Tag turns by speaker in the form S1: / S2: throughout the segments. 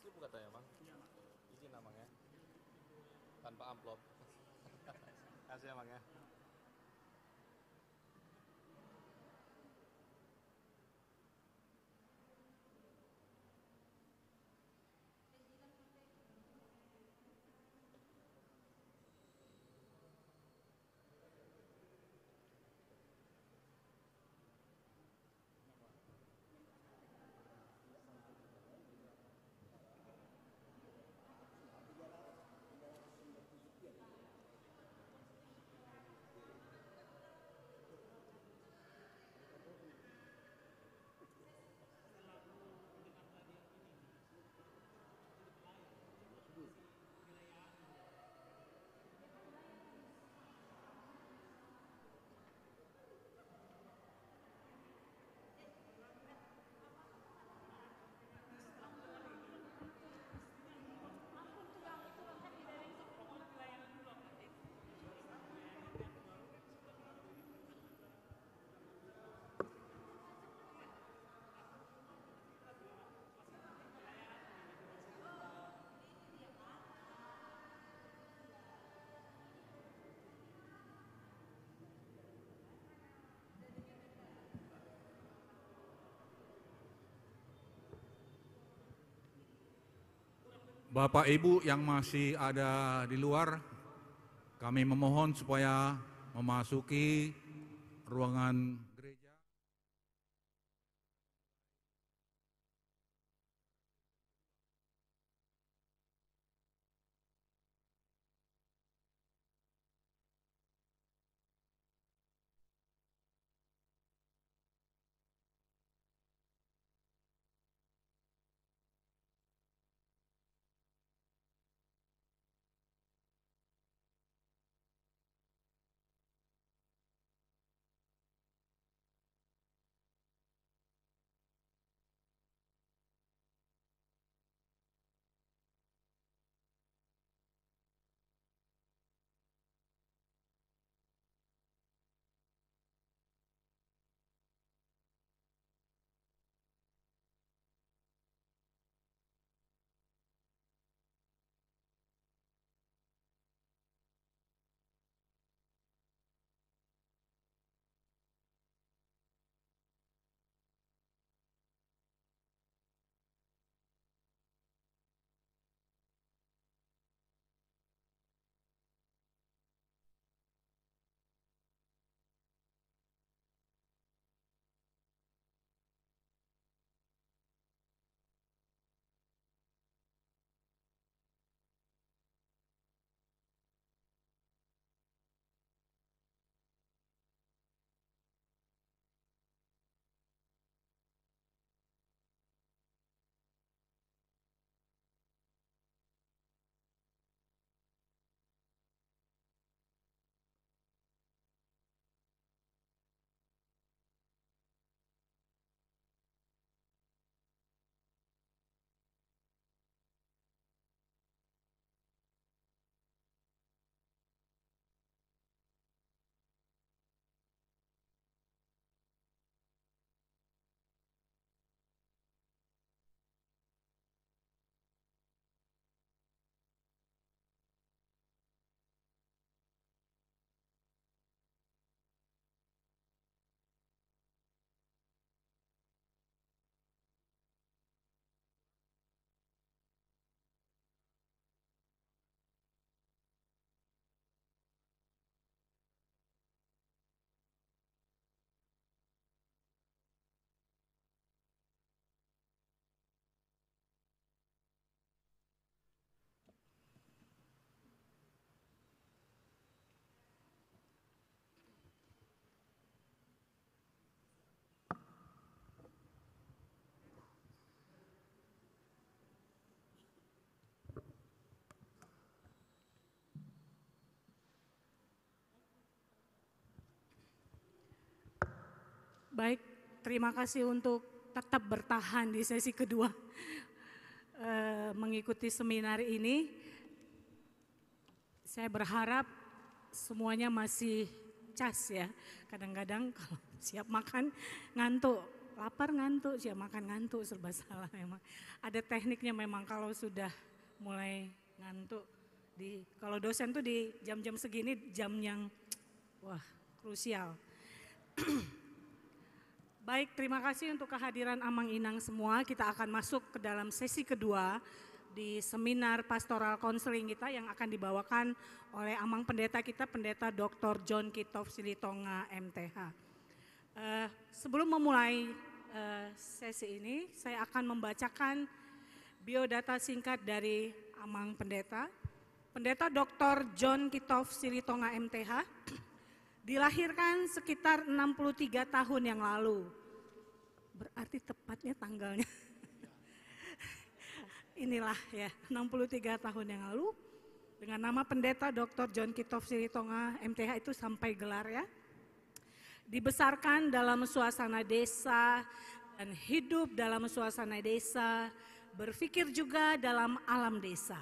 S1: asli bu katanya bang. Izin namanya. Tanpa amplop. Kasih ya bang ya.
S2: Bapak Ibu yang masih ada di luar, kami memohon supaya memasuki ruangan gereja.
S3: Baik, terima kasih untuk tetap bertahan di sesi kedua mengikuti seminar ini. Saya berharap semuanya masih cas ya. Kadang-kadang kalau siap makan ngantuk lapar ngantuk, siap makan ngantuk, serba salah memang. Ada tekniknya memang kalau sudah mulai ngantuk. Kalau dosen tuh di jam-jam segini jam yang wah krusial. Baik, terima kasih untuk kehadiran Amang Inang semua. Kita akan masuk ke dalam sesi kedua di seminar pastoral konseling kita yang akan dibawakan oleh Amang Pendeta kita, Pendeta Dr. John Kitov Silitonga MTH. Sebelum memulai sesi ini, saya akan membacakan biodata singkat dari Amang Pendeta. Pendeta Dr. John Kitov Silitonga MTH dilahirkan sekitar 63 tahun yang lalu. Berarti tepatnya tanggalnya. Inilah ya, 63 tahun yang lalu. Dengan nama Pendeta Dr. John Kitov Silitonga MTH itu sampai gelar ya. Dibesarkan dalam suasana desa dan hidup dalam suasana desa, berpikir juga dalam alam desa.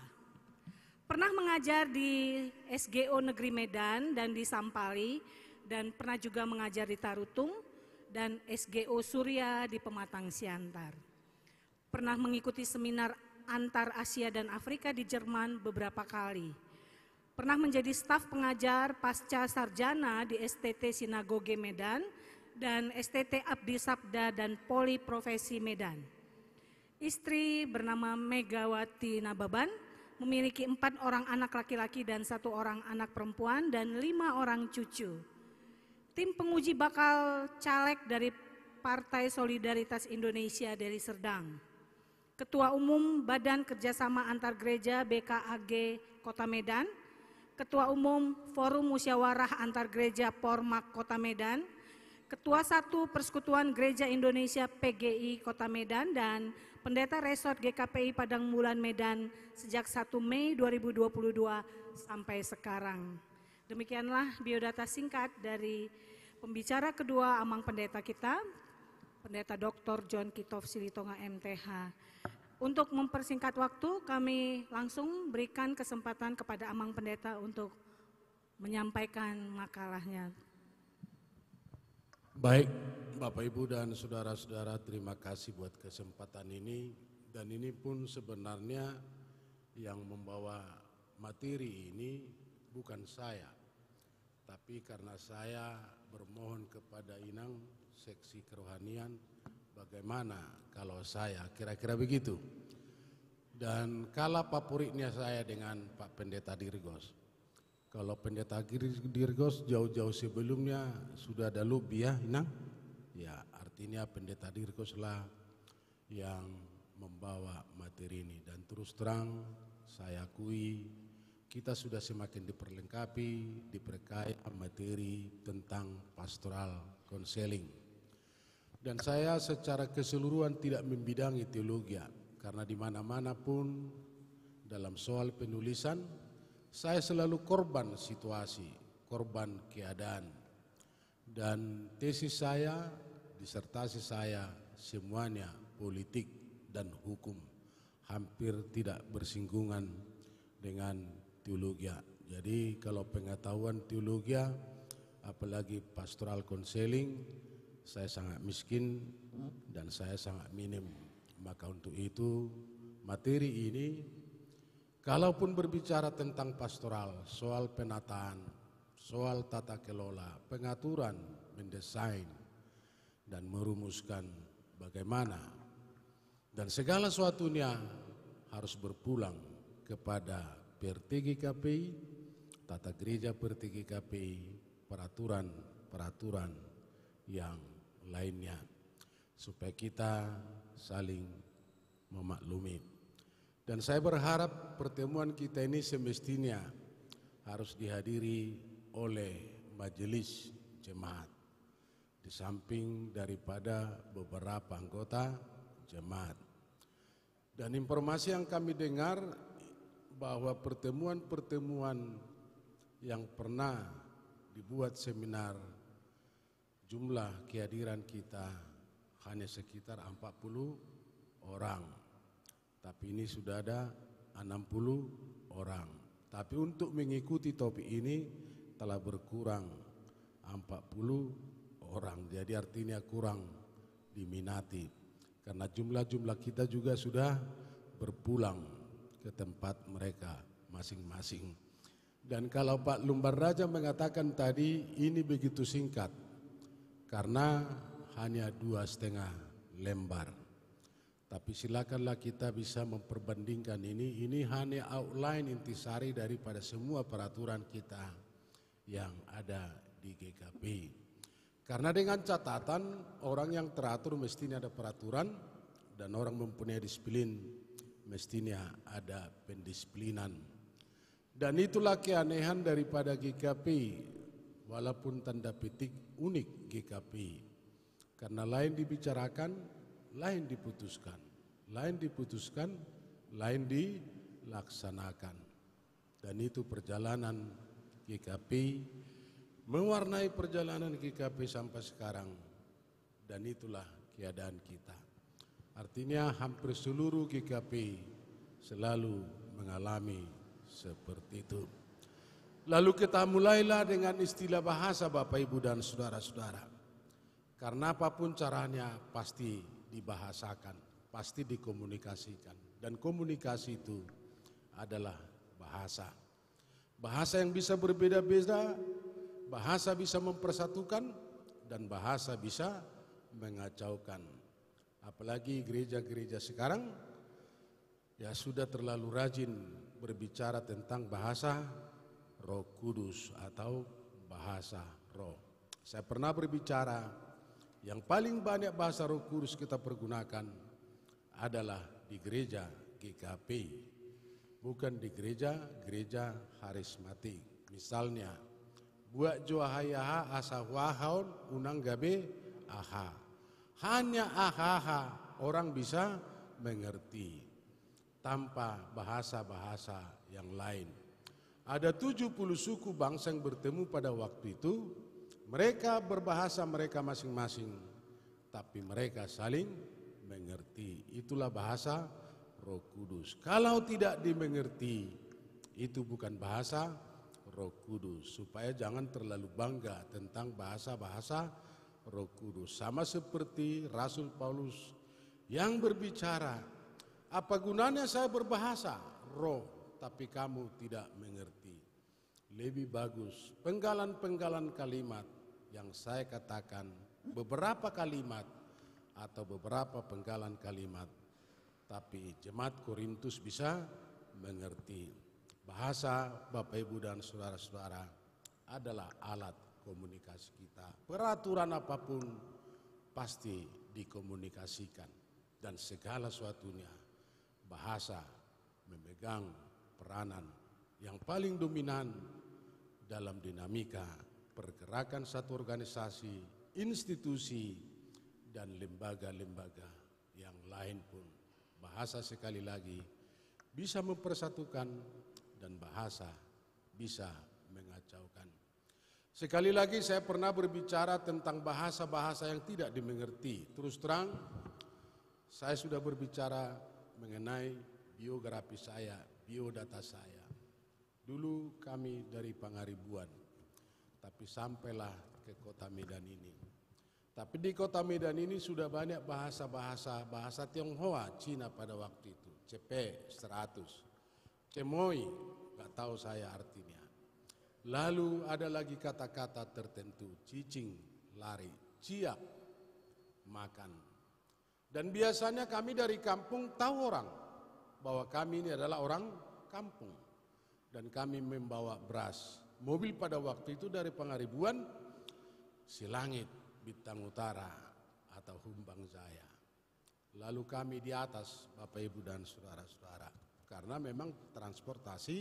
S3: Pernah mengajar di SGO Negeri Medan dan di Sampali, dan pernah juga mengajar di Tarutung dan SGO Surya di Pematang Siantar. Pernah mengikuti seminar antar Asia dan Afrika di Jerman beberapa kali. Pernah menjadi staf pengajar pasca sarjana di STT Sinagoge Medan dan STT Abdi Sabda dan Poli Profesi Medan. Istri bernama Megawati Nababan, memiliki 4 orang anak laki-laki dan 1 orang anak perempuan dan 5 orang cucu. Tim penguji bakal caleg dari Partai Solidaritas Indonesia dari Serdang. Ketua Umum Badan Kerjasama Antar Gereja BKAG Kota Medan, Ketua Umum Forum Musyawarah Antar Gereja Pormak Kota Medan, Ketua 1 Persekutuan Gereja Indonesia PGI Kota Medan, dan Pendeta Resort GKPI Padang Mulan Medan sejak 1 Mei 2022 sampai sekarang. Demikianlah biodata singkat dari pembicara kedua Amang Pendeta kita, Pendeta Dr. John Kitov Silitonga MTH. Untuk mempersingkat waktu, kami langsung berikan kesempatan kepada Amang Pendeta untuk menyampaikan makalahnya.
S4: Baik, Bapak Ibu dan saudara-saudara, terima kasih buat kesempatan ini. Dan ini pun sebenarnya yang membawa materi ini bukan saya, tapi karena saya bermohon kepada Inang seksi kerohanian, bagaimana kalau saya, kira-kira begitu. Dan kalah favoritnya saya dengan Pak Pendeta Dirgos. Kalau Pendeta Dirgos jauh-jauh sebelumnya sudah ada lobby ya, Inang? Ya, artinya Pendeta Dirgos lah yang membawa materi ini. Dan terus terang saya akui kita sudah semakin diperlengkapi, diperkaya materi tentang pastoral konseling. Dan saya secara keseluruhan tidak membidangi teologi, karena di mana-mana pun dalam soal penulisan saya selalu korban situasi, korban keadaan. Dan tesis saya, disertasi saya semuanya politik dan hukum, hampir tidak bersinggungan dengan teologi. Jadi kalau pengetahuan teologi, apalagi pastoral konseling, saya sangat miskin dan saya sangat minim. Maka untuk itu materi ini, kalaupun berbicara tentang pastoral, soal penataan, soal tata kelola, pengaturan, mendesain, dan merumuskan bagaimana, dan segala sesuatunya harus berpulang kepada PRT GKPI, tata gereja PRT GKPI, peraturan-peraturan yang lainnya, supaya kita saling memaklumi. Dan saya berharap pertemuan kita ini semestinya harus dihadiri oleh majelis jemaat, di samping daripada beberapa anggota jemaat. Dan informasi yang kami dengar bahwa pertemuan-pertemuan yang pernah dibuat seminar, jumlah kehadiran kita hanya sekitar 40 orang. Tapi ini sudah ada 60 orang. Tapi untuk mengikuti topik ini telah berkurang 40 orang. Jadi artinya kurang diminati. Karena jumlah-jumlah kita juga sudah berpulang ke tempat mereka masing-masing. Dan kalau Pak Lumbar Raja mengatakan tadi ini begitu singkat, karena hanya 2,5 lembar. Tapi silakanlah kita bisa memperbandingkan ini hanya outline intisari daripada semua peraturan kita yang ada di GKP. Karena dengan catatan orang yang teratur mestinya ada peraturan dan orang mempunyai disiplin mestinya ada pendisiplinan. Dan itulah keanehan daripada GKP, walaupun tanda petik unik GKP. Karena lain dibicarakan, lain diputuskan, lain dilaksanakan. Dan itu perjalanan GKP, mewarnai perjalanan GKP sampai sekarang. Dan itulah keadaan kita. Artinya hampir seluruh GKP selalu mengalami seperti itu. Lalu kita mulailah dengan istilah bahasa Bapak Ibu dan saudara-saudara. Karena apapun caranya pasti dibahasakan, pasti dikomunikasikan. Dan komunikasi itu adalah bahasa. Bahasa yang bisa berbeda-beda, bahasa bisa mempersatukan, dan bahasa bisa mengacaukan. Apalagi gereja-gereja sekarang ya sudah terlalu rajin berbicara tentang bahasa Roh Kudus atau bahasa roh. Saya pernah berbicara yang paling banyak bahasa Roh Kudus kita pergunakan adalah di gereja GKP, bukan di gereja harismatik. Misalnya, buat joahayaha asawahaun unang gabe aha. Hanya aha orang bisa mengerti tanpa bahasa-bahasa yang lain. Ada 70 suku bangsa yang bertemu pada waktu itu. Mereka berbahasa mereka masing-masing, tapi mereka saling mengerti. Itulah bahasa Roh Kudus. Kalau tidak dimengerti, itu bukan bahasa Roh Kudus. Supaya jangan terlalu bangga tentang bahasa-bahasa Roh Kudus. Sama seperti Rasul Paulus yang berbicara, apa gunanya saya berbahasa roh, tapi kamu tidak mengerti. Lebih bagus penggalan-penggalan kalimat yang saya katakan, beberapa kalimat atau beberapa penggalan kalimat, tapi jemaat Korintus bisa mengerti. Bahasa Bapak Ibu dan saudara-saudara adalah alat komunikasi kita. Peraturan apapun pasti dikomunikasikan, dan segala sesuatunya bahasa memegang peranan yang paling dominan dalam dinamika pergerakan satu organisasi, institusi, dan lembaga-lembaga yang lain pun. Bahasa sekali lagi bisa mempersatukan dan bahasa bisa mengacaukan. Sekali lagi saya pernah berbicara tentang bahasa-bahasa yang tidak dimengerti. Terus terang, saya sudah berbicara mengenai biografi saya, biodata saya. Dulu kami dari Pangaribuan, tapi sampailah ke kota Medan ini. Tapi di kota Medan ini sudah banyak bahasa Tionghoa, Cina pada waktu itu. Cepe 100, Cemoy, gak tahu saya artinya. Lalu ada lagi kata-kata tertentu, cicing, lari, ciak, makan. Dan biasanya kami dari kampung tahu orang bahwa kami ini adalah orang kampung. Dan kami membawa beras. Mobil pada waktu itu dari Pangaribuan, Silangit, Bintang Utara, atau Humbang Jaya. Lalu kami di atas, Bapak Ibu dan saudara-saudara. Karena memang transportasi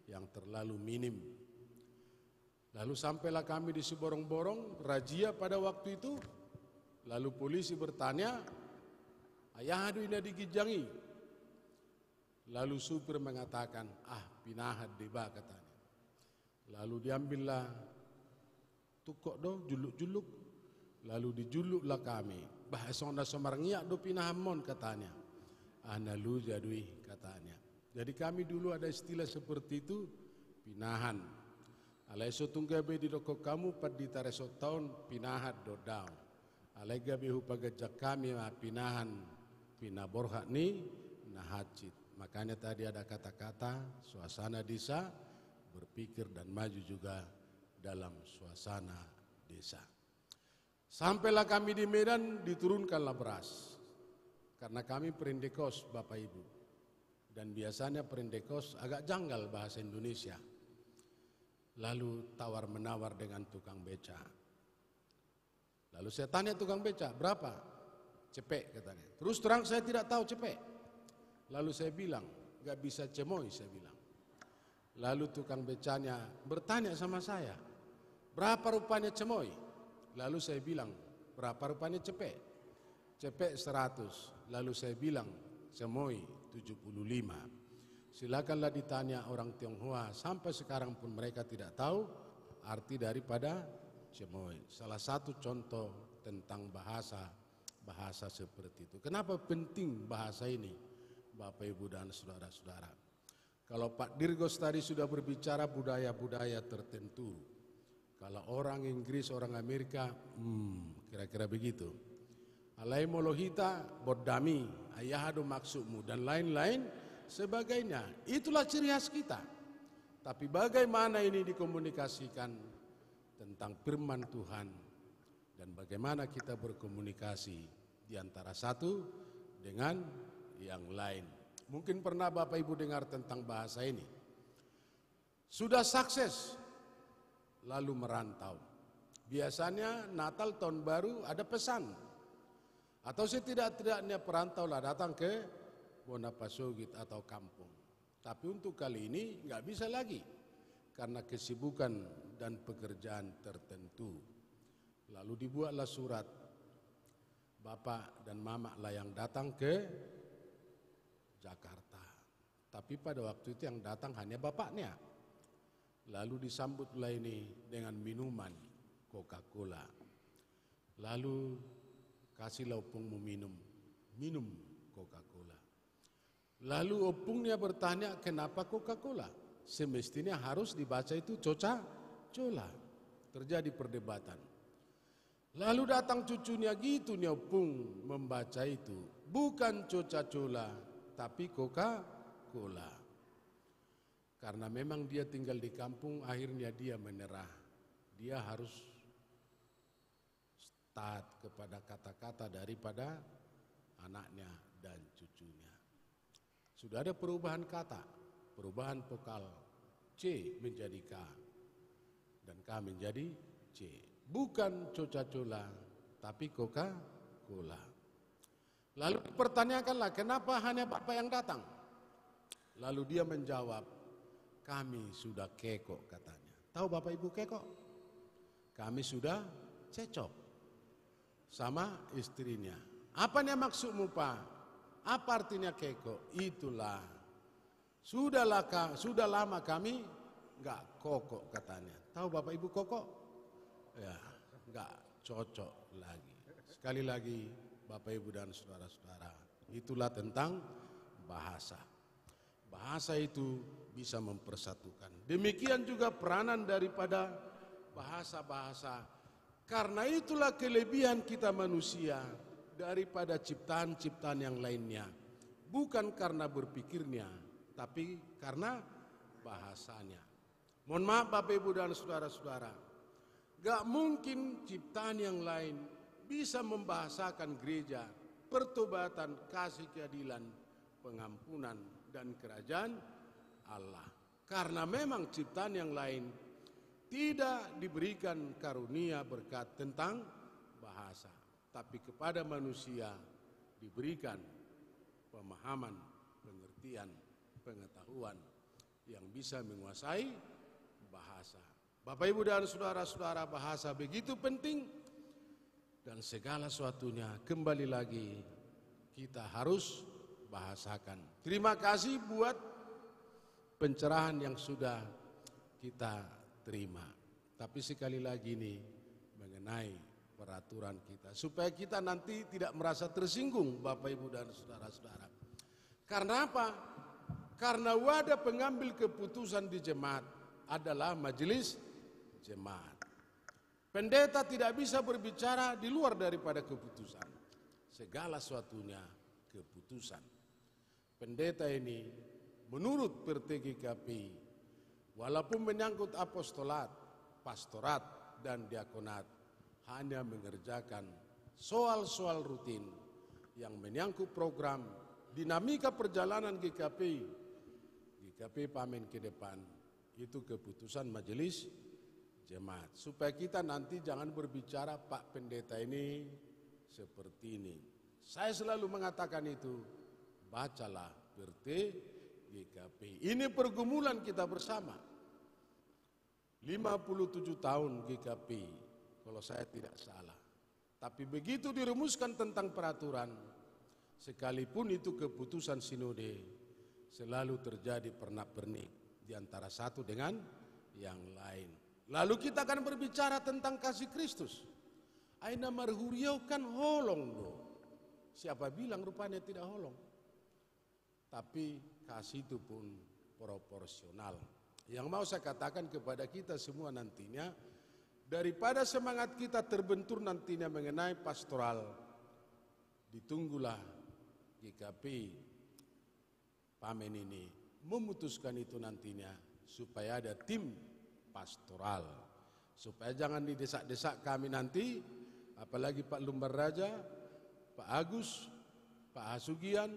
S4: yang terlalu minim. Lalu sampailah kami di Siborong-borong, razia pada waktu itu. Lalu polisi bertanya, ayah adu ini digijangi. Lalu supir mengatakan, pinahat deba katanya. Lalu diambillah tukok do, juluk-juluk. Lalu dijuluklah kami. Bahasonda somarngiak do pinahamon katanya. Analu jadui katanya. Jadi kami dulu ada istilah seperti itu, pinahan. Alaiso tunggabe di doko kamu padita resot tahun pinahat do daun. Alega bihu pagajak kami pinahan pinaborha ni nahacit. Makanya tadi ada kata-kata suasana desa, berpikir dan maju juga dalam suasana desa. Sampailah kami di Medan, diturunkanlah beras. Karena kami perindekos Bapak Ibu. Dan biasanya perindekos agak janggal bahasa Indonesia. Lalu tawar-menawar dengan tukang beca. Lalu saya tanya tukang beca, berapa? Cepek katanya. Terus terang saya tidak tahu cepek. Lalu saya bilang, gak bisa cemoy saya bilang. Lalu tukang becanya bertanya sama saya, berapa rupanya cemoy? Lalu saya bilang, berapa rupanya cepek? Cepek 100. Lalu saya bilang, cemoy 75. Silakanlah ditanya orang Tionghoa, sampai sekarang pun mereka tidak tahu arti daripada cemoy. Salah satu contoh tentang bahasa seperti itu. Kenapa penting bahasa ini, Bapak Ibu dan saudara-saudara? Kalau Pak Dirgos tadi sudah berbicara budaya-budaya tertentu. Kalau orang Inggris, orang Amerika, kira-kira begitu. Alai molohita, bodami, ayahadu maksudmu, dan lain-lain sebagainya. Itulah ciri khas kita. Tapi bagaimana ini dikomunikasikan tentang firman Tuhan dan bagaimana kita berkomunikasi di antara satu dengan yang lain. Mungkin pernah Bapak Ibu dengar tentang bahasa ini. Sudah sukses lalu merantau. Biasanya Natal tahun baru ada pesan. Atau setidak-tidaknya perantau lah datang ke Bonapasogit atau kampung. Tapi untuk kali ini nggak bisa lagi karena kesibukan dan pekerjaan tertentu. Lalu dibuatlah surat. Bapak dan Mama lah yang datang ke Jakarta. Tapi pada waktu itu yang datang hanya bapaknya. Lalu disambutlah ini dengan minuman Coca-Cola. Lalu kasihlah opungmu minum Coca-Cola. Lalu opungnya bertanya, kenapa Coca-Cola? Semestinya harus dibaca itu Coca-Cola. Terjadi perdebatan. Lalu datang cucunya gitu nih opung membaca itu. Bukan Coca-Cola, tapi Coca-Cola. Karena memang dia tinggal di kampung, akhirnya dia menyerah. Dia harus taat kepada kata-kata daripada anaknya dan cucunya. Sudah ada perubahan kata, perubahan vokal. C menjadi K dan K menjadi C. Bukan Coca-Cola, tapi Coca-Cola. Lalu dipertanyakanlah, kenapa hanya Bapak yang datang? Lalu dia menjawab, kami sudah kekok katanya. Tahu Bapak Ibu kekok? Kami sudah cecok sama istrinya. Apa nih maksudmu Pak? Apa artinya kekok? Itulah. Sudah lama kami nggak kokok katanya. Tahu Bapak Ibu kokok? Ya, nggak cocok lagi. Sekali lagi Bapak Ibu dan saudara-saudara, itulah tentang bahasa. Bahasa itu bisa mempersatukan. Demikian juga peranan daripada bahasa-bahasa. Karena itulah kelebihan kita manusia daripada ciptaan-ciptaan yang lainnya. Bukan karena berpikirnya, tapi karena bahasanya. Mohon maaf Bapak Ibu dan saudara-saudara, gak mungkin ciptaan yang lain bisa membahasakan gereja, pertobatan, kasih keadilan, pengampunan, dan kerajaan Allah. Karena memang ciptaan yang lain tidak diberikan karunia berkat tentang bahasa. Tapi kepada manusia diberikan pemahaman, pengertian, pengetahuan yang bisa menguasai bahasa. Bapak Ibu dan saudara-saudara, bahasa begitu penting dan segala sesuatunya kembali lagi kita harus bahasakan. Terima kasih buat pencerahan yang sudah kita terima. Tapi sekali lagi ini mengenai peraturan kita supaya kita nanti tidak merasa tersinggung Bapak Ibu dan saudara-saudara. Karena apa? Karena wadah pengambil keputusan di jemaat adalah majelis jemaat. Pendeta tidak bisa berbicara di luar daripada keputusan. Segala sesuatunya keputusan. Pendeta ini menurut PRT GKPI, walaupun menyangkut apostolat, pastorat, dan diakonat, hanya mengerjakan soal-soal rutin yang menyangkut program dinamika perjalanan GKPI. GKPI Pamen ke depan itu keputusan majelis jemaat. Supaya kita nanti jangan berbicara Pak Pendeta ini seperti ini. Saya selalu mengatakan itu, bacalah PRT GKPI. Ini pergumulan kita bersama. 57 tahun GKPI, kalau saya tidak salah. Tapi begitu dirumuskan tentang peraturan, sekalipun itu keputusan sinode, selalu terjadi pernak-pernik di antara satu dengan yang lain. Lalu kita akan berbicara tentang kasih Kristus. Aina marhuriau kan holong do. Siapa bilang rupanya tidak holong? Tapi kasih itu pun proporsional. Yang mau saya katakan kepada kita semua nantinya, daripada semangat kita terbentur nantinya mengenai pastoral, ditunggulah GKPI Pamen ini memutuskan itu nantinya supaya ada tim pastoral, supaya jangan didesak-desak kami nanti, apalagi Pak Lumbar Raja, Pak Agus, Pak Hasugian,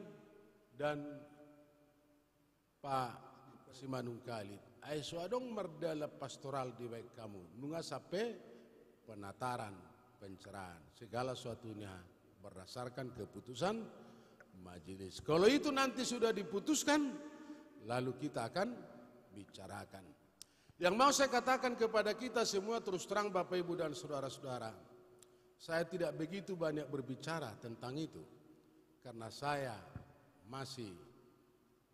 S4: dan Pak Simanung Khalid. Ai suadong merdala pastoral di baik kamu, nunga sampai penataran, pencerahan, segala sesuatunya berdasarkan keputusan majelis. Kalau itu nanti sudah diputuskan, lalu kita akan bicarakan. Yang mau saya katakan kepada kita semua terus terang Bapak Ibu dan saudara-saudara, saya tidak begitu banyak berbicara tentang itu, karena saya masih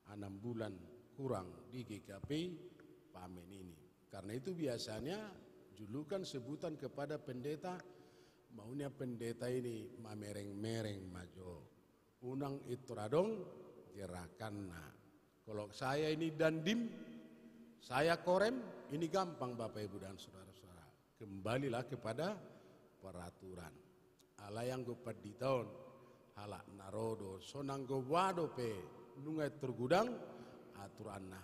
S4: 6 bulan kurang di GKPI Pamen ini. Karena itu biasanya julukan sebutan kepada pendeta, maunya pendeta ini mamereng-mereng majo. Unang ituradong gerakanna. Kalau saya ini dandim, saya korem, ini gampang Bapak Ibu dan saudara-saudara. Kembalilah kepada peraturan. Ala yang go paditaon, halak narodo, sonang go wado pe, nungai tergudang aturanna.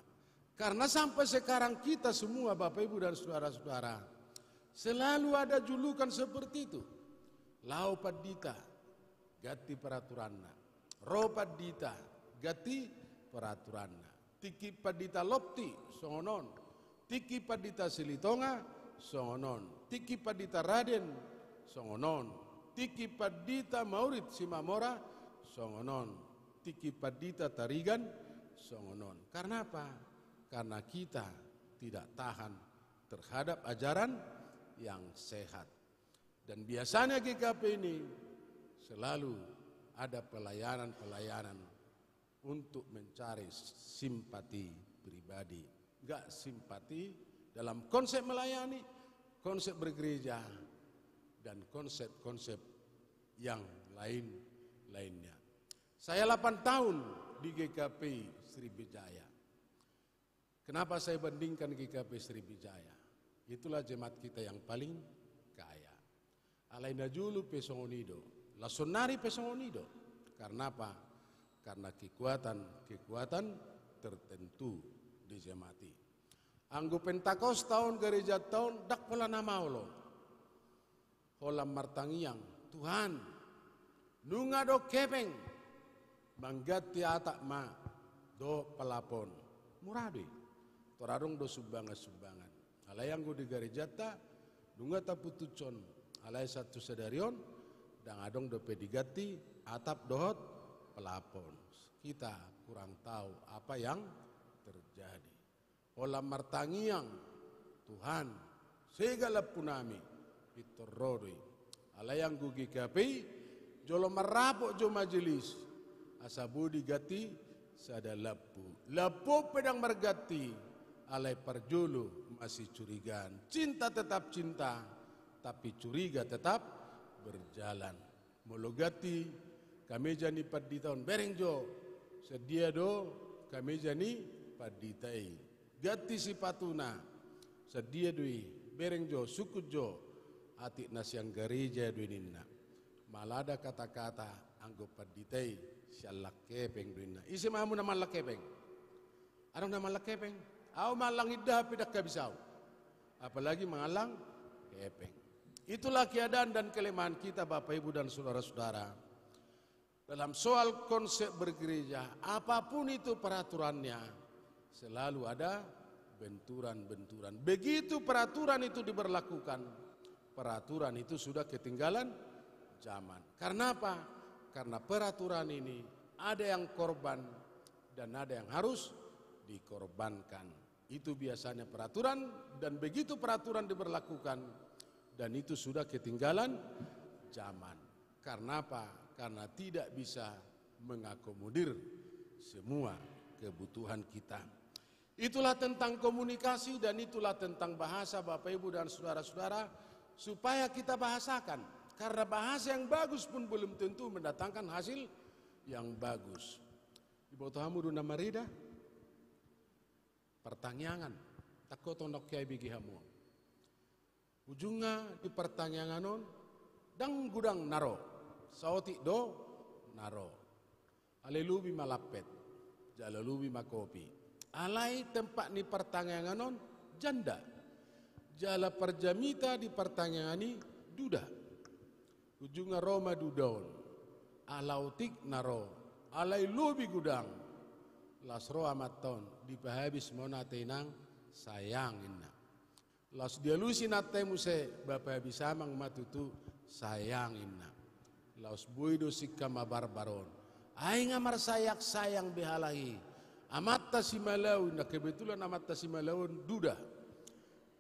S4: Karena sampai sekarang kita semua Bapak Ibu dan saudara-saudara selalu ada julukan seperti itu. Lau padita, gati peraturanna. Ro padita, gati peraturanna. Tiki padita lopti, songonon. Tiki padita silitonga, songonon. Tiki padita raden, songonon. Tiki padita maurid simamora, songonon. Tiki padita tarigan, songonon. Karena apa? Karena kita tidak tahan terhadap ajaran yang sehat. Dan biasanya GKP ini selalu ada pelayanan-pelayanan untuk mencari simpati pribadi. Enggak simpati dalam konsep melayani, konsep bergereja, dan konsep-konsep yang lainnya. Saya 8 tahun di GKP Sriwijaya. Kenapa saya bandingkan GKP Sriwijaya? Itulah jemaat kita yang paling kaya. Alaina julu pesongonido, lasonari pesongonido. Karena apa? Karena kekuatan tertentu di jemaati. Anggo pentakos tahun gereja tahun dak pola nama Allah. Holam martangiang, Tuhan, nunga do kepeng, manggati atak ma do pelapon, muradi. Torarong do sumbangan. Alay yang go di garejata, nunga taputucon, alay satu sedarion, dan adong do pedigati, atap dohot pelapon. Kita kurang tahu apa yang terjadi. Olam martangiang, Tuhan, segala punami, itororoi. Alay yang go GKPI, jolo marapok jo majelis, asabudi gati, sada lapu. Lapu pedang margati, alai parjulu masih curigaan. Cinta tetap cinta, tapi curiga tetap berjalan. Mologati kami jani paditaon berengjo, sedia do kami jani paditai. Gati si patuna, sedia dui berengjo sukujo, ati nasiang gereja duinina. Malada kata-kata anggap paditay sialak kepeng duinina. Isi mamu na malak kepeng. Anong na malak kepeng? Aw malang iddah pidak kabisaw. Apalagi mengalang kepeng. Itulah keadaan dan kelemahan kita Bapak Ibu dan saudara-saudara. Dalam soal konsep bergereja, apapun itu peraturannya, selalu ada benturan-benturan. Begitu peraturan itu diberlakukan, peraturan itu sudah ketinggalan zaman. Karena apa? Karena peraturan ini ada yang korban dan ada yang harus dikorbankan. Itu biasanya peraturan, dan begitu peraturan diberlakukan dan itu sudah ketinggalan zaman. Karena apa? Karena tidak bisa mengakomodir semua kebutuhan kita. Itulah tentang komunikasi dan itulah tentang bahasa Bapak Ibu dan saudara-saudara, supaya kita bahasakan. Karena bahasa yang bagus pun belum tentu mendatangkan hasil yang bagus. Ibu tahamu nama rida pertanyaan takut ondok kiai bigi hamu. Ujungnya di pertanyaanon dang gudang naro sauti do naro alelubi malapet jalalubi makopi alai tempat ni pertanyaanon janda jala perjamita di pertanyaani duda ujungnya Roma dudaon alautik naro alai lubi gudang lasro amaton dipahabis mona tenang sayangin las dialusi nate muse bapa bisa mang matutu sayangin las buido sikama barbaron ay ngamar sayak sayang behalahi amat tasimalaun na kebetulan amat tasimalaun duda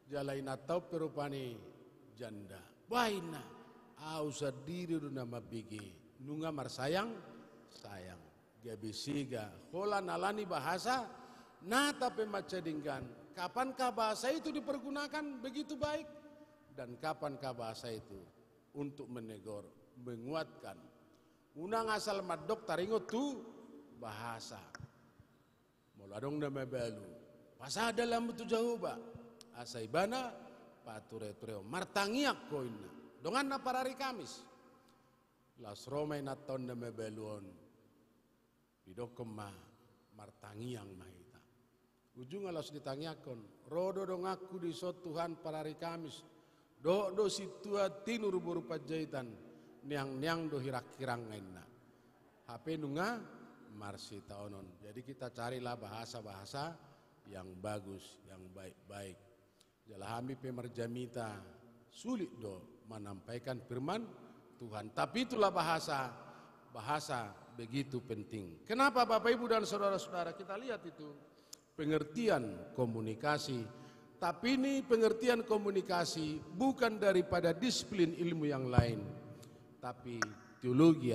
S4: jalain atau perupani janda baina ausa diri nama bigi nunga mar sayang gabisiga hola nalani bahasa nata pemacadinggan kapankah bahasa itu dipergunakan begitu baik dan kapankah bahasa itu untuk menegor menguatkan unang asal madok taringot tu bahasa muladong nama balu pasal dalam betu jahuba asaibana pature-tureo martangiak koina dongan na parari Kamis las romay naton nama baluon bidokema martangiang mahita ujung alas ditangiakon rodo dong aku di sot Tuhan parari Kamis do situa tinur berupa jahitan niang do hirak-hirang ngaina HP nunga marsi taonon. Jadi kita carilah bahasa-bahasa yang bagus, yang baik-baik. Jalahami pemerjamita sulit do menampaikan firman Tuhan. Tapi itulah bahasa begitu penting. Kenapa Bapak Ibu dan saudara-saudara, kita lihat itu pengertian komunikasi. Tapi ini pengertian komunikasi bukan daripada disiplin ilmu yang lain, tapi teologi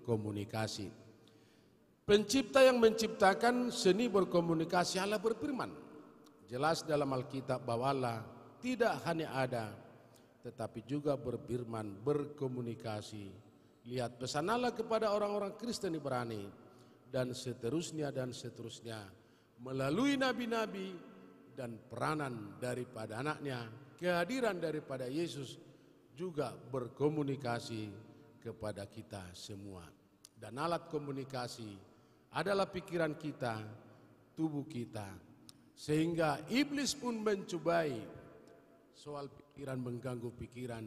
S4: komunikasi. Pencipta yang menciptakan seni berkomunikasi, Allah berfirman. Jelas dalam Alkitab bahwa Allah tidak hanya ada, tetapi juga berfirman, berkomunikasi. Lihat pesan Allah kepada orang-orang Kristen Ibrani, dan seterusnya, melalui nabi-nabi dan peranan daripada anaknya, kehadiran daripada Yesus juga berkomunikasi kepada kita semua. Dan alat komunikasi adalah pikiran kita, tubuh kita. Sehingga iblis pun mencobai soal pikiran, mengganggu pikiran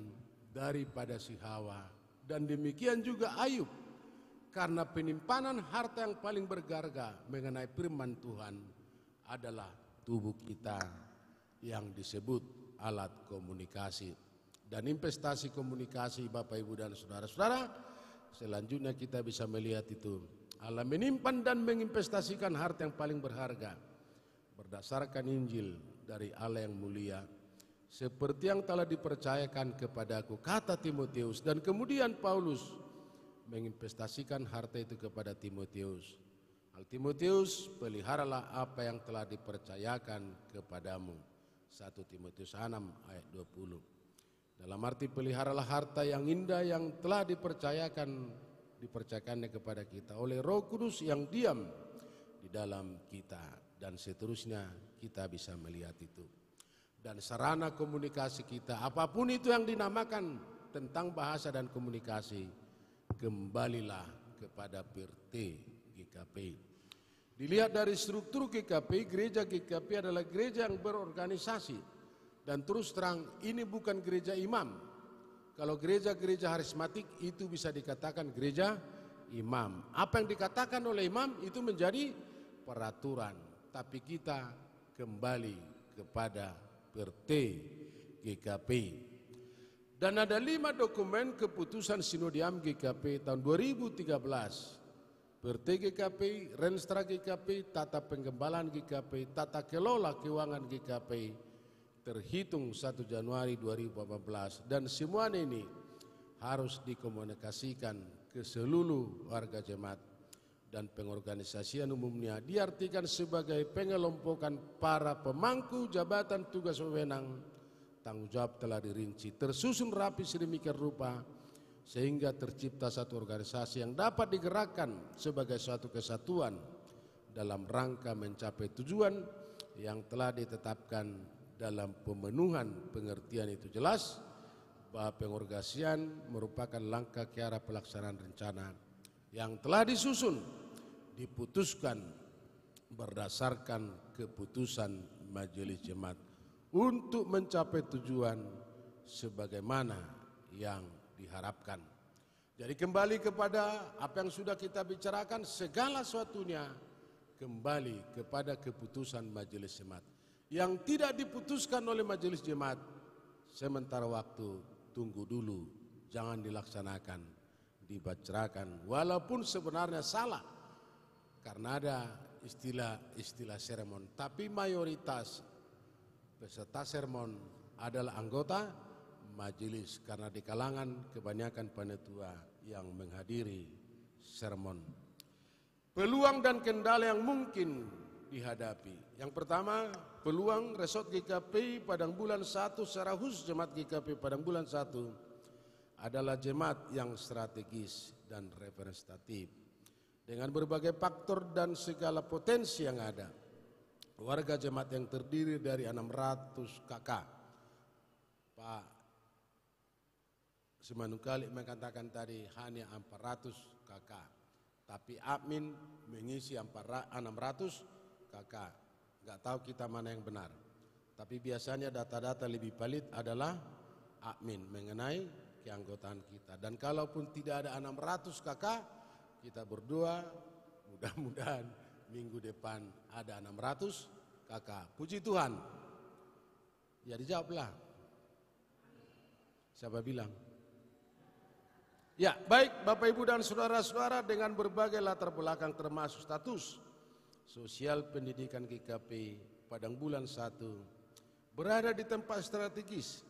S4: daripada si Hawa. Dan demikian juga Ayub. Karena penyimpanan harta yang paling berharga mengenai firman Tuhan adalah tubuh kita yang disebut alat komunikasi. Dan investasi komunikasi Bapak Ibu dan saudara-saudara, selanjutnya kita bisa melihat itu. Allah menyimpan dan menginvestasikan harta yang paling berharga berdasarkan Injil dari Allah yang mulia, seperti yang telah dipercayakan kepadaku, kata Timotius. Dan kemudian Paulus menginvestasikan harta itu kepada Timotius. Al Timotius, peliharalah apa yang telah dipercayakan kepadamu. 1 Timotius 6 ayat 20. Dalam arti peliharalah harta yang indah yang telah dipercayakannya kepada kita oleh Roh Kudus yang diam di dalam kita, dan seterusnya kita bisa melihat itu. dan sarana komunikasi kita, apapun itu yang dinamakan tentang bahasa dan komunikasi, kembalilah kepada PRT GKPI. Dilihat dari struktur GKPI, gereja GKPI adalah gereja yang berorganisasi. Dan terus terang, ini bukan gereja imam. Kalau gereja-gereja harismatik itu bisa dikatakan gereja imam. Apa yang dikatakan oleh imam itu menjadi peraturan. Tapi kita kembali kepada PRT GKPI. Dan ada 5 dokumen keputusan Sinodiam GKPI tahun 2013. PRT GKPI, Renstra GKPI, Tata Penggembalaan GKPI, Tata Kelola Keuangan GKPI terhitung 1 Januari 2018. Dan semua ini harus dikomunikasikan ke seluruh warga jemaat dan pengorganisasian umumnya, diartikan sebagai pengelompokan para pemangku jabatan tugas wewenang. Tanggung jawab telah dirinci, tersusun rapi sedemikian rupa sehingga tercipta satu organisasi yang dapat digerakkan sebagai suatu kesatuan dalam rangka mencapai tujuan yang telah ditetapkan dalam pemenuhan pengertian itu. Jelas bahwa pengorganisasian merupakan langkah ke arah pelaksanaan rencana yang telah disusun, diputuskan berdasarkan keputusan Majelis Jemaat untuk mencapai tujuan sebagaimana yang diharapkan. Jadi kembali kepada apa yang sudah kita bicarakan, segala sesuatunya kembali kepada keputusan Majelis Jemaat. Yang tidak diputuskan oleh Majelis Jemaat, sementara waktu tunggu dulu, jangan dilaksanakan, dibicarakan, walaupun sebenarnya salah. Karena ada istilah sermon, tapi mayoritas peserta sermon adalah anggota majelis karena di kalangan kebanyakan panitia yang menghadiri sermon. Peluang dan kendala yang mungkin dihadapi. Yang pertama, peluang Resort GKPI Padang Bulan 1 secara khusus jemaat GKPI Padang Bulan 1 adalah jemaat yang strategis dan representatif. Dengan berbagai faktor dan segala potensi yang ada, warga jemaat yang terdiri dari 600 KK. Pak Simanukali mengatakan tadi hanya 400 KK, tapi admin mengisi 600 KK. Nggak tahu kita mana yang benar. Tapi biasanya data-data lebih valid adalah admin mengenai keanggotaan kita. Dan kalaupun tidak ada 600 KK, kita berdoa mudah-mudahan minggu depan ada 600 KK. Puji Tuhan. Ya dijawablah. Siapa bilang? Ya, baik Bapak Ibu dan saudara-saudara, dengan berbagai latar belakang termasuk status sosial pendidikan GKPI Padang Bulan 1 berada di tempat strategis,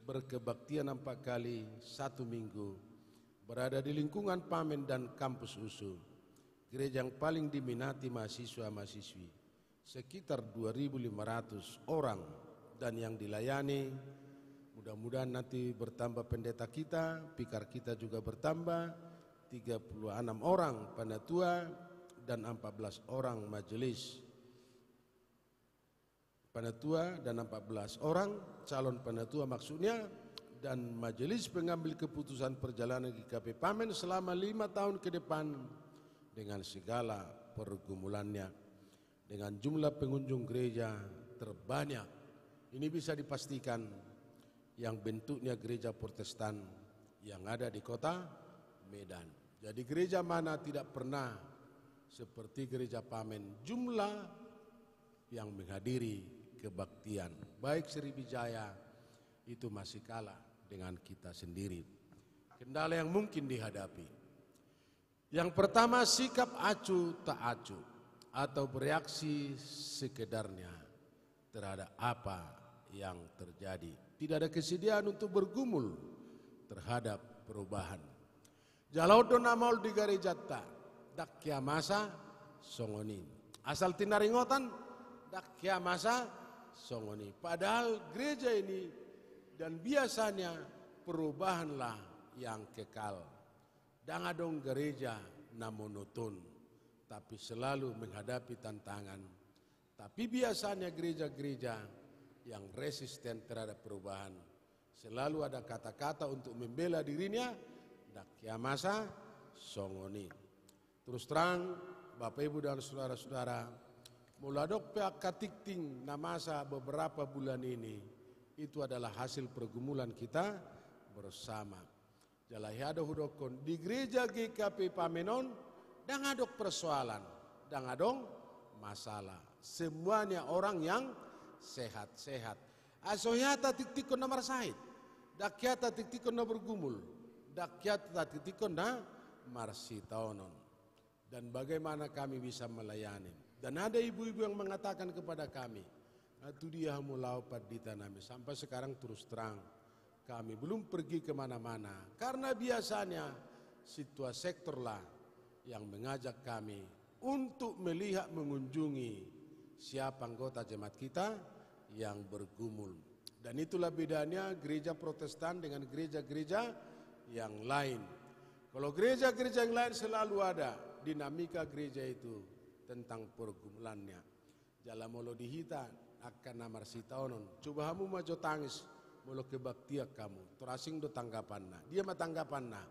S4: berkebaktian 4 kali 1 minggu, berada di lingkungan Pamen dan kampus USU, gereja yang paling diminati mahasiswa-mahasiswi, sekitar 2.500 orang, dan yang dilayani mudah-mudahan nanti bertambah pendeta kita, pikar kita juga bertambah, 36 orang panatua dan 14 orang majelis panatua dan 14 orang calon panatua maksudnya, dan majelis pengambil keputusan perjalanan GKP Pamen selama 5 tahun ke depan dengan segala pergumulannya, dengan jumlah pengunjung gereja terbanyak. Ini bisa dipastikan yang bentuknya gereja Protestan yang ada di kota Medan. Jadi gereja mana tidak pernah seperti gereja Pamen jumlah yang menghadiri kebaktian, baik Sriwijaya itu masih kalah dengan kita sendiri. Kendala yang mungkin dihadapi. Yang pertama, sikap acuh tak acuh atau bereaksi sekedarnya terhadap apa yang terjadi. Tidak ada kesediaan untuk bergumul terhadap perubahan. Jalau dona maul di garejata dak kiamasa songoni. Asal tinaringotan dak kiamasa songoni. Padahal gereja ini dan biasanya perubahanlah yang kekal. Dangadong gereja na monoton, tapi selalu menghadapi tantangan. Tapi biasanya gereja-gereja yang resisten terhadap perubahan. Selalu ada kata-kata untuk membela dirinya, dak ya masa songoni. Terus terang, Bapak Ibu dan saudara-saudara, muladok pihak katikting na masa beberapa bulan ini, itu adalah hasil pergumulan kita bersama. Jalahada hudokon di gereja GKP Pamenon, dan adok persoalan, dan adong masalah. Semuanya orang yang sehat-sehat. Asohyata tiktikon na marsahit, dakyata tiktikon na bergumul, dakyata tiktikon na marsitaonon. Dan bagaimana kami bisa melayani. Dan ada ibu-ibu yang mengatakan kepada kami, atu dia mulau padita nami. Sampai sekarang terus terang, kami belum pergi kemana-mana. Karena biasanya situasi sektor lah yang mengajak kami untuk melihat mengunjungi siapa anggota jemaat kita yang bergumul. Dan itulah bedanya gereja Protestan dengan gereja-gereja yang lain. Kalau gereja-gereja yang lain selalu ada dinamika gereja itu tentang pergumulannya. Jala molo dihita akan namar sitaonon. Coba kamu maju tangis molo kebaktiak kamu. Terasing do tanggapanna. Dia mah tanggapanna.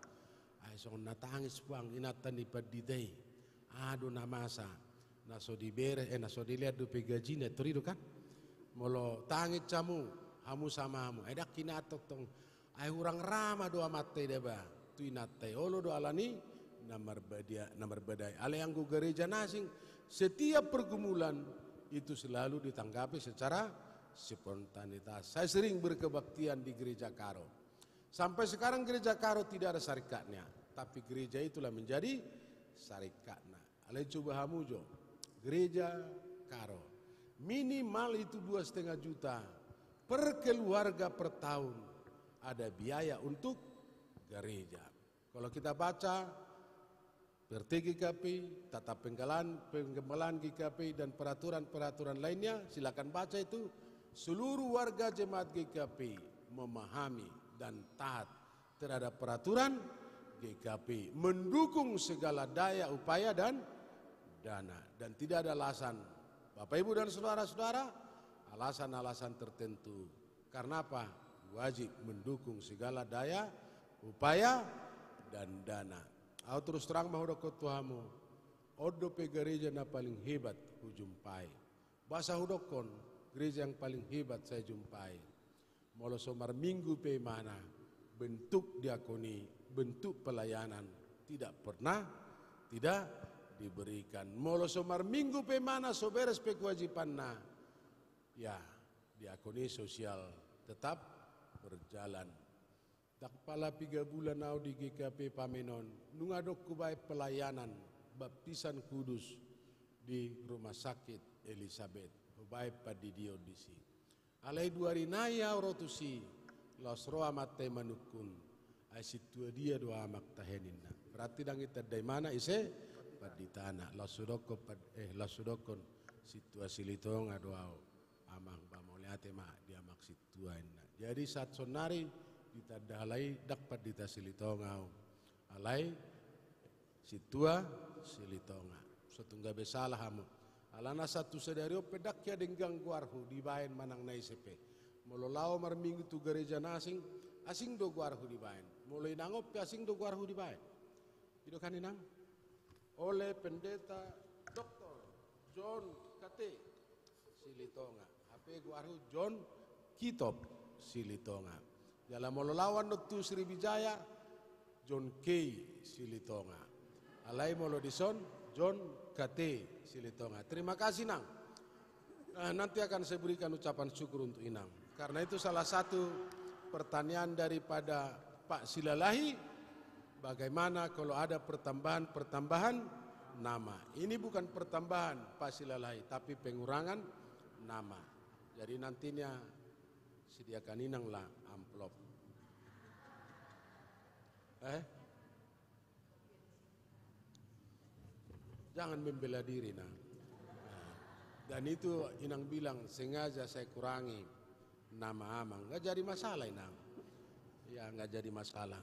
S4: Ay so natangis puang inatan ipadidai. Ado na masa. Naso dibere naso dilihat do pegajina torido kan. Molo tangit camu hamu sama hamu. Ay dak kinatok tong ay urang rama do amate deba. Tu inatai olo do alani namar badai. Ale yang gereja nasing setiap pergumulan itu selalu ditanggapi secara spontanitas. Saya sering berkebaktian di gereja Karo. Sampai sekarang gereja Karo tidak ada syarikatnya, tapi gereja itulah menjadi syarikatnya. Ale coba hamujo, gereja Karo minimal itu 2,5 juta per keluarga per tahun ada biaya untuk gereja. Kalau kita baca GKP, tata penggembalaan GKP dan peraturan-peraturan lainnya, silakan baca itu. Seluruh warga jemaat GKP memahami dan taat terhadap peraturan GKP, mendukung segala daya upaya dan dana, dan tidak ada alasan Bapak Ibu dan saudara-saudara alasan-alasan tertentu. Karena apa? Wajib mendukung segala daya upaya dan dana. Aku terus terang mahudah ketuamu, odo pe gereja na paling hebat ku jumpai. Bahasa hudokon, gereja yang paling hebat saya jumpai. Molo somar minggu pe mana, bentuk diakoni, bentuk pelayanan tidak pernah tidak diberikan. Molo somar minggu pe mana so beres pe kewajiban na, ya diakoni sosial tetap berjalan. Tak pala 3 bulan au di GKP Pamenon, nungadok kubai pelayanan baptisan kudus di rumah sakit Elizabeth, kubai padidio disi. Alai 2 rinaya rotusi, los roa mate manukun, asitua dia doa amak taheninna. Berarti dang kita dari mana ise paditana, lasudokon situasi litong adoao amang bamoleate ma dia mak situainna. Jadi saat sonari kita dalai dapat dita silitongau alai situa silitonga setungga besalah hamu alana satu sedario pedak ya denggang guarhu dibain manang nai sepe molo lao mar minggu tu gereja nasing asing do guarhu dibain molo inangop asing do guarhu dibain itu kan inang oleh pendeta Dr. John Kate Silitonga HP guarhu John Kitop Silitonga. Dalam mololawan Dr. Sriwijaya John K. Silitonga. Alai molodison John KT Silitonga. Terima kasih Nang. Nanti akan saya berikan ucapan syukur untuk Inang. Karena itu salah satu pertanyaan daripada Pak Silalahi, bagaimana kalau ada pertambahan nama. Ini bukan pertambahan Pak Silalahi, tapi pengurangan nama. Jadi nantinya sediakan Inang lah amplop. Jangan membela diri Nang. Dan itu Inang bilang sengaja saya kurangi nama Amang. Nggak jadi masalah Inang. Ya nggak jadi masalah.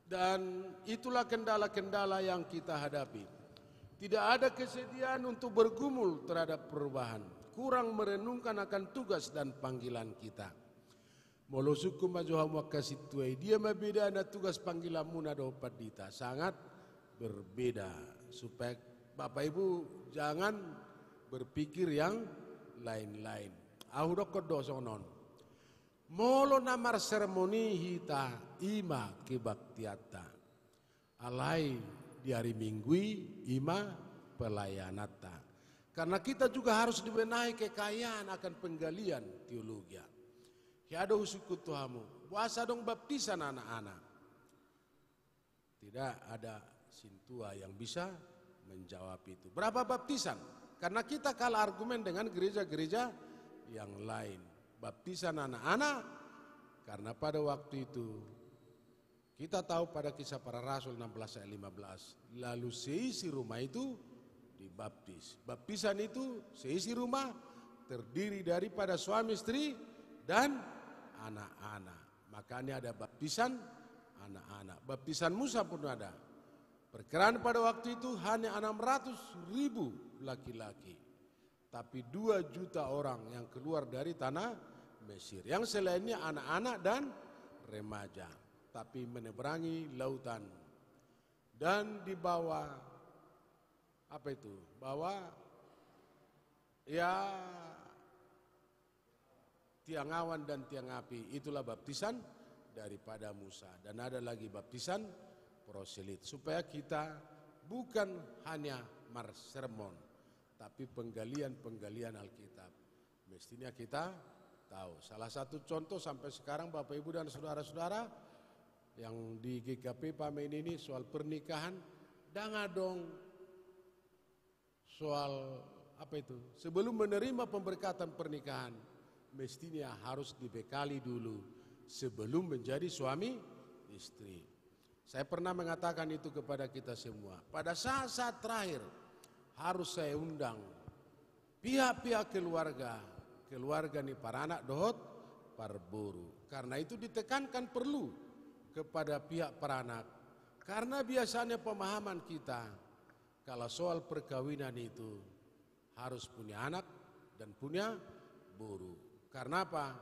S4: Dan itulah kendala-kendala yang kita hadapi. Tidak ada kesediaan untuk bergumul terhadap perubahan. kurang merenungkan akan tugas dan panggilan kita. Molo suku majohamu kasih tuai dia mabeda na tugas panggilan muna dapat dita sangat berbeda, supaya Bapak Ibu jangan berpikir yang lain-lain. Ahudok kodosonon. Molo namar seremoni hita ima kebaktiata. Alai di hari Minggu ima pelayanata. Karena kita juga harus dibenahi kekayaan akan penggalian teologi. Hiado suku Tuhamu, puasa dong baptisan anak-anak. Tidak ada sintua yang bisa menjawab itu. Berapa baptisan? Karena kita kalah argumen dengan gereja-gereja yang lain. Baptisan anak-anak, karena pada waktu itu kita tahu pada Kisah Para Rasul 16 ayat 15, lalu seisi rumah itu dibaptis. Baptisan itu seisi rumah terdiri daripada suami istri dan anak-anak. Makanya ada baptisan anak-anak. Baptisan Musa pun ada. Perkiraan pada waktu itu hanya 600.000 laki-laki. Tapi 2 juta orang yang keluar dari tanah Mesir. Yang selainnya anak-anak dan remaja. Tapi menyeberangi lautan. Dan di bawah, apa itu? Bawah, ya, tiang awan dan tiang api. Itulah baptisan daripada Musa. Dan ada lagi baptisan proselit. Supaya kita bukan hanya sermon, tapi penggalian-penggalian Alkitab. Mestinya kita tahu. Salah satu contoh sampai sekarang Bapak Ibu dan saudara-saudara yang di GKP Pamen ini soal pernikahan, dong soal apa itu? Sebelum menerima pemberkatan pernikahan, mestinya harus dibekali dulu sebelum menjadi suami istri. Saya pernah mengatakan itu kepada kita semua. Pada saat-saat terakhir harus saya undang pihak-pihak keluarga nih para anak dohot parburu. Karena itu ditekankan perlu kepada pihak para anak. Karena biasanya pemahaman kita kalau soal perkawinan itu harus punya anak dan punya buru. Karena apa?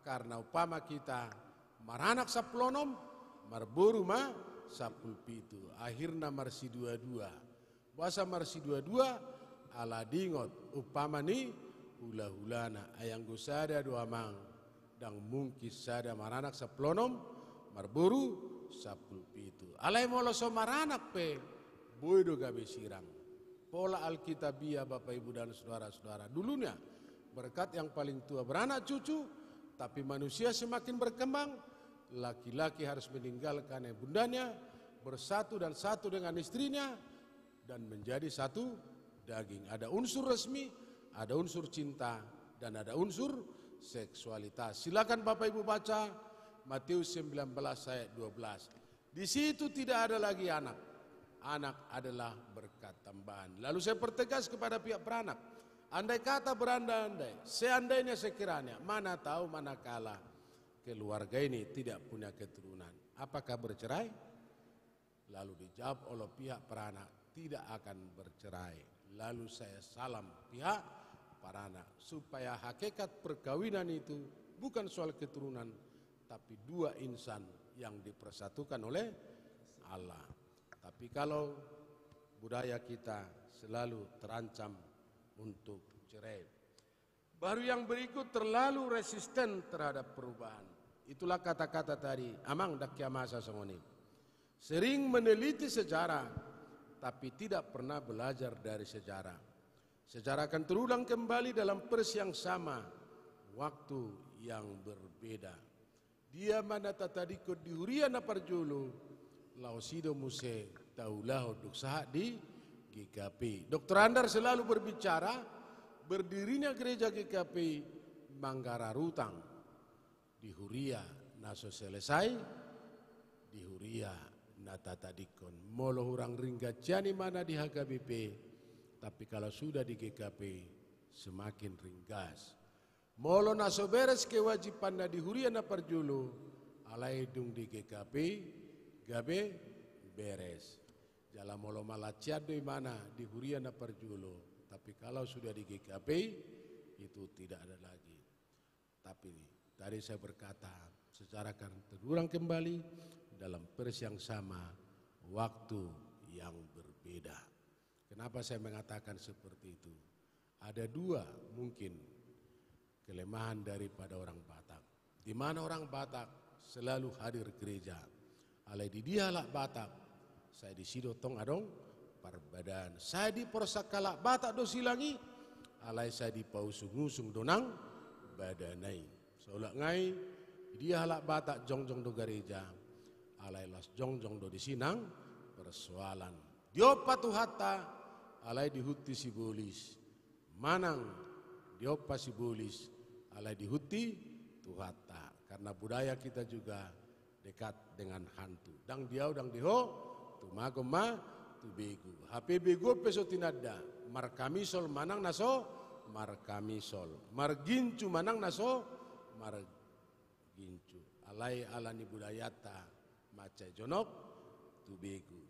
S4: Karena upama kita maranak saplonom, marburu ma sapulpitu. Akhirnya marsi dua-dua. Bahasa marsi dua-dua ala dingot upama ni hula-hulana ayang gusada dua mang dang mungkis sada maranak saplonom marburu sapulpitu. Alai molo so maranak pe boydo gabe sirang. Pola Alkitabiah Bapak Ibu dan saudara-saudara. Dulunya berkat yang paling tua beranak cucu, tapi manusia semakin berkembang, laki-laki harus meninggalkan bundanya, bersatu dan satu dengan istrinya, dan menjadi satu daging. Ada unsur resmi, ada unsur cinta, dan ada unsur seksualitas. Silakan Bapak Ibu baca Matius 19 ayat 12. Di situ tidak ada lagi anak. Anak adalah berkat tambahan. Lalu saya pertegas kepada pihak beranak. Andai kata berandai-andai, seandainya sekiranya, mana tahu manakala keluarga ini tidak punya keturunan, apakah bercerai? Lalu dijawab oleh pihak beranak, tidak akan bercerai. Lalu saya salam pihak beranak, supaya hakikat perkawinan itu bukan soal keturunan, tapi dua insan yang dipersatukan oleh Allah. Tapi kalau budaya kita selalu terancam untuk cerai. Baru yang berikut terlalu resisten terhadap perubahan. Itulah kata-kata tadi, amang dakya masa songoni. Sering meneliti sejarah, tapi tidak pernah belajar dari sejarah. Sejarah akan terulang kembali dalam pers yang sama, waktu yang berbeda. Dia mana tadi kod dihuriana parjulu, lausido muse taulah duksaha di GKP. Dr. Andar selalu berbicara berdirinya gereja GKP Manggarai Rutang di Huria naso selesai di Huria nata tadikon molo hurang ringgajani mana di HKBP, tapi kalau sudah di GKP semakin ringgas. Molo naso beres kewajiban na di Huria na parjulu alai dung di GKP gabe beres. Jala molo malaciado mana di Huria na parjulo, tapi kalau sudah di GKP itu tidak ada lagi. Tapi tadi saya berkata secara terulang kembali dalam versi yang sama, waktu yang berbeda. Kenapa saya mengatakan seperti itu? Ada dua mungkin kelemahan daripada orang Batak. Di mana orang Batak selalu hadir gereja. Alai di dialak Batak, saya di sido tong adong parbadan. Saya di persakala Batak do silangi, alai saya di pausung-usung donang badanai. Seolah ngai dia halak Batak jongjong do gereja, alai las jongjong do di sinang persoalan. Diopa tu hatta, alai dihuti sibolis. Manang diopa sibolis, alai dihuti tu hatta. Karena budaya kita juga dekat dengan hantu. Dang diau dang diho, tu magoma tu begu. HP begu peso tinada. Markamisol manang naso, markamisol. Margincu manang naso, margincu. Alai alani budayata macai jonok tu begu.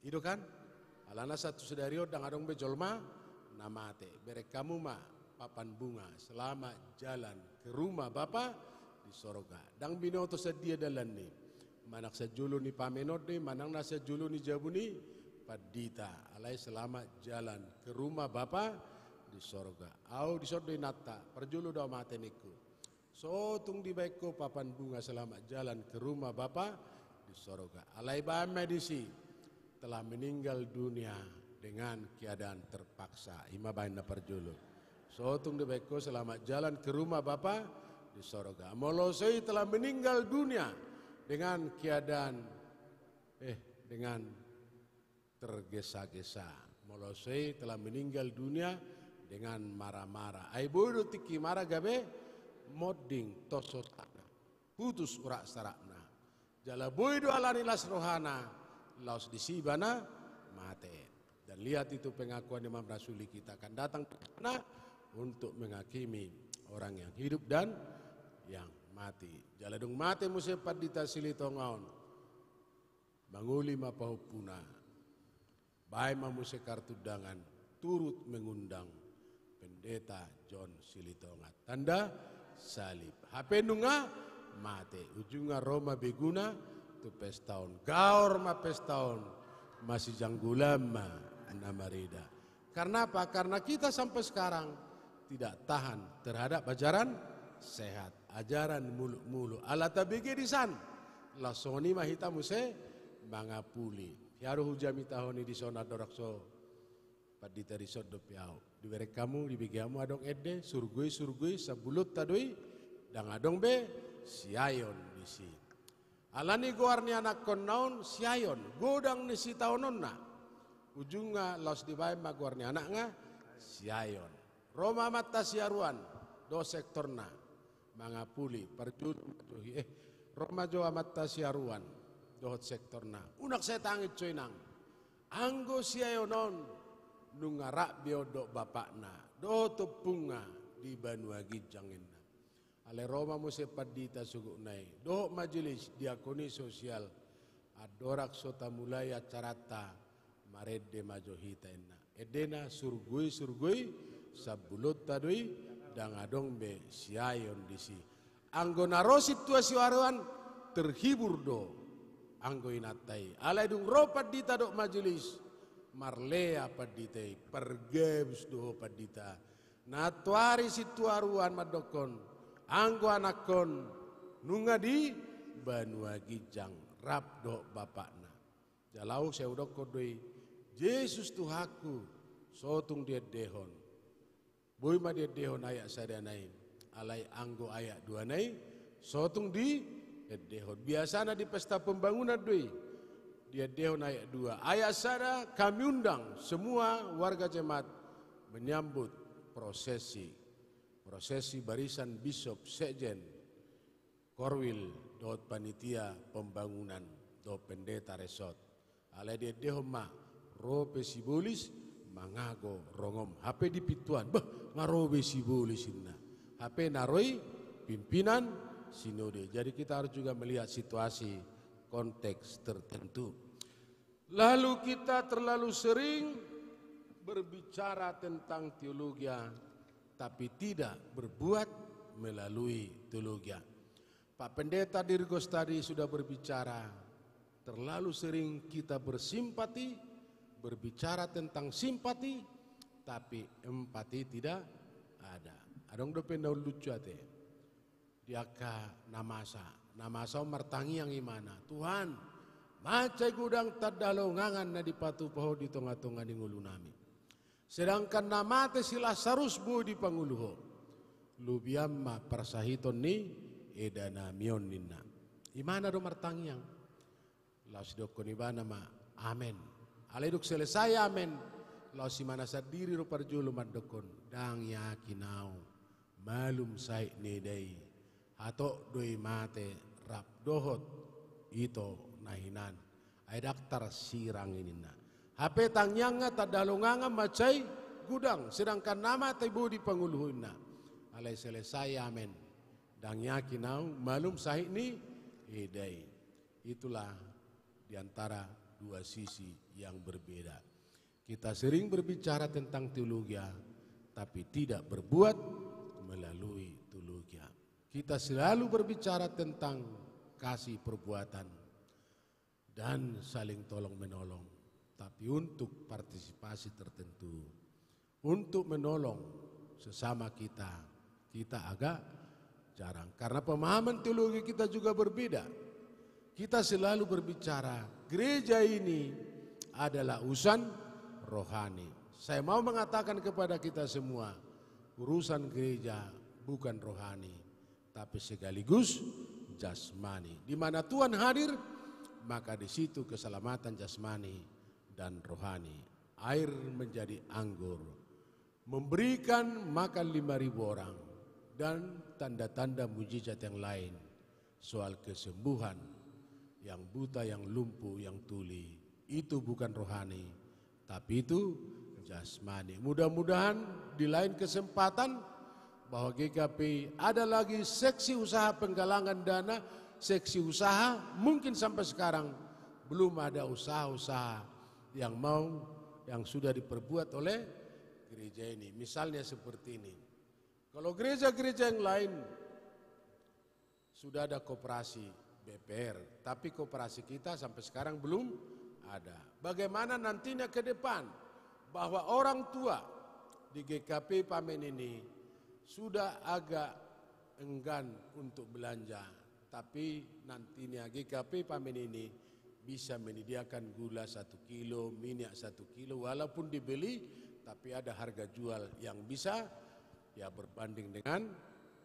S4: Itu kan? Alana satu sedario dang adong bejolma namate. Berek kamu ma papan bunga selama jalan ke rumah Bapa di sorga. Dang binoto sedia dalan ni. Manak sejulu ni pamenot ni, manang nasa julu ni jabuni padita. Alai selama jalan ke rumah Bapa di sorga. Au di sorga nata, perjulu do mate niku. So tung di baikku papan bunga selama jalan ke rumah Bapa di sorga. Alai ba medisi telah meninggal dunia dengan keadaan terpaksa. Ima bain na perjulu. So tung di baikku selama jalan ke rumah Bapa di sorga. Molosei telah meninggal dunia dengan keadaan dengan tergesa-gesa. Molosei telah meninggal dunia dengan marah-marah. Ai bodo tiki marah gabe modding tosotana. Putus urak sarakna. Jala bodo alani las rohana laos disibana mate. Dan lihat itu pengakuan Imam Rasuli, kita akan datang ke sana untuk menghakimi orang yang hidup dan yang mati. Jaladung mati musim padita silitongaon. Manguli mapahupuna. Baik mamuse kartudangan turut mengundang pendeta John Silitongat. Tanda salib. HP nunga mate. Ujunga Roma beguna tu pestaun. Gaor ma pestaun. Masih janggulama namarida. Karena apa? Karena kita sampai sekarang tidak tahan terhadap ajaran sehat. Ajaran mulu-mulu. Ala tabigi di san. Lasoni mahita muse mangapuli. Hiaru hujami tahoni di sona dorakso. Padita di sod dopiau. Di berek kamu, di bigi kamu adong ede. Surgui sabulut tadui. Dang adong be siayon di si. Alani goarni anak kon naon siayon. Godang ni si taonon na. Ujunga los di bae magorni anak nga siayon. Roma mata siaruan. Do sektor na. Mangapuli perjul Roma jo amat siaruan dohot sektorna unak saya tangit coy nang anggo siayonon nungarak biodok bapakna do tepunga di Banuagi janginna ale Roma muse padita suguk nai do majelis diakoni sosial adorak sota mulai acarata marede majohita enna edena surgui sabulut tadui dang adong be siayon disi. Anggo naro situasi waruan terhibur do. Anggo inatai. Alai dung ropat dita dok majelis. Marlea paditai. Pergebs do padita. Natuari situaruan madokon. Anggo anakon. Nunga di Banuagi jang. Rap do bapakna. Jalau saya udok kodoi. Yesus Tuhaku. Sotung dia dehon. Boy ma dia dehon ayak sadanain. Alai anggo ayak dua nai. Sotung di dehon. Biasanya di pesta pembangunan doi. Dia dehon ayak dua. Ayak sada kami undang semua warga jemaat menyambut prosesi barisan bisop sekjen korwil dot panitia pembangunan do pendeta resort. Alai dia dehon ma rope sibolis mangago rongom HP di pituan ngarobe sibolis inna HP naroi pimpinan sinode. Jadi kita harus juga melihat situasi konteks tertentu. Lalu kita terlalu sering berbicara tentang teologi tapi tidak berbuat melalui teologia. Pak Pendeta Dirgos tadi sudah berbicara, terlalu sering kita bersimpati, berbicara tentang simpati, tapi empati tidak ada. Adong dopenda lucu ate. Diaka namasa martangi yang imana. Tuhan, macai gudang tadalongangan na dipatu paho di tonga-tonga di ngulunami. Sedangkan namate si Lazarus bu di panguluho. Lubiamma persahiton ni edana mion ninna. Imana do martangi yang? Laos dokon ibana ma amen. Aleduk selesai amen. Laos simana sadiri ro parjulu mandokon. Dang yakinau malum sai nedai. Hato doi mate rap dohot ito nahinan. Ay daktar sirang inina. HP tangyanga tadalonganga macai gudang. Sedangkan nama tibu di panguluhuna. Alay selesai amen. Dang yakinau malum sai ni edai. Itulah diantara dua sisi yang berbeda. Kita sering berbicara tentang teologi, tapi tidak berbuat melalui teologi. Kita selalu berbicara tentang kasih perbuatan dan saling tolong menolong, tapi untuk partisipasi tertentu, untuk menolong sesama kita agak jarang. Karena pemahaman teologi kita juga berbeda. Kita selalu berbicara, gereja ini adalah urusan rohani. Saya mau mengatakan kepada kita semua, urusan gereja bukan rohani, tapi sekaligus jasmani. Di mana Tuhan hadir, maka di situ keselamatan jasmani dan rohani. Air menjadi anggur, memberikan makan 5.000 orang, dan tanda-tanda mujizat yang lain. Soal kesembuhan, yang buta, yang lumpuh, yang tuli, itu bukan rohani, tapi itu jasmani. Mudah-mudahan di lain kesempatan bahwa GKP ada lagi seksi usaha penggalangan dana, seksi usaha mungkin sampai sekarang belum ada usaha-usaha yang sudah diperbuat oleh gereja ini. Misalnya seperti ini. Kalau gereja-gereja yang lain sudah ada koperasi BPR, tapi koperasi kita sampai sekarang belum ada. Bagaimana nantinya ke depan bahwa orang tua di GKP Pamen ini sudah agak enggan untuk belanja, tapi nantinya GKP Pamen ini bisa menyediakan gula 1 kilo, minyak 1 kilo, walaupun dibeli, tapi ada harga jual yang bisa ya berbanding dengan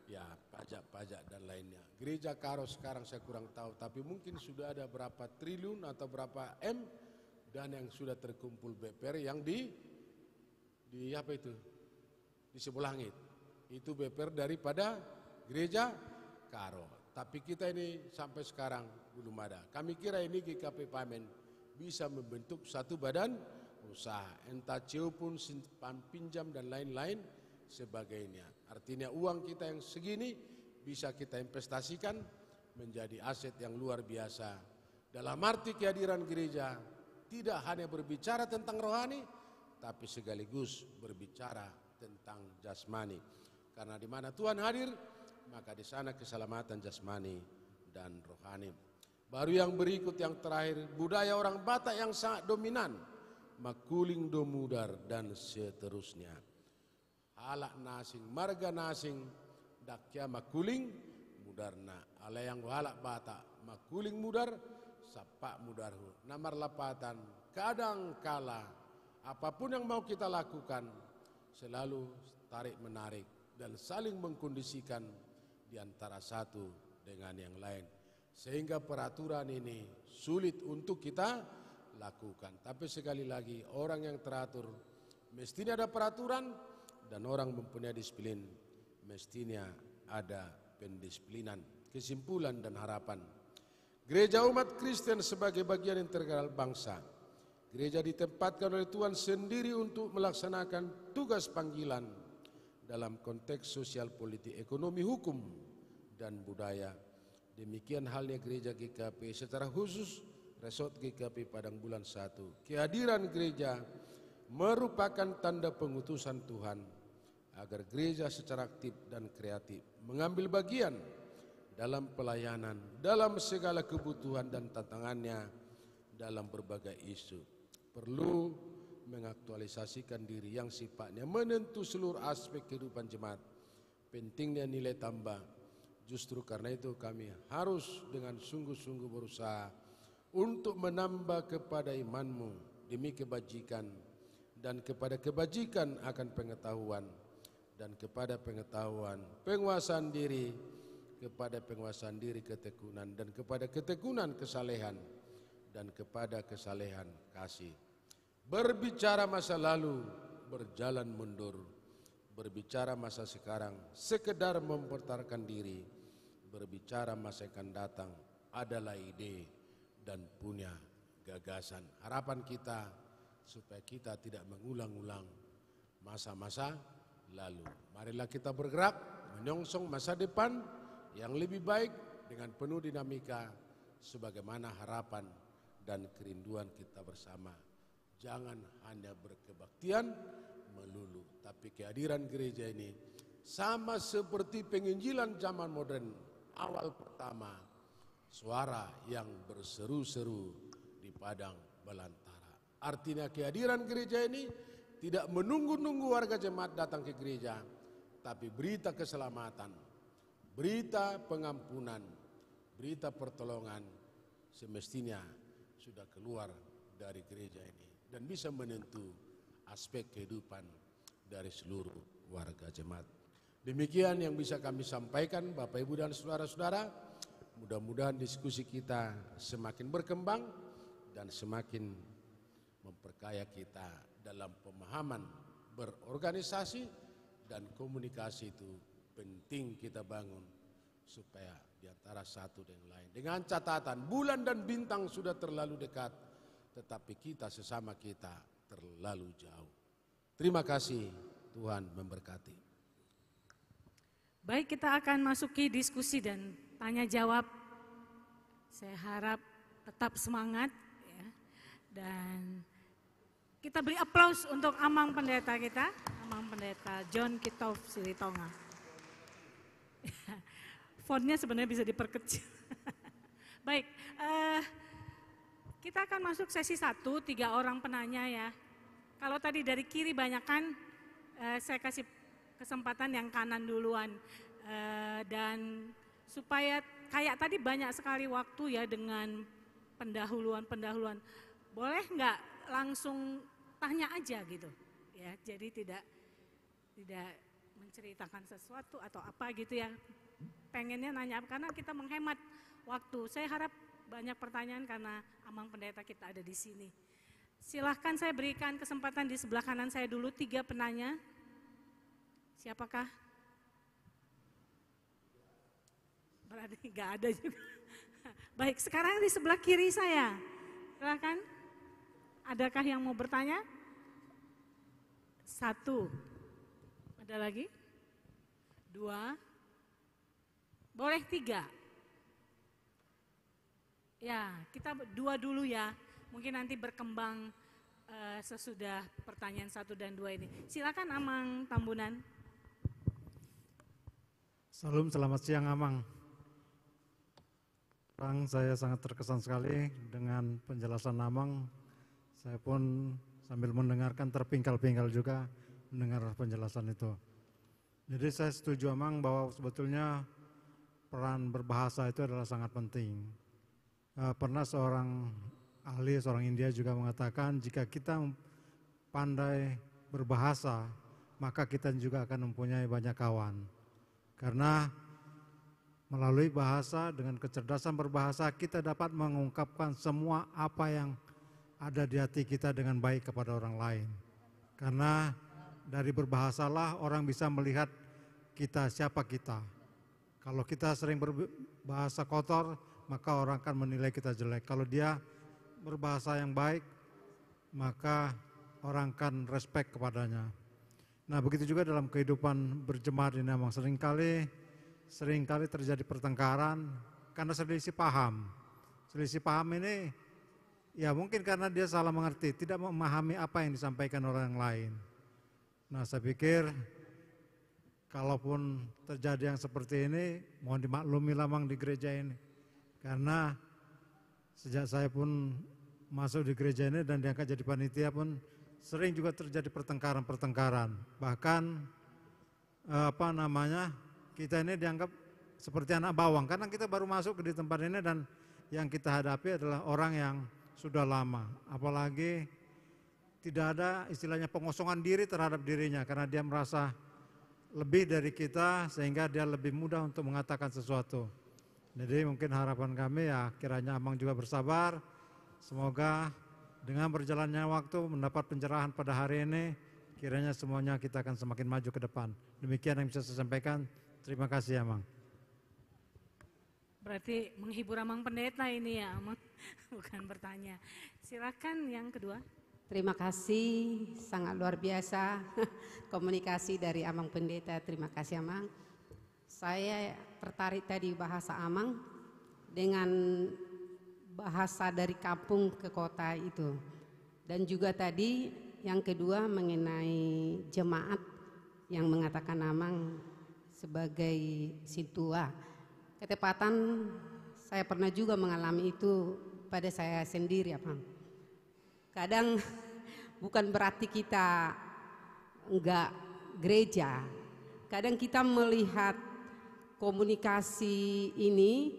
S4: ya pajak-pajak dan lainnya. Gereja Karo sekarang saya kurang tahu, tapi mungkin sudah ada berapa triliun atau berapa M dan yang sudah terkumpul BPR yang di apa itu? Di sebelah langit. Itu BPR daripada gereja Karo. Tapi kita ini sampai sekarang belum ada. Kami kira ini GKP Pamen bisa membentuk satu badan usaha, entah CEO pun simpan pinjam dan lain-lain sebagainya. Artinya uang kita yang segini bisa kita investasikan menjadi aset yang luar biasa. Dalam arti kehadiran gereja tidak hanya berbicara tentang rohani, tapi sekaligus berbicara tentang jasmani. Karena di mana Tuhan hadir, maka di sana keselamatan jasmani dan rohani. Baru yang berikut yang terakhir, budaya orang Batak yang sangat dominan, makuling domudar dan seterusnya. Halak nasing, marga nasing, dakya makuling mudarna. Ala yang halak Batak, makuling mudar, sapak mudarhu. Namar lapatan, kadang kala, apapun yang mau kita lakukan, selalu tarik-menarik dan saling mengkondisikan di antara satu dengan yang lain. Sehingga peraturan ini sulit untuk kita lakukan. Tapi sekali lagi, orang yang teratur, mestinya ada peraturan, dan orang mempunyai disiplin, mestinya ada pendisiplinan. Kesimpulan dan harapan. Gereja umat Kristen sebagai bagian integral bangsa. Gereja ditempatkan oleh Tuhan sendiri untuk melaksanakan tugas panggilan dalam konteks sosial, politik, ekonomi, hukum, dan budaya. Demikian halnya gereja GKP, secara khusus resort GKP Padang Bulan 1. Kehadiran gereja merupakan tanda pengutusan Tuhan agar gereja secara aktif dan kreatif mengambil bagian dalam pelayanan, dalam segala kebutuhan dan tantangannya dalam berbagai isu. Perlu mengaktualisasikan diri yang sifatnya menentu seluruh aspek kehidupan jemaat. Pentingnya nilai tambah. Justru karena itu kami harus dengan sungguh-sungguh berusaha untuk menambah kepada imanmu demi kebajikan, dan kepada kebajikan akan pengetahuan, dan kepada pengetahuan penguasaan diri, kepada penguasaan diri ketekunan, dan kepada ketekunan kesalehan, dan kepada kesalehan kasih. Berbicara masa lalu, berjalan mundur. Berbicara masa sekarang, sekedar mempertaruhkan diri. Berbicara masa akan datang, adalah ide dan punya gagasan. Harapan kita supaya kita tidak mengulang-ulang masa-masa lalu. Marilah kita bergerak menyongsong masa depan yang lebih baik dengan penuh dinamika sebagaimana harapan dan kerinduan kita bersama. Jangan hanya berkebaktian melulu, tapi kehadiran gereja ini sama seperti penginjilan zaman modern awal pertama, suara yang berseru-seru di padang belantara. Artinya kehadiran gereja ini tidak menunggu-nunggu warga jemaat datang ke gereja, tapi berita keselamatan, berita pengampunan, berita pertolongan semestinya sudah keluar dari gereja ini dan bisa menentu aspek kehidupan dari seluruh warga jemaat. Demikian yang bisa kami sampaikan Bapak Ibu dan saudara-saudara. Mudah-mudahan diskusi kita semakin berkembang dan semakin memperkaya kita dalam pemahaman berorganisasi dan komunikasi itu penting kita bangun supaya di antara satu dan lain. Dengan catatan bulan dan bintang sudah terlalu dekat, tetapi kita sesama kita terlalu jauh. Terima kasih, Tuhan memberkati.
S3: Baik, kita akan masuki diskusi dan tanya jawab. Saya harap tetap semangat ya. Dan kita beri aplaus untuk Amang Pendeta kita, Amang Pendeta John Kitov Silitonga. Fontnya sebenarnya bisa diperkecil. Baik, kita akan masuk sesi 1, 3 orang penanya ya. Kalau tadi dari kiri banyakan, saya kasih kesempatan yang kanan duluan. Dan supaya kayak tadi banyak sekali waktu ya dengan pendahuluan. Boleh nggak langsung tanya aja gitu ya. Jadi tidak menceritakan sesuatu atau apa gitu ya. Pengennya nanya karena kita menghemat waktu. Saya harap banyak pertanyaan karena Amang Pendeta kita ada di sini. Silahkan saya berikan kesempatan di sebelah kanan saya dulu 3 penanya. Siapakah? Berarti nggak ada juga. Baik, sekarang di sebelah kiri saya. Silahkan. Adakah yang mau bertanya? 1. Ada lagi? 2. Boleh 3. Ya, kita 2 dulu ya. Mungkin nanti berkembang sesudah pertanyaan 1 dan 2 ini. Silakan Amang Tambunan.
S5: Salam, selamat siang Amang. Saya sangat terkesan sekali dengan penjelasan Amang. Saya pun sambil mendengarkan terpingkal-pingkal juga mendengar penjelasan itu. Jadi saya setuju Amang bahwa sebetulnya peran berbahasa itu adalah sangat penting. Pernah seorang ahli, seorang India juga mengatakan jika kita pandai berbahasa, maka kita juga akan mempunyai banyak kawan. Karena melalui bahasa, dengan kecerdasan berbahasa, kita dapat mengungkapkan semua apa yang ada di hati kita dengan baik kepada orang lain. Karena dari berbahasalah orang bisa melihat kita, siapa kita. Kalau kita sering berbahasa kotor, maka orang akan menilai kita jelek. Kalau dia berbahasa yang baik, maka orang akan respect kepadanya. Nah, begitu juga dalam kehidupan berjemaat ini memang seringkali terjadi pertengkaran karena selisih paham. Selisih paham ini ya mungkin karena dia salah mengerti, tidak memahami apa yang disampaikan orang lain. Nah, saya pikir kalaupun terjadi yang seperti ini, mohon dimaklumi lamang di gereja ini. Karena sejak saya pun masuk di gereja ini dan diangkat jadi panitia pun sering juga terjadi pertengkaran-pertengkaran. Bahkan kita ini dianggap seperti anak bawang karena kita baru masuk di tempat ini dan yang kita hadapi adalah orang yang sudah lama. Apalagi tidak ada istilahnya pengosongan diri terhadap dirinya karena dia merasa lebih dari kita sehingga dia lebih mudah untuk mengatakan sesuatu. Jadi mungkin harapan kami ya kiranya Amang juga bersabar. Semoga dengan berjalannya waktu mendapat pencerahan pada hari ini, kiranya semuanya kita akan semakin maju ke depan. Demikian yang bisa saya sampaikan. Terima kasih Amang.
S3: Berarti menghibur Amang Pendeta ini ya Amang, bukan bertanya. Silakan yang kedua.
S6: Terima kasih, sangat luar biasa komunikasi dari Amang Pendeta. Terima kasih Amang. Saya tertarik tadi bahasa Amang dengan bahasa dari kampung ke kota itu. Dan juga tadi yang kedua mengenai jemaat yang mengatakan Amang sebagai situa. Ketepatan saya pernah juga mengalami itu pada saya sendiri Amang. Kadang bukan berarti kita enggak gereja. Kadang kita melihat komunikasi ini,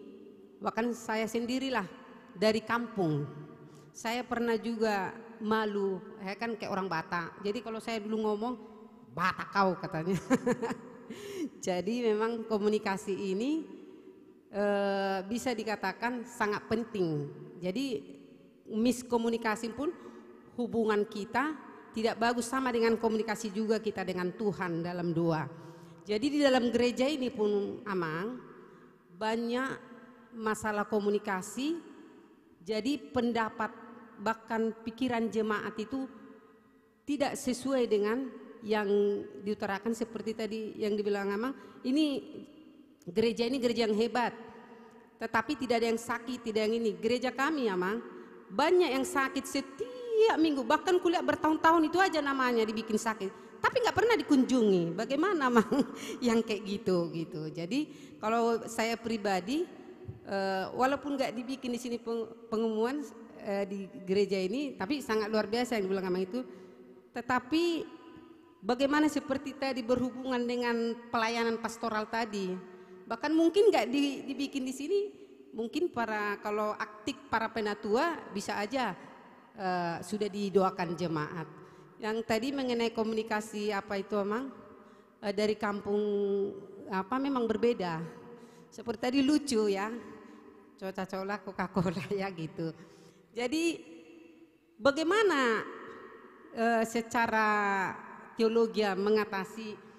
S6: bahkan saya sendirilah dari kampung. Saya pernah juga malu, saya kan kayak orang Batak. Jadi kalau saya dulu ngomong, Batak kau katanya. Jadi memang komunikasi ini bisa dikatakan sangat penting. Jadi miskomunikasi pun hubungan kita tidak bagus, sama dengan komunikasi juga kita dengan Tuhan dalam doa. Jadi di dalam gereja ini pun Amang banyak masalah komunikasi. Jadi pendapat bahkan pikiran jemaat itu tidak sesuai dengan yang diutarakan seperti tadi yang dibilang Amang. Ini gereja ini gereja yang hebat, tetapi tidak ada yang sakit, tidak yang ini. Gereja kami Amang banyak yang sakit setiap minggu, bahkan kuliah bertahun-tahun itu aja namanya dibikin sakit, tapi nggak pernah dikunjungi. Bagaimana Amang yang kayak gitu. Jadi kalau saya pribadi, walaupun nggak dibikin di sini pengumuman di gereja ini, tapi sangat luar biasa yang dibilang Amang itu. Tetapi bagaimana seperti tadi berhubungan dengan pelayanan pastoral tadi. Bahkan mungkin nggak dibikin di sini, mungkin kalau aktif para penatua bisa aja sudah didoakan jemaat. Yang tadi mengenai komunikasi apa itu Amang dari kampung memang berbeda. Seperti tadi lucu ya, Coca-Cola, Coca-Cola ya gitu. Jadi bagaimana secara teologi mengatasi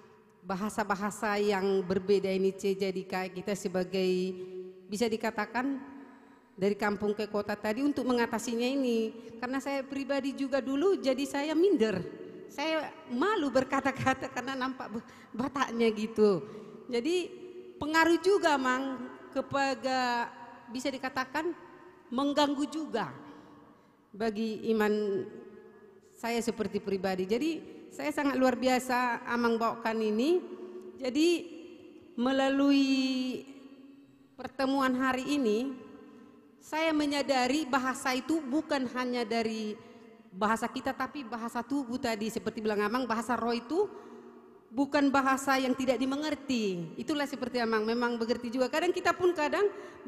S6: bahasa-bahasa yang berbeda ini, jadi kayak kita sebagai bisa dikatakan dari kampung ke kota tadi untuk mengatasinya ini. Karena saya pribadi juga dulu jadi saya minder, saya malu berkata-kata karena nampak Bataknya gitu. Jadi pengaruh juga Mang kepada bisa dikatakan mengganggu juga bagi iman saya seperti pribadi. Jadi saya sangat luar biasa Amang bawakan ini. Jadi melalui pertemuan hari ini saya menyadari bahasa itu bukan hanya dari bahasa kita, tapi bahasa tubuh tadi seperti bilang Amang, bahasa roh itu bukan bahasa yang tidak dimengerti. Itulah seperti Amang memang mengerti juga. Kadang kita pun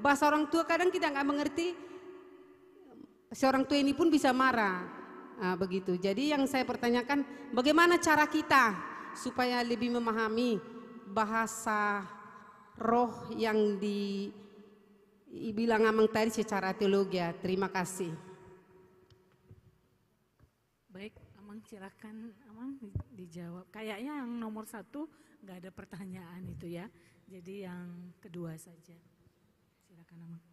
S6: bahasa orang tua kadang kita nggak mengerti. Seorang tua ini pun bisa marah. Nah, begitu. Jadi yang saya pertanyakan, bagaimana cara kita supaya lebih memahami bahasa roh yang dibilang Amang tadi secara teologi. Terima kasih.
S3: Baik, Amang silakan Amang dijawab. Kayaknya yang nomor 1 nggak ada pertanyaan itu ya. Jadi yang kedua saja. Silakan Amang.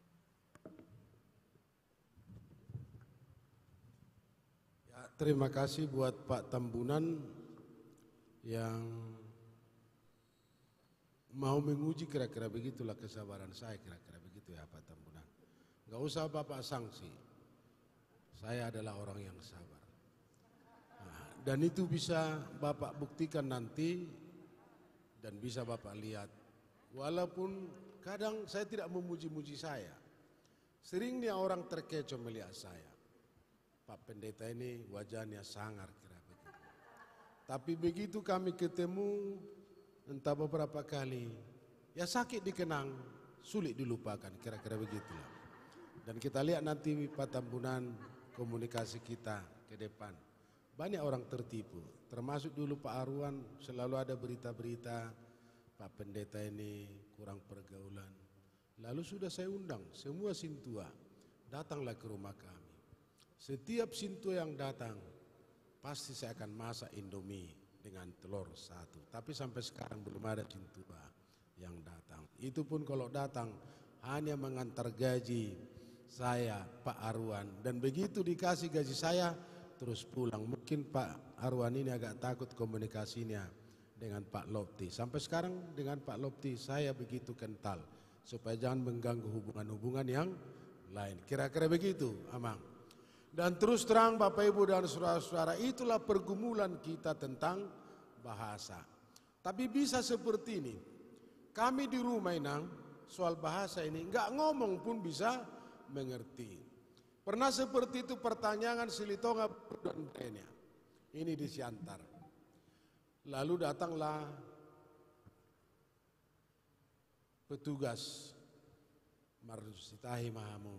S4: Terima kasih buat Pak Tambunan yang mau menguji kira-kira begitulah kesabaran saya, kira-kira begitu ya Pak Tambunan. Gak usah Bapak sanksi, saya adalah orang yang sabar. Nah, dan itu bisa Bapak buktikan nanti Dan bisa Bapak lihat, walaupun kadang saya tidak memuji-muji saya, seringnya orang terkecoh melihat saya. Pak Pendeta ini wajahnya sangar kira begitu. Tapi begitu kami ketemu entah beberapa kali, ya sakit dikenang, sulit dilupakan, kira-kira begitulah. Dan kita lihat nanti Pak Tambunan komunikasi kita ke depan. Banyak orang tertipu, termasuk dulu Pak Arwan selalu ada berita-berita Pak Pendeta ini kurang pergaulan. Lalu sudah saya undang semua sintua, datanglah ke rumah kami. Setiap sintua yang datang, pasti saya akan masak Indomie dengan telur satu. Tapi sampai sekarang belum ada sintua yang datang. Itu pun kalau datang hanya mengantar gaji saya, Pak Arwan. Dan begitu dikasih gaji saya, terus pulang. Mungkin Pak Arwan ini agak takut komunikasinya dengan Pak Lopti. Sampai sekarang dengan Pak Lopti saya begitu kental, supaya jangan mengganggu hubungan-hubungan yang lain. Kira-kira begitu, Amang. Dan terus terang Bapak Ibu dan saudara-saudara, itulah pergumulan kita tentang bahasa. Tapi bisa seperti ini, kami di rumah Inang soal bahasa ini nggak ngomong pun bisa mengerti. Pernah seperti itu pertanyaan Silitonga dan Brenya. Ini di Siantar. Lalu datanglah petugas Marsitahi Mahamu,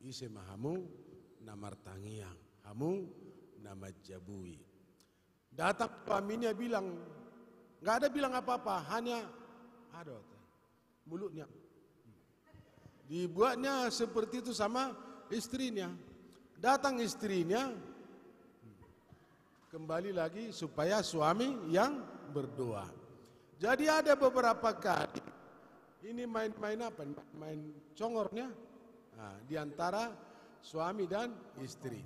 S4: Ise Mahamu, Namar Tangiang, Hamu, Nama Jabui. Datang suaminya bilang, nggak ada bilang apa-apa, hanya ada mulutnya. Dibuatnya seperti itu sama istrinya. Datang istrinya, kembali lagi supaya suami yang berdoa. Jadi ada beberapa kali, ini main-main apa? Main congornya, nah, di antara suami dan istri.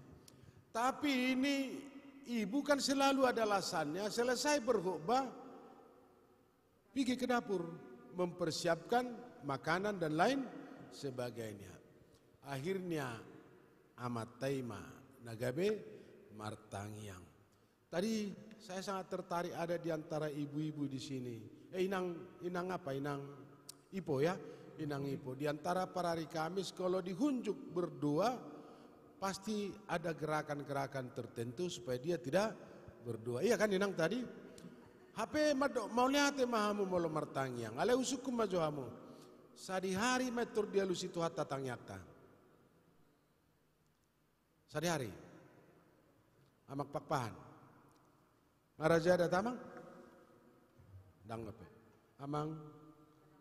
S4: Tapi ini ibu kan selalu ada alasannya, selesai berkhutbah, pergi ke dapur, mempersiapkan makanan dan lain sebagainya. Akhirnya amat taima nagabe martangiang. Tadi saya sangat tertarik ada di antara ibu-ibu di sini. Inang apa? Inang Ipo ya, Inang Ipo. Di antara para hari Kamis kalau dihunjuk berdoa, pasti ada gerakan-gerakan tertentu supaya dia tidak berdoa. Iya kan Inang tadi? HP mau lihat mahamu molo martangiang. Ale usukum majohamu. Sadi hari metur dia lusi tuhat tatang nyata. Sadi hari. Amak pakpahan. Maraja ada tamang? Dang apa? Amang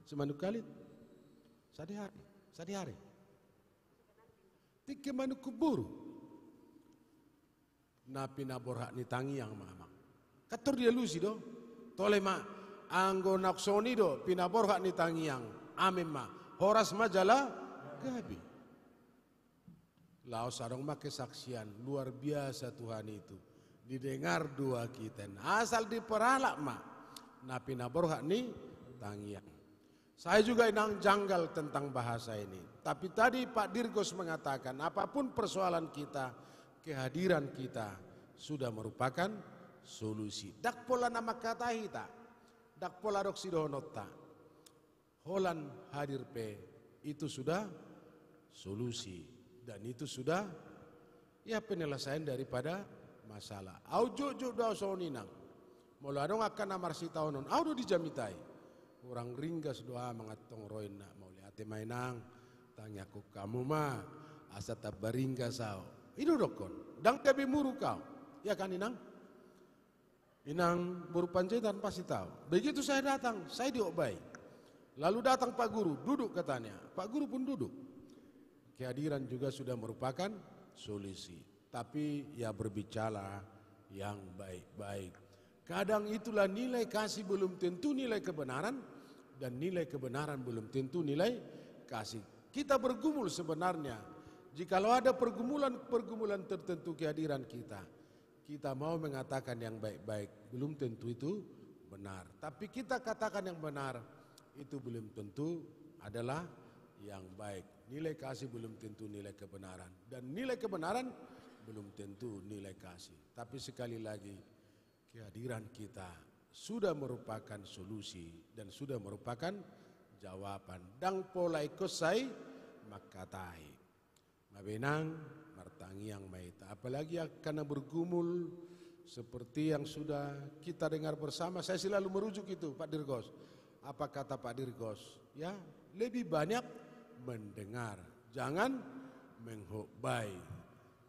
S4: semanuk kali. Sadi hari. Tiga manuk kubur. Napi naborhak ni tangiang mamang. Katur dia lusi do. Tole ma anggo naksoni do pinaborhak ni tangiang. Amin ma. Horas majalah gabi. Laos sarong make saksian luar biasa Tuhan itu. Didengar dua kita. Asal diperalak ma. Napi naborhak ni tangiang. Saya juga inang janggal tentang bahasa ini. Tapi tadi Pak Dirgos mengatakan apapun persoalan kita, kehadiran kita sudah merupakan solusi. Dak pola nama kata hita, dak pola doksidohonota. Holan hadir pe, itu sudah solusi. Dan itu sudah ya penyelesaian daripada masalah. Au juk dau soninang. Moladong akan amar si tahunon, au do dijamitai. Orang ringgas doa mengatong roina mau lihat mainang tanya ku kamu mah asa tabaringga sao itu dokon dang tebi muru kau ya kan inang buru panjaitan pasti tahu. Begitu saya datang saya diobai lalu datang Pak Guru duduk katanya Pak Guru pun duduk. Kehadiran juga sudah merupakan solusi tapi ya berbicara yang baik-baik. Kadang itulah nilai kasih belum tentu nilai kebenaran dan nilai kebenaran belum tentu nilai kasih. Kita bergumul sebenarnya. Jikalau ada pergumulan tertentu kehadiran kita mau mengatakan yang baik-baik, belum tentu itu benar. Tapi kita katakan yang benar, itu belum tentu adalah yang baik. Nilai kasih belum tentu nilai kebenaran. Dan nilai kebenaran belum tentu nilai kasih. Tapi sekali lagi, kehadiran kita sudah merupakan solusi dan sudah merupakan jawaban. Dang pola ikosai makatai. Mabenang martangi yang maita. Apalagi karena bergumul seperti yang sudah kita dengar bersama. Saya selalu merujuk itu Pak Dirgos. Apa kata Pak Dirgos? Ya, lebih banyak mendengar, jangan menghukbai.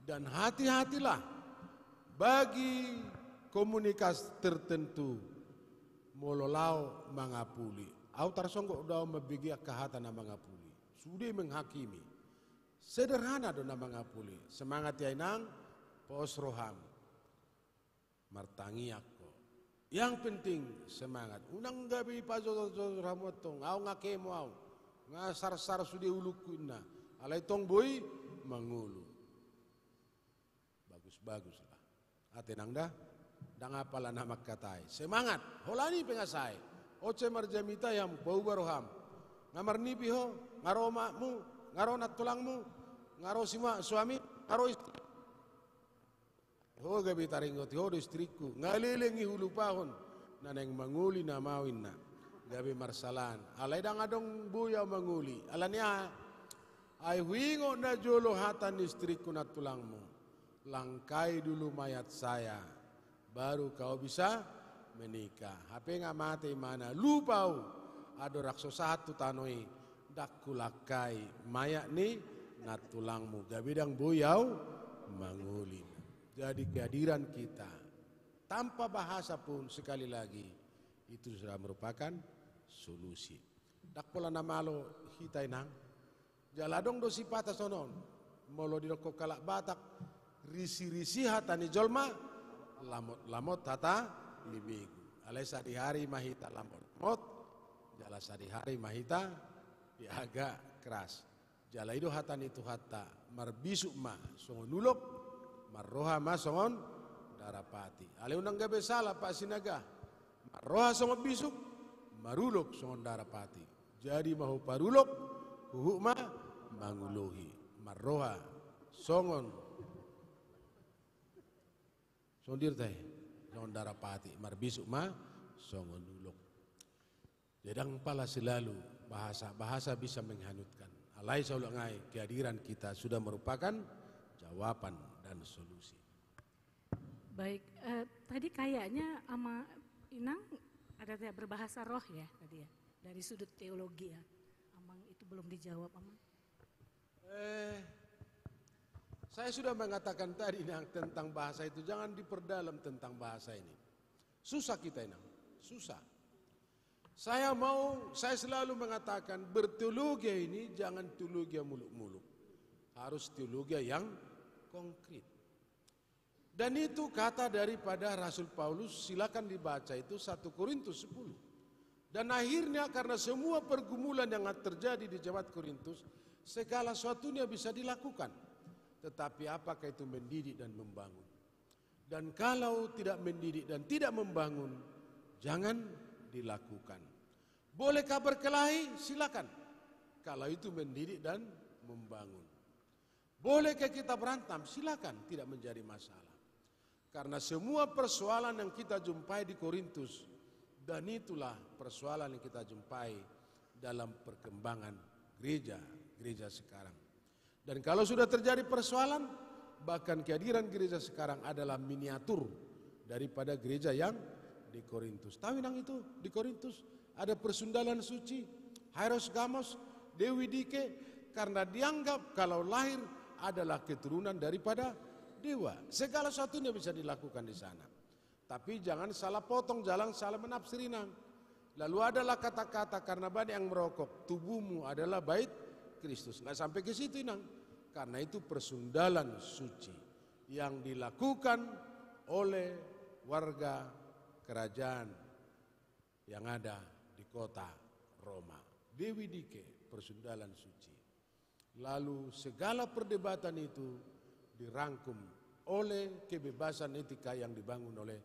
S4: Dan hati-hatilah bagi komunikasi tertentu mololau mangapuli. Autar songgok daw mabigi kahatan na mangapuli. Sudah menghakimi. Sederhana do na mangapuli. Semangat yainang pos roham. Martangi ako. Yang penting semangat. Unang gabi pa ramotong. Aw ngakemo aw. Nga sar-sar sudah ulukun na. Alay tong boy mangulu. Bagus-bagus lah. Atenang dah. Dang apalah nama katai. Semangat. Holani pengasai. Oce marjamita yang bau baroham. Ngamar nipi ho. Ngaro makmu. Ngaro nat tulangmu. Ngaro suami. Ngaro istri. Ho gabi taringot. Ho do istriku. Ngalilingi hulu pahon. Naneng manguli na mawin na. Gabi marsalan. Alay dang adong buya manguli. Alanya. Ay huingo na jolo hatan istriku nat tulangmu. Langkai dulu mayat saya. Baru kau bisa menikah. HP nga mati mana lupau ado rakso satu tanoi dakulakai mayak ni natulangmu gabidang buyau mangulin. Jadi kehadiran kita tanpa bahasa pun sekali lagi itu sudah merupakan solusi. Dakpola namalo hitai nang jaladong dosi patah sonon molo diroko kalak Batak risi-risi hatani jolma lamot tata libigu. Alai di hari mahita lamot jala di hari mahita diaga keras. Jala itu hatan itu hatta marbisuk ma songon nulok marroha ma songon darapati. Alai undang gabe salah Pak Sinaga. Marroha songon bisuk marulok songon darapati. Jadi mahu parulok huhuk ma manguluhi. Marroha songon sondir teh songon darapati marbisuk ma songon nulok. Jadang pala selalu bahasa bisa menghanyutkan. Alai saulangai kehadiran kita sudah merupakan jawaban dan solusi.
S3: Baik, tadi kayaknya ama Inang ada tidak berbahasa roh ya tadi ya dari sudut teologi ya. Amang itu belum dijawab Amang.
S4: Saya sudah mengatakan tadi tentang bahasa itu, jangan diperdalam tentang bahasa ini. Susah kita ini, susah. Saya selalu mengatakan berteologi ini jangan teologi muluk-muluk. Harus teologi yang konkret. Dan itu kata daripada Rasul Paulus, silakan dibaca itu 1 Korintus 10. Dan akhirnya karena semua pergumulan yang terjadi di jemaat Korintus, segala sesuatunya bisa dilakukan. Tetapi apakah itu mendidik dan membangun? Dan kalau tidak mendidik dan tidak membangun, jangan dilakukan. Bolehkah berkelahi? Silakan. Kalau itu mendidik dan membangun. Bolehkah kita berantem? Silakan, tidak menjadi masalah. Karena semua persoalan yang kita jumpai di Korintus, dan itulah persoalan yang kita jumpai dalam perkembangan gereja sekarang. Dan kalau sudah terjadi persoalan, bahkan kehadiran gereja sekarang adalah miniatur daripada gereja yang di Korintus. Tahu nang itu di Korintus ada persundalan suci, Hieros Gamos, Dewi Dike, karena dianggap kalau lahir adalah keturunan daripada dewa. Segala sesuatunya bisa dilakukan di sana. Tapi jangan salah potong, jangan salah menafsiri nang. Lalu adalah kata-kata karena banyak yang merokok, tubuhmu adalah bait Kristus. Nggak sampai ke situ nang. Karena itu persundalan suci yang dilakukan oleh warga kerajaan yang ada di kota Roma. Dewi Dike, persundalan suci. Lalu segala perdebatan itu dirangkum oleh kebebasan etika yang dibangun oleh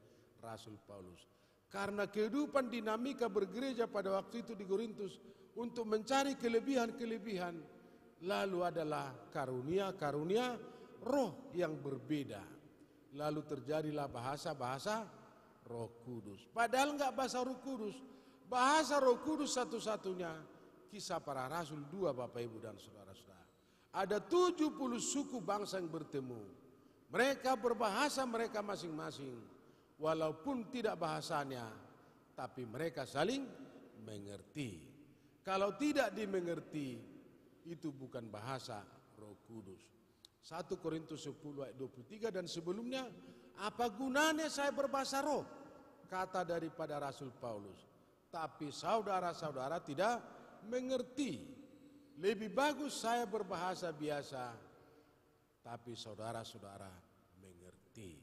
S4: Rasul Paulus. Karena kehidupan dinamika bergereja pada waktu itu di Korintus untuk mencari kelebihan-kelebihan, lalu adalah karunia-karunia roh yang berbeda. Lalu terjadilah bahasa-bahasa Roh Kudus. Padahal enggak bahasa Roh Kudus. Bahasa Roh Kudus satu-satunya Kisah Para Rasul 2 Bapak Ibu dan saudara-saudara. Ada 70 suku bangsa yang bertemu. Mereka berbahasa mereka masing-masing. Walaupun tidak bahasanya, tapi mereka saling mengerti. Kalau tidak dimengerti, itu bukan bahasa Roh Kudus. 1 Korintus 10 ayat 23 dan sebelumnya, apa gunanya saya berbahasa roh? Kata daripada Rasul Paulus. Tapi saudara-saudara tidak mengerti. Lebih bagus saya berbahasa biasa, tapi saudara-saudara mengerti.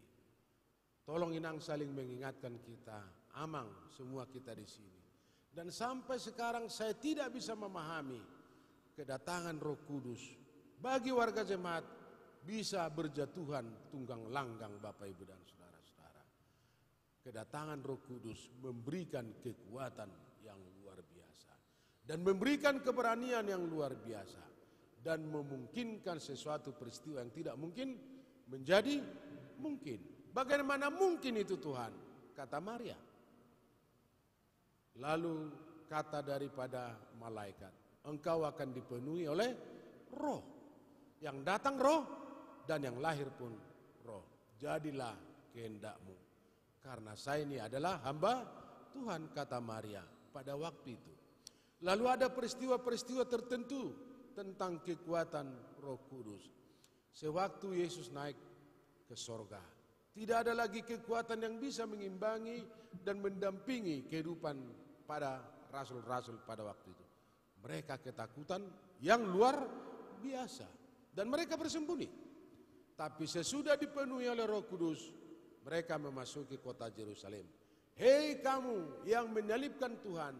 S4: Tolong inang saling mengingatkan kita, amang semua kita di sini. Dan sampai sekarang saya tidak bisa memahami kedatangan Roh Kudus bagi warga jemaat bisa berjatuhan tunggang langgang Bapak Ibu dan saudara-saudara. Kedatangan Roh Kudus memberikan kekuatan yang luar biasa dan memberikan keberanian yang luar biasa dan memungkinkan sesuatu peristiwa yang tidak mungkin menjadi mungkin. Bagaimana mungkin itu Tuhan? Kata Maria. Lalu kata daripada malaikat, engkau akan dipenuhi oleh roh. Yang datang roh dan yang lahir pun roh. Jadilah kehendakmu. Karena saya ini adalah hamba Tuhan, kata Maria pada waktu itu. Lalu ada peristiwa-peristiwa tertentu tentang kekuatan Roh Kudus. Sewaktu Yesus naik ke sorga, tidak ada lagi kekuatan yang bisa mengimbangi dan mendampingi kehidupan pada rasul-rasul pada waktu itu. Mereka ketakutan yang luar biasa dan mereka bersembunyi. Tapi sesudah dipenuhi oleh Roh Kudus, mereka memasuki kota Yerusalem. Hei kamu yang menyalibkan Tuhan,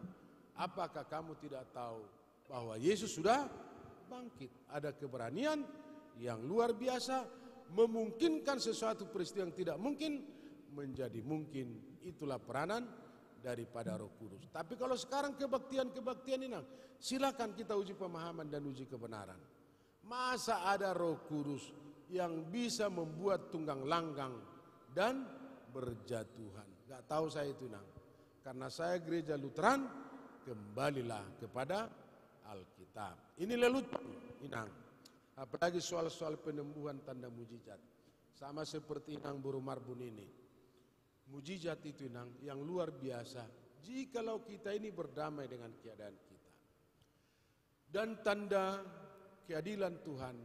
S4: apakah kamu tidak tahu bahwa Yesus sudah bangkit? Ada keberanian yang luar biasa memungkinkan sesuatu peristiwa yang tidak mungkin menjadi mungkin. Itulah peranan daripada Roh Kudus. Tapi kalau sekarang kebaktian-kebaktian ini, silakan kita uji pemahaman dan uji kebenaran. Masa ada Roh Kudus yang bisa membuat tunggang langgang dan berjatuhan? Gak tahu saya itu nang. Karena saya gereja Lutheran, kembalilah kepada Alkitab. Ini lelucon inang. Apalagi soal-soal penyembuhan tanda mujizat. Sama seperti inang Buru Marbun ini. Mujizat itu inang yang luar biasa. Jikalau kita ini berdamai dengan keadaan kita. Dan tanda keadilan Tuhan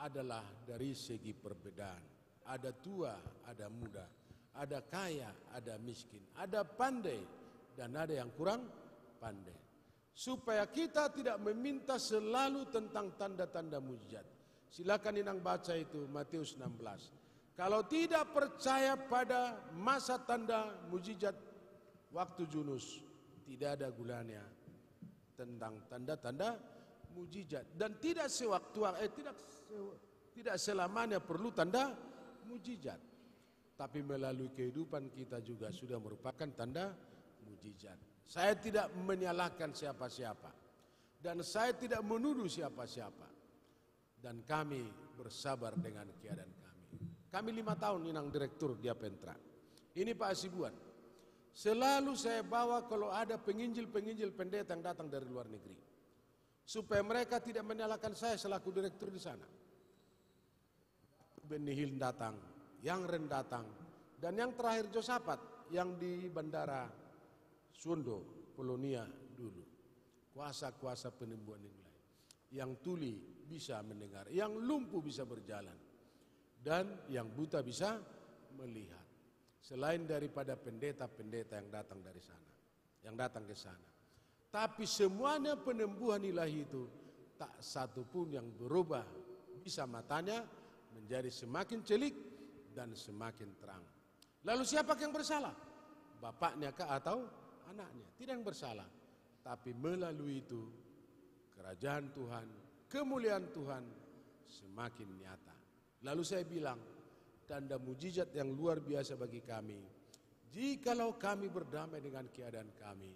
S4: adalah dari segi perbedaan. Ada tua, ada muda, ada kaya, ada miskin, ada pandai, dan ada yang kurang pandai. Supaya kita tidak meminta selalu tentang tanda-tanda mujizat. Silakan inang baca itu Matius 16. Kalau tidak percaya pada masa tanda mujizat waktu Yunus, tidak ada gunanya tentang tanda-tanda mujizat. Dan tidak tidak selamanya perlu tanda mujizat, tapi melalui kehidupan kita juga sudah merupakan tanda mujizat. Saya tidak menyalahkan siapa-siapa dan saya tidak menuduh siapa-siapa, dan kami bersabar dengan keadaan kami. Kami 5 tahun inang direktur di Apentra. Ini Pak Asibuan. Selalu saya bawa kalau ada penginjil-penginjil pendeta yang datang dari luar negeri, supaya mereka tidak menyalahkan saya selaku direktur di sana. Benihil datang, yang Ren datang, dan yang terakhir Josafat yang di bandara Sundo, Polonia dulu. Kuasa-kuasa penyembuhan yang lain. Yang tuli bisa mendengar, yang lumpuh bisa berjalan, dan yang buta bisa melihat. Selain daripada pendeta-pendeta yang datang dari sana, yang datang ke sana. Tapi semuanya penyembuhan ilahi itu tak satu pun yang berubah. Bisa matanya menjadi semakin celik dan semakin terang. Lalu siapa yang bersalah? Bapaknya kah atau anaknya? Tidak yang bersalah. Tapi melalui itu kerajaan Tuhan, kemuliaan Tuhan semakin nyata. Lalu saya bilang, tanda mujizat yang luar biasa bagi kami. Jikalau kami berdamai dengan keadaan kami,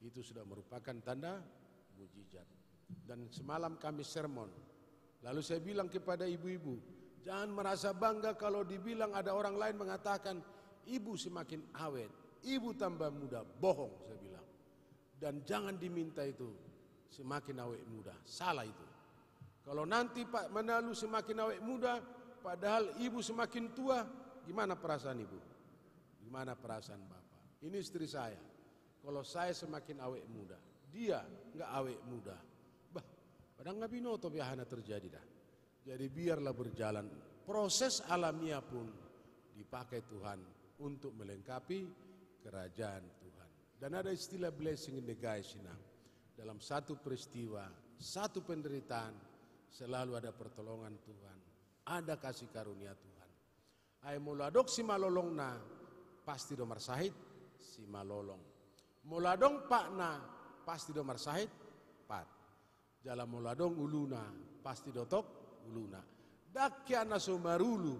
S4: itu sudah merupakan tanda mujizat. Dan semalam kami sermon. Lalu saya bilang kepada ibu-ibu, jangan merasa bangga kalau dibilang ada orang lain mengatakan ibu semakin awet. ibu tambah muda, bohong saya bilang. Dan jangan diminta itu semakin awet muda, salah itu. Kalau nanti Pak Manalu semakin awet muda, padahal ibu semakin tua, gimana perasaan ibu? Gimana perasaan bapak? Ini istri saya, kalau saya semakin awet muda, dia nggak awet muda, padahal nggak binoto biahana terjadi dah. Jadi biarlah berjalan, proses alamiah pun dipakai Tuhan untuk melengkapi kerajaan Tuhan. Dan ada istilah blessing in the guys, dalam satu peristiwa, satu penderitaan, selalu ada pertolongan Tuhan, ada kasih karunia Tuhan. Ay muladok si malolong na, pasti domar sahid si malolong. Muladong pak na, pasti domar sahid pat. Jalan muladong uluna, pasti dotok uluna. Dakyana sumarulu,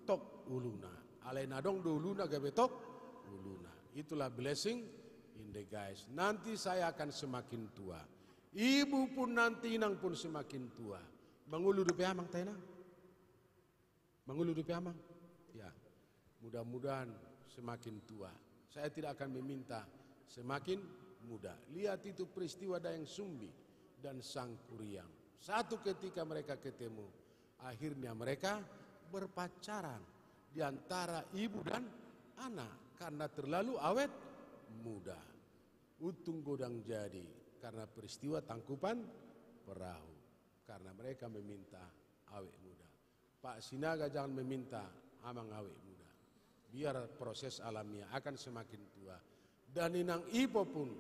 S4: tok uluna. Alainadong do uluna gabetok uluna. Itulah blessing in the guys. Nanti saya akan semakin tua. Ibu pun nanti inang pun semakin tua. Mangulu dupe amang tena. Mangulu dupe amang. Ya. Mudah-mudahan semakin tua. Saya tidak akan meminta semakin muda. Lihat itu peristiwa Dayang Sumbi dan Sang Kuryang. Satu ketika mereka ketemu, akhirnya mereka berpacaran di antara ibu dan anak karena terlalu awet muda. Utung godang jadi karena peristiwa tangkupan perahu, karena mereka meminta awet muda. Pak Sinaga jangan meminta amang awet muda, biar proses alamiah akan semakin tua. Dan Inang Ipo pun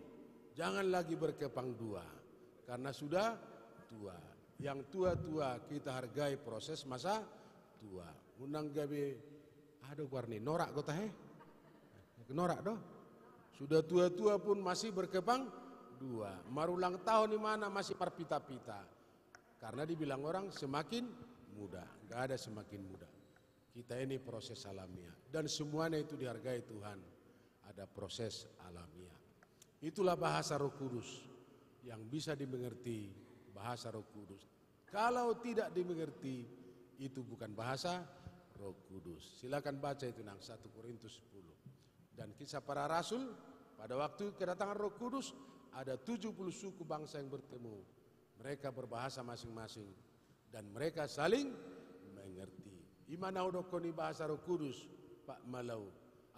S4: jangan lagi berkepang dua, karena sudah tua. Yang tua-tua kita hargai proses masa tua. Unang gabe, aduh warni norak kota norak doh. Sudah tua-tua pun masih berkepang dua. Marulang tahun di mana masih parpita-pita. Karena dibilang orang semakin muda, nggak ada semakin muda. Kita ini proses alamiah dan semuanya itu dihargai Tuhan. Ada proses alamiah. Itulah bahasa Roh Kudus yang bisa dimengerti, bahasa Roh Kudus. Kalau tidak dimengerti, itu bukan bahasa Roh Kudus. Silakan baca itu nang 1 Korintus 10. Dan kisah para rasul, pada waktu kedatangan Roh Kudus, ada 70 suku bangsa yang bertemu. Mereka berbahasa masing-masing dan mereka saling mengerti. Imana udokoni bahasa Roh Kudus, Pak Malau.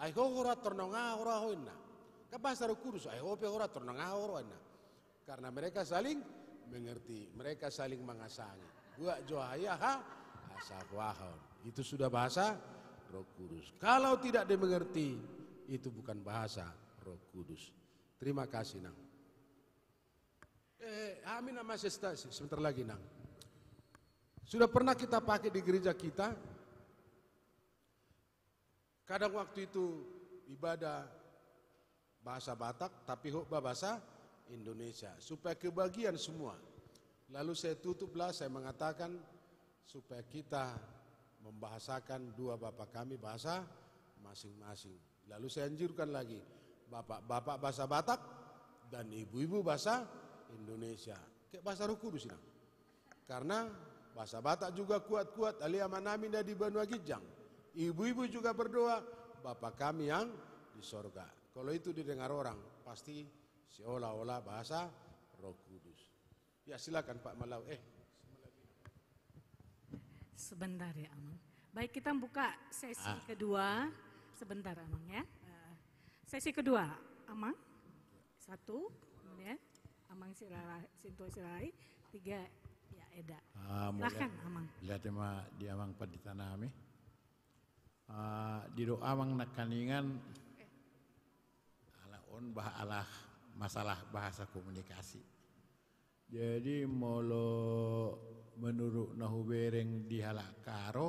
S4: Ai hora tornonga hora hoina. Ka bahasa Roh Kudus ai hope hora tornonga hora. Karena mereka saling mengerti, mereka saling mengasangi. Buat johaya ha asawahon. Itu sudah bahasa Roh Kudus. Kalau tidak dimengerti, itu bukan bahasa Roh Kudus. Terima kasih nang. Amin nama sestasi sebentar lagi nang. Sudah pernah kita pakai di gereja kita. Kadang waktu itu ibadah bahasa Batak, tapi bahasa Indonesia supaya kebagian semua. Lalu saya tutuplah, saya mengatakan supaya kita membahasakan dua bapak kami bahasa masing-masing. Lalu saya anjurkan lagi bapak-bapak bahasa Batak dan ibu-ibu bahasa Indonesia. Kayak bahasa Roh Kudus ini. Karena bahasa Batak juga kuat-kuat alia manamin di Banua Gijang. Ibu-ibu juga berdoa Bapa kami yang di sorga. Kalau itu didengar orang pasti seolah-olah bahasa Roh Kudus. Ya silakan Pak Malau.
S3: Sebentar ya Amang. Baik, kita buka sesi kedua. Sebentar Amang ya. Sesi kedua Amang. 1, kemudian Amang Sinto Sirai, 3 ya Eda. Silakan Amang.
S7: Lihat di Amang Paditanami. Di doa Amang nakaningan ala masalah bahasa komunikasi. Jadi molo menurut nahubereng di halak karo,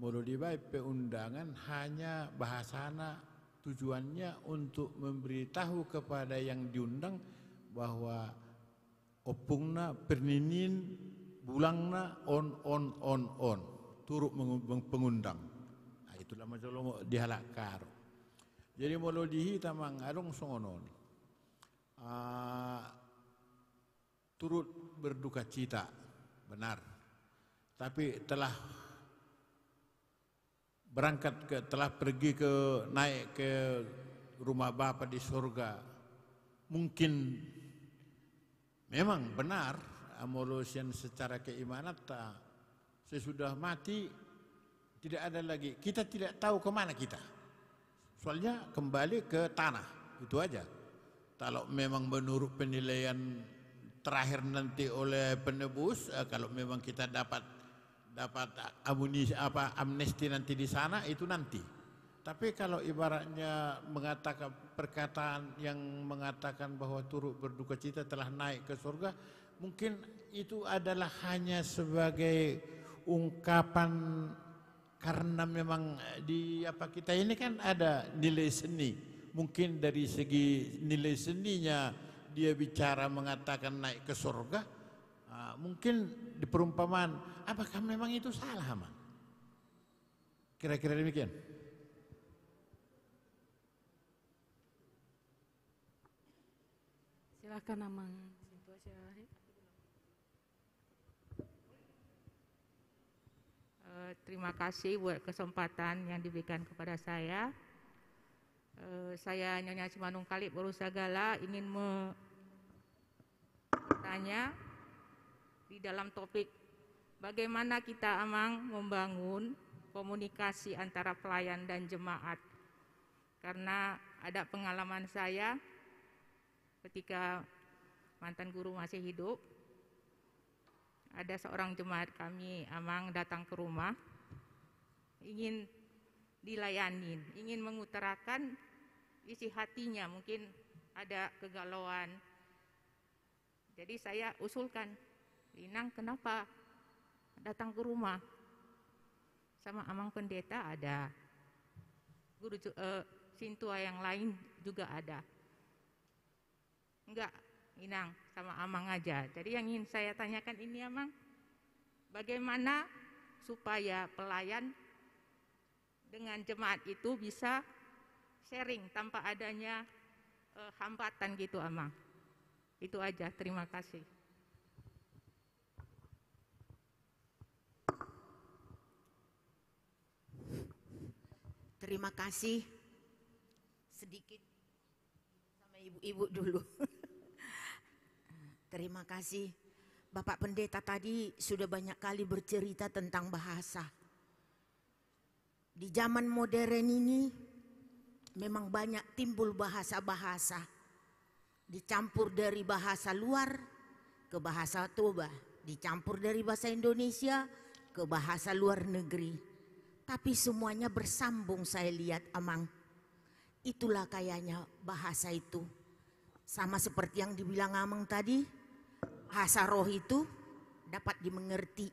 S7: molo dibaik undangan hanya bahasana tujuannya untuk memberitahu kepada yang diundang bahwa opungna perninin bulangna on turut pengundang. Nah, itulah macam di halak karo. Jadi molo dihitamang adong songonon. Turut berduka cita, benar. Tapi telah pergi naik ke rumah Bapa di surga. Mungkin memang benar Amorosian secara keimanan sesudah mati tidak ada lagi. Kita tidak tahu kemana kita. Soalnya kembali ke tanah, itu aja. Kalau memang menurut penilaian terakhir nanti oleh penebus, kalau memang kita dapat amnesti nanti di sana, itu nanti. Tapi kalau ibaratnya mengatakan perkataan yang mengatakan bahwa turut berduka cita telah naik ke surga, mungkin itu adalah hanya sebagai ungkapan karena memang di kita ini kan ada nilai seni. Mungkin dari segi nilai seninya dia bicara mengatakan naik ke surga. Mungkin di perumpamaan, apakah memang itu salah, Mang? Kira-kira demikian.
S3: Silakan Amang.
S8: Terima kasih buat kesempatan yang diberikan kepada saya. Saya Nyonya Simanung Kalib Borosagala ingin bertanya di dalam topik bagaimana kita Amang membangun komunikasi antara pelayan dan jemaat. Karena ada pengalaman saya ketika mantan guru masih hidup, ada seorang jemaat kami Amang datang ke rumah, ingin dilayanin, ingin mengutarakan isi hatinya, mungkin ada kegalauan. Jadi saya usulkan, Linang kenapa datang ke rumah? Sama Amang Pendeta ada, guru Sintua yang lain juga ada. Enggak, Inang sama Amang aja. Jadi yang ingin saya tanyakan ini Amang, bagaimana supaya pelayan dengan jemaat itu bisa sharing tanpa adanya hambatan gitu Amang. Itu aja, terima kasih.
S9: Terima kasih. Sedikit sama ibu-ibu dulu. Terima kasih. Bapak Pendeta tadi sudah banyak kali bercerita tentang bahasa. Di zaman modern ini memang banyak timbul bahasa-bahasa. Dicampur dari bahasa luar ke bahasa Toba. Dicampur dari bahasa Indonesia ke bahasa luar negeri. Tapi semuanya bersambung saya lihat Amang. Itulah kayaknya bahasa itu. Sama seperti yang dibilang Amang tadi. Bahasa roh itu dapat dimengerti.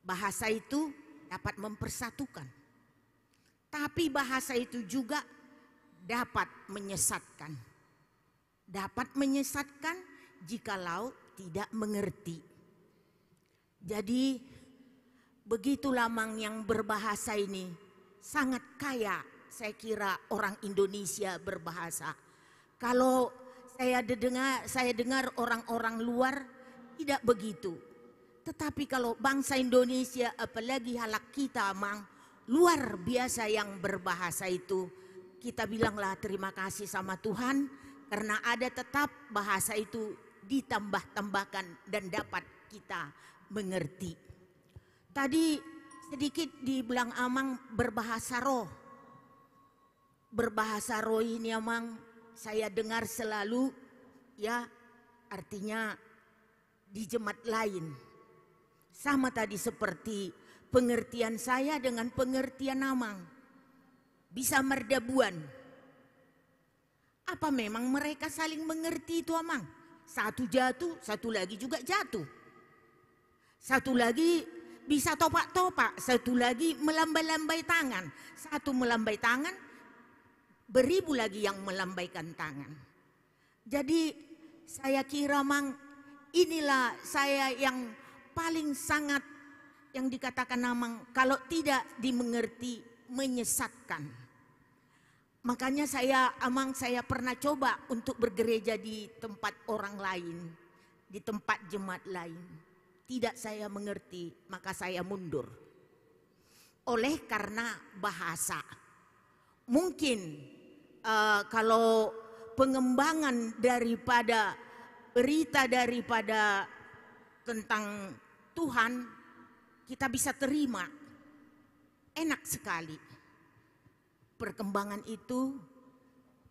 S9: Bahasa itu dapat mempersatukan. Tapi bahasa itu juga dapat menyesatkan. Dapat menyesatkan jikalau tidak mengerti. Jadi begitulah Mang yang berbahasa ini sangat kaya. Saya kira orang Indonesia berbahasa. Kalau saya dengar orang-orang luar tidak begitu. Tetapi kalau bangsa Indonesia apalagi halak kita Mang luar biasa yang berbahasa itu. Kita bilanglah terima kasih sama Tuhan karena ada tetap bahasa itu ditambah-tambahkan dan dapat kita mengerti. Tadi sedikit dibilang Amang berbahasa roh. Berbahasa roh ini Amang saya dengar selalu ya artinya di jemaat lain. Sama tadi seperti pengertian saya dengan pengertian Amang. Bisa merdabuan. Apa memang mereka saling mengerti itu Amang? Satu jatuh, satu lagi juga jatuh. Satu lagi bisa topak-topak, satu lagi melambai-lambai tangan. Satu melambai tangan, beribu lagi yang melambaikan tangan. Jadi saya kira Mang inilah saya yang paling sangat yang dikatakan Amang kalau tidak dimengerti menyesatkan. Makanya Amang saya pernah coba untuk bergereja di tempat orang lain, di tempat jemaat lain. Tidak saya mengerti, maka saya mundur. Oleh karena bahasa. Mungkin kalau pengembangan daripada berita daripada tentang Tuhan kita bisa terima, enak sekali. Perkembangan itu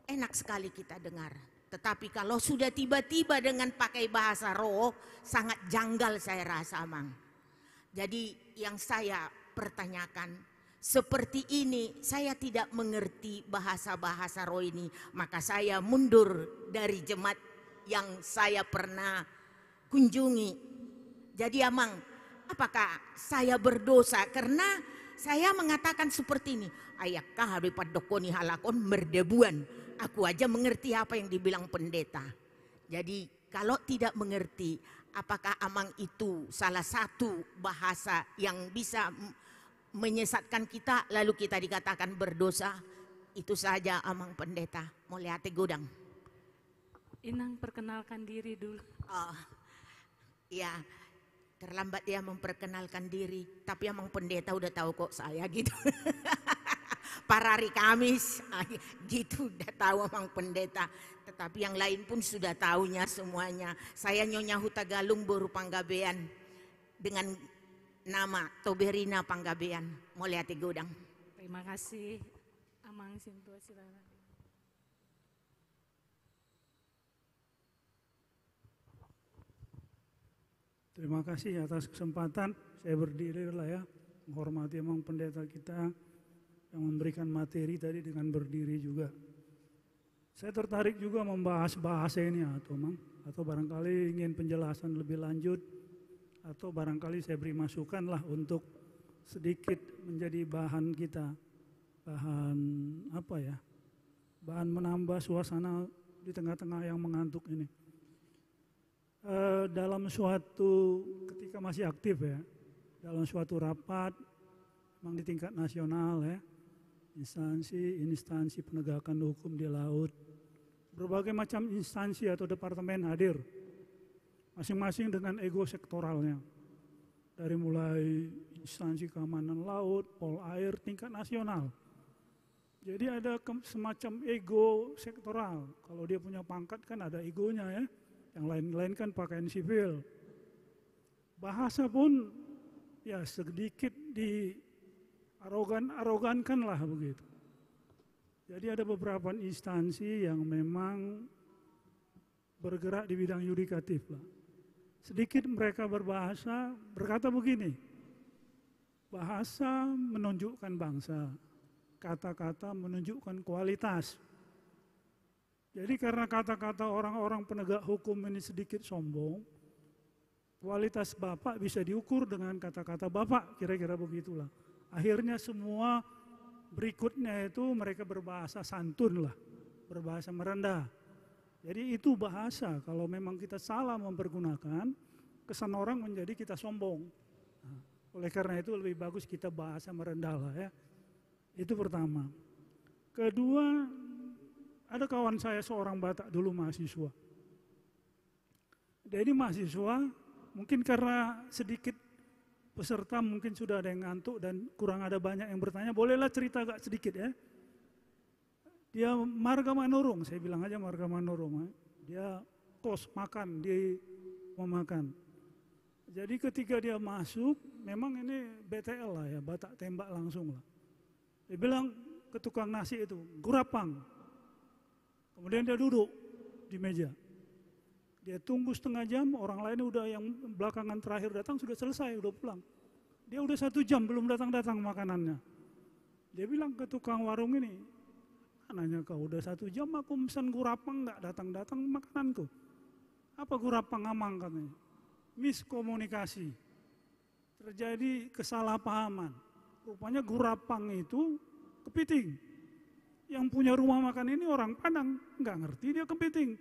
S9: enak sekali kita dengar. Tetapi kalau sudah tiba-tiba dengan pakai bahasa roh, sangat janggal saya rasa, Mang. Jadi yang saya pertanyakan, seperti ini saya tidak mengerti bahasa-bahasa roh ini, maka saya mundur dari jemaat yang saya pernah kunjungi. Jadi Amang, apakah saya berdosa karena saya mengatakan seperti ini? Ayakah daripada dokoni halakon merdebuan. Aku aja mengerti apa yang dibilang pendeta. Jadi kalau tidak mengerti, apakah Amang itu salah satu bahasa yang bisa menyesatkan kita lalu kita dikatakan berdosa? Itu saja Amang Pendeta. Mulai hati godang.
S3: Inang perkenalkan diri dulu.
S9: Oh, ya terlambat dia memperkenalkan diri. Tapi Amang Pendeta udah tahu kok saya gitu. Para hari Kamis gitu udah tahu Amang Pendeta. Tetapi yang lain pun sudah tahunya semuanya. Saya Nyonya Huta Galung Boru Panggabean dengan nama Toberina Panggabean. Mulai hati godang.
S3: Terima kasih Amang Sintua silakan.
S10: Terima kasih atas kesempatan. Saya berdiri lah ya, menghormati Amang Pendeta kita yang memberikan materi tadi dengan berdiri juga. Saya tertarik juga membahas bahasa ini atau barangkali ingin penjelasan lebih lanjut, atau barangkali saya beri masukan lah untuk sedikit menjadi bahan kita, bahan apa ya, bahan menambah suasana di tengah-tengah yang mengantuk ini. Dalam suatu ketika masih aktif ya, dalam suatu rapat, memang di tingkat nasional ya, instansi penegakan hukum di laut, berbagai macam instansi atau departemen hadir, masing-masing dengan ego sektoralnya, dari mulai instansi keamanan laut, pol air, tingkat nasional. Jadi ada semacam ego sektoral, kalau dia punya pangkat kan ada egonya ya, yang lain-lain kan pakaian sipil. Bahasa pun ya sedikit di arogankan lah begitu. Jadi ada beberapa instansi yang memang bergerak di bidang yudikatif lah. Sedikit mereka berbahasa, berkata begini, bahasa menunjukkan bangsa, kata-kata menunjukkan kualitas. Jadi karena kata-kata orang-orang penegak hukum ini sedikit sombong, kualitas Bapak bisa diukur dengan kata-kata Bapak, kira-kira begitulah. Akhirnya semua berikutnya itu mereka berbahasa santun lah, berbahasa merendah. Jadi itu bahasa, kalau memang kita salah mempergunakan, kesan orang menjadi kita sombong. Nah, oleh karena itu lebih bagus kita bahasa merendah lah ya. Itu pertama. Kedua, ada kawan saya seorang Batak dulu mahasiswa. Dia ini mahasiswa, mungkin karena sedikit peserta mungkin sudah ada yang ngantuk dan kurang ada banyak yang bertanya, bolehlah cerita agak sedikit ya. Dia marga manurung, saya bilang aja marga manurung. Dia kos makan, dia mau makan. Jadi ketika dia masuk, memang ini BTL lah ya, Batak tembak langsung lah. Dia bilang ke tukang nasi itu, gurapang. Kemudian dia duduk di meja. Dia tunggu setengah jam, orang lain udah yang belakangan terakhir datang sudah selesai, udah pulang. Dia udah 1 jam belum datang-datang makanannya. Dia bilang ke tukang warung ini, nanya kau udah 1 jam aku pesan gurapang nggak datang-datang makananku. Apa gurapang Amang katanya? Miskomunikasi. Terjadi kesalahpahaman. Rupanya gurapang itu kepiting. Yang punya rumah makan ini orang Padang, nggak ngerti dia kepiting.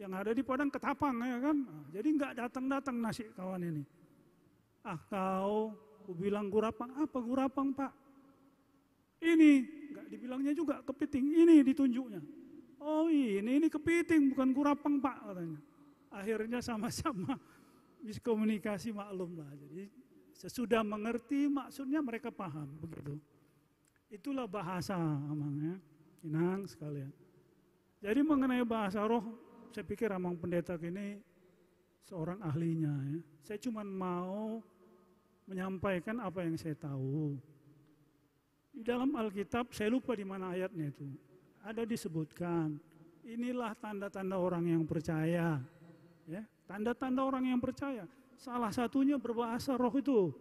S10: Yang ada di Padang ketapang ya kan. Nah, jadi nggak datang-datang nasi kawan ini. Ah kau, aku bilang gurapang, apa gurapang Pak? Ini, nggak dibilangnya juga kepiting, ini ditunjuknya. Oh ini kepiting bukan gurapang Pak katanya. Akhirnya sama-sama miskomunikasi, maklum lah. Jadi sesudah mengerti maksudnya mereka paham begitu. Itulah bahasa Amang ya, Inang sekalian. Jadi mengenai bahasa roh, saya pikir Amang Pendeta ini seorang ahlinya ya. Saya cuma mau menyampaikan apa yang saya tahu. Di dalam Alkitab, saya lupa di mana ayatnya itu, ada disebutkan, inilah tanda-tanda orang yang percaya. Ya, tanda-tanda orang yang percaya. Salah satunya berbahasa roh itu.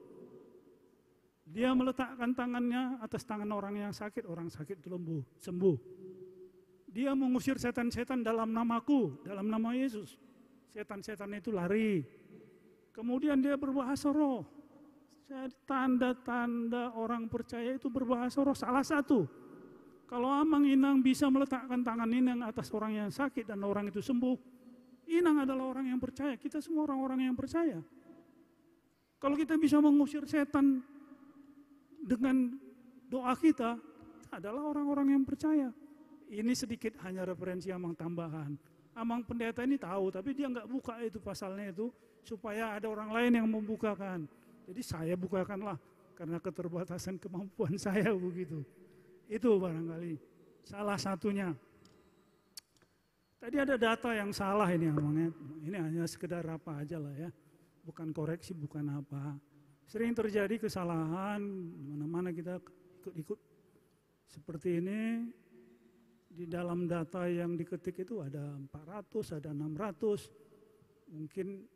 S10: Dia meletakkan tangannya atas tangan orang yang sakit, orang sakit itu sembuh. Dia mengusir setan-setan dalam namaku, dalam nama Yesus. Setan-setan itu lari. Kemudian dia berbahasa roh. Jadi tanda-tanda orang percaya itu berbahasa roh salah satu. Kalau Amang Inang bisa meletakkan tangan Inang atas orang yang sakit dan orang itu sembuh, Inang adalah orang yang percaya. Kita semua orang-orang yang percaya. Kalau kita bisa mengusir setan dengan doa kita adalah orang-orang yang percaya. Ini sedikit hanya referensi Amang tambahan. Amang Pendeta ini tahu, tapi dia nggak buka itu pasalnya itu supaya ada orang lain yang membukakan. Jadi saya bukakanlah karena keterbatasan kemampuan saya begitu. Itu barangkali salah satunya. Tadi ada data yang salah ini Amang. Ini hanya sekedar apa aja lah ya. Bukan koreksi, bukan apa. Sering terjadi kesalahan mana-mana kita ikut-ikut seperti ini. Di dalam data yang diketik itu ada 400, ada 600. Mungkin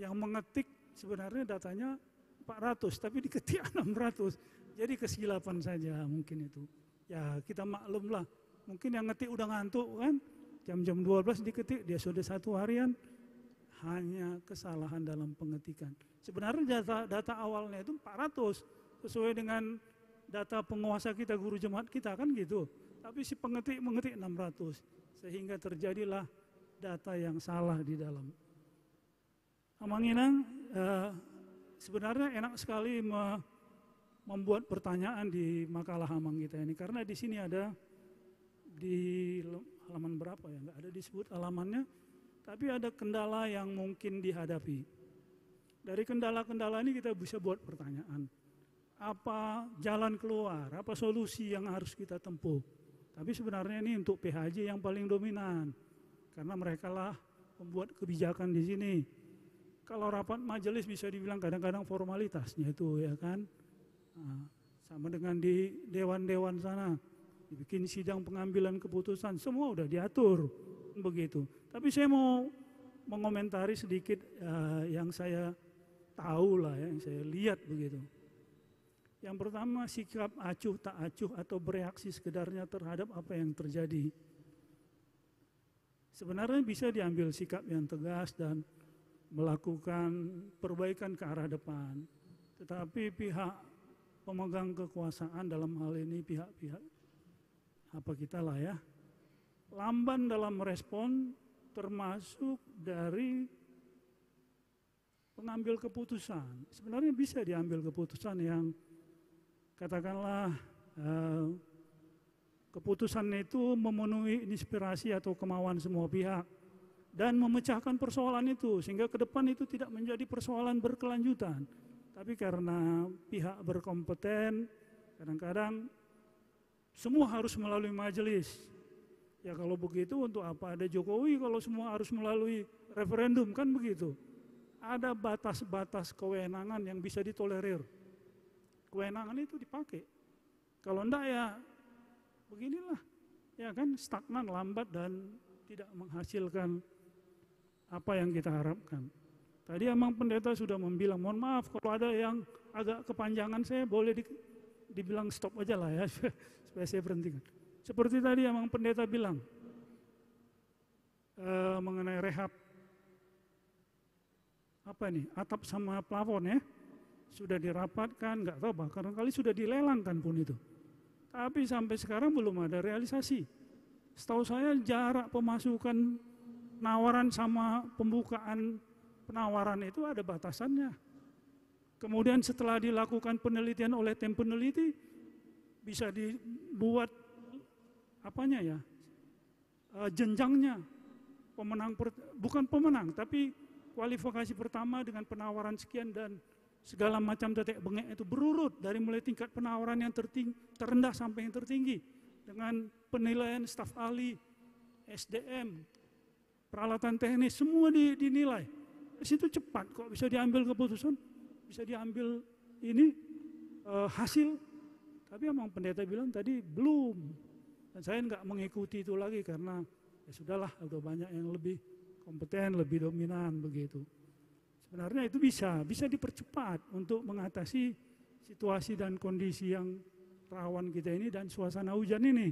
S10: yang mengetik sebenarnya datanya 400, tapi diketik 600. Jadi kesilapan saja mungkin itu. Ya kita maklum lah. Mungkin yang ngetik udah ngantuk kan. Jam-jam 12 diketik, dia sudah 1 harian. Hanya kesalahan dalam pengetikan. Sebenarnya data awalnya itu 400. Sesuai dengan data penguasa kita, guru jemaat kita kan gitu. Tapi si pengetik mengetik 600. Sehingga terjadilah data yang salah di dalam. Amang Inang, sebenarnya enak sekali membuat pertanyaan di makalah Amang kita ini. Karena di sini ada di halaman berapa ya, nggak ada disebut halamannya. Tapi ada kendala yang mungkin dihadapi. Dari kendala-kendala ini kita bisa buat pertanyaan. Apa jalan keluar, apa solusi yang harus kita tempuh. Tapi sebenarnya ini untuk PHJ yang paling dominan. Karena mereka lah membuat kebijakan di sini. Kalau rapat majelis bisa dibilang kadang-kadang formalitasnya itu ya kan. Nah, sama dengan di dewan-dewan sana. Dibikin sidang pengambilan keputusan, semua udah diatur. Begitu. Tapi saya mau mengomentari sedikit yang saya tahu lah ya, yang saya lihat begitu. Yang pertama sikap acuh tak acuh atau bereaksi sekedarnya terhadap apa yang terjadi. Sebenarnya bisa diambil sikap yang tegas dan melakukan perbaikan ke arah depan. Tetapi pihak pemegang kekuasaan dalam hal ini pihak-pihak apa kita lah ya, lamban dalam merespon termasuk dari pengambil keputusan. Sebenarnya bisa diambil keputusan yang katakanlah keputusan itu memenuhi inspirasi atau kemauan semua pihak dan memecahkan persoalan itu sehingga ke depan itu tidak menjadi persoalan berkelanjutan. Tapi karena pihak berkompeten kadang-kadang semua harus melalui majelis. Ya kalau begitu untuk apa ada Jokowi kalau semua harus melalui referendum kan begitu. Ada batas-batas kewenangan yang bisa ditolerir. Kewenangan itu dipakai. Kalau enggak ya beginilah. Ya kan stagnan, lambat dan tidak menghasilkan apa yang kita harapkan. Tadi Amang Pendeta sudah membilang, mohon maaf kalau ada yang agak kepanjangan saya boleh dibilang stop aja lah ya supaya saya berhentikan. Seperti tadi Amang Pendeta bilang mengenai rehab apa nih atap sama plafon ya sudah dirapatkan, nggak tahu bahkan kali sudah dilelangkan pun itu. Tapi sampai sekarang belum ada realisasi. Setahu saya jarak pemasukan penawaran sama pembukaan penawaran itu ada batasannya. Kemudian setelah dilakukan penelitian oleh tim peneliti bisa dibuat apanya ya jenjangnya pemenang bukan pemenang tapi kualifikasi pertama dengan penawaran sekian dan segala macam tetek bengek itu berurut dari mulai tingkat penawaran yang terendah sampai yang tertinggi dengan penilaian staf ahli SDM, peralatan teknis, semua dinilai. Di situ cepat kok bisa diambil keputusan, bisa diambil ini hasil. Tapi emang pendeta bilang tadi belum. Dan saya nggak mengikuti itu lagi karena ya sudahlah, udah banyak yang lebih kompeten, lebih dominan begitu. Sebenarnya itu bisa dipercepat untuk mengatasi situasi dan kondisi yang rawan kita ini dan suasana hujan ini.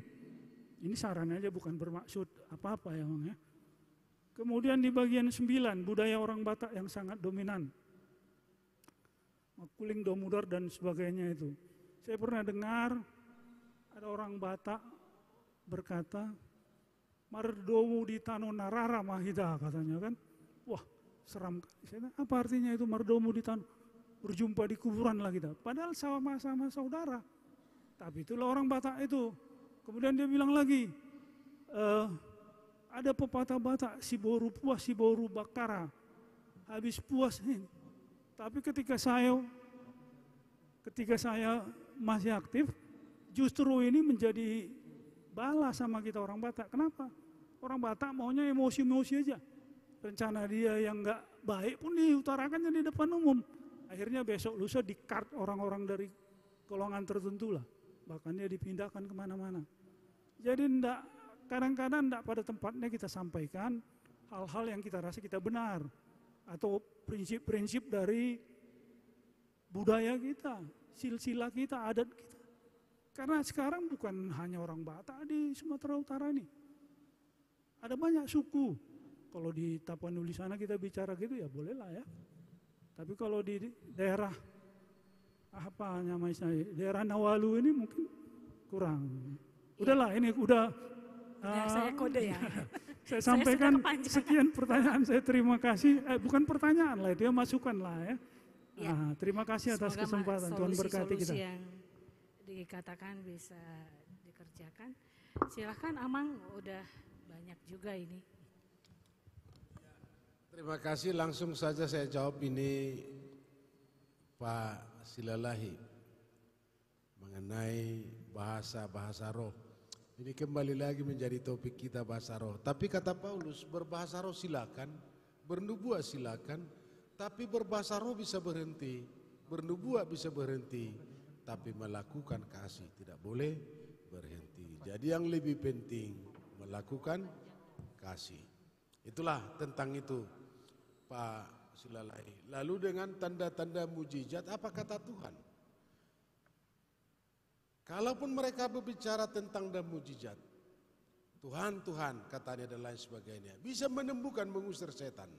S10: Ini saran aja, bukan bermaksud apa-apa ya Bang ya. Kemudian di bagian 9, budaya orang Batak yang sangat dominan. Makuling, domudar dan sebagainya itu. Saya pernah dengar ada orang Batak berkata, mardomu di tanah narara mahida katanya kan. Wah, seram. Saya tanya, apa artinya itu mardomu di tanah? Berjumpa di kuburan lah kita. Padahal sama-sama saudara. Tapi itulah orang Batak itu. Kemudian dia bilang lagi, ada pepatah Batak, si boru puas, si boru bakara. Habis puas ini. Tapi ketika saya masih aktif, justru ini menjadi bala sama kita orang Batak. Kenapa? Orang Batak maunya emosi-emosi aja. Rencana dia yang enggak baik pun diutarakannya di depan umum. Akhirnya besok lusa di-card orang-orang dari golongan tertentu lah. Bahkan dia dipindahkan kemana-mana. Jadi kadang-kadang enggak pada tempatnya kita sampaikan hal-hal yang kita rasa kita benar. Atau prinsip-prinsip dari budaya kita, silsilah kita, adat kita. Karena sekarang bukan hanya orang Batak di Sumatera Utara ini. Ada banyak suku. Kalau di Tapanuli sana kita bicara gitu ya bolehlah ya. Tapi kalau di daerah apa namanya, daerah Nawalu ini mungkin kurang. Udahlah, ini udah
S3: saya kode ya.
S10: Saya sampaikan sekian pertanyaan saya, terima kasih. Bukan pertanyaan lah, dia masukan lah ya. Ya. Terima kasih atas kesempatan, Tuhan berkati kita.
S3: Solusi yang dikatakan bisa dikerjakan. Silahkan Amang, udah banyak juga ini.
S4: Terima kasih, langsung saja saya jawab ini Pak Silalahi mengenai bahasa roh. Ini kembali lagi menjadi topik kita, bahasa roh. Tapi kata Paulus, berbahasa roh silakan, bernubuat silakan, tapi berbahasa roh bisa berhenti, bernubuat bisa berhenti, tapi melakukan kasih tidak boleh berhenti. Jadi yang lebih penting melakukan kasih. Itulah tentang itu Pak Silalahi. Lalu dengan tanda-tanda mujizat, apa kata Tuhan? Kalaupun mereka berbicara tentang dan mujizat, Tuhan katanya dan lain sebagainya, bisa menyembuhkan, mengusir setan.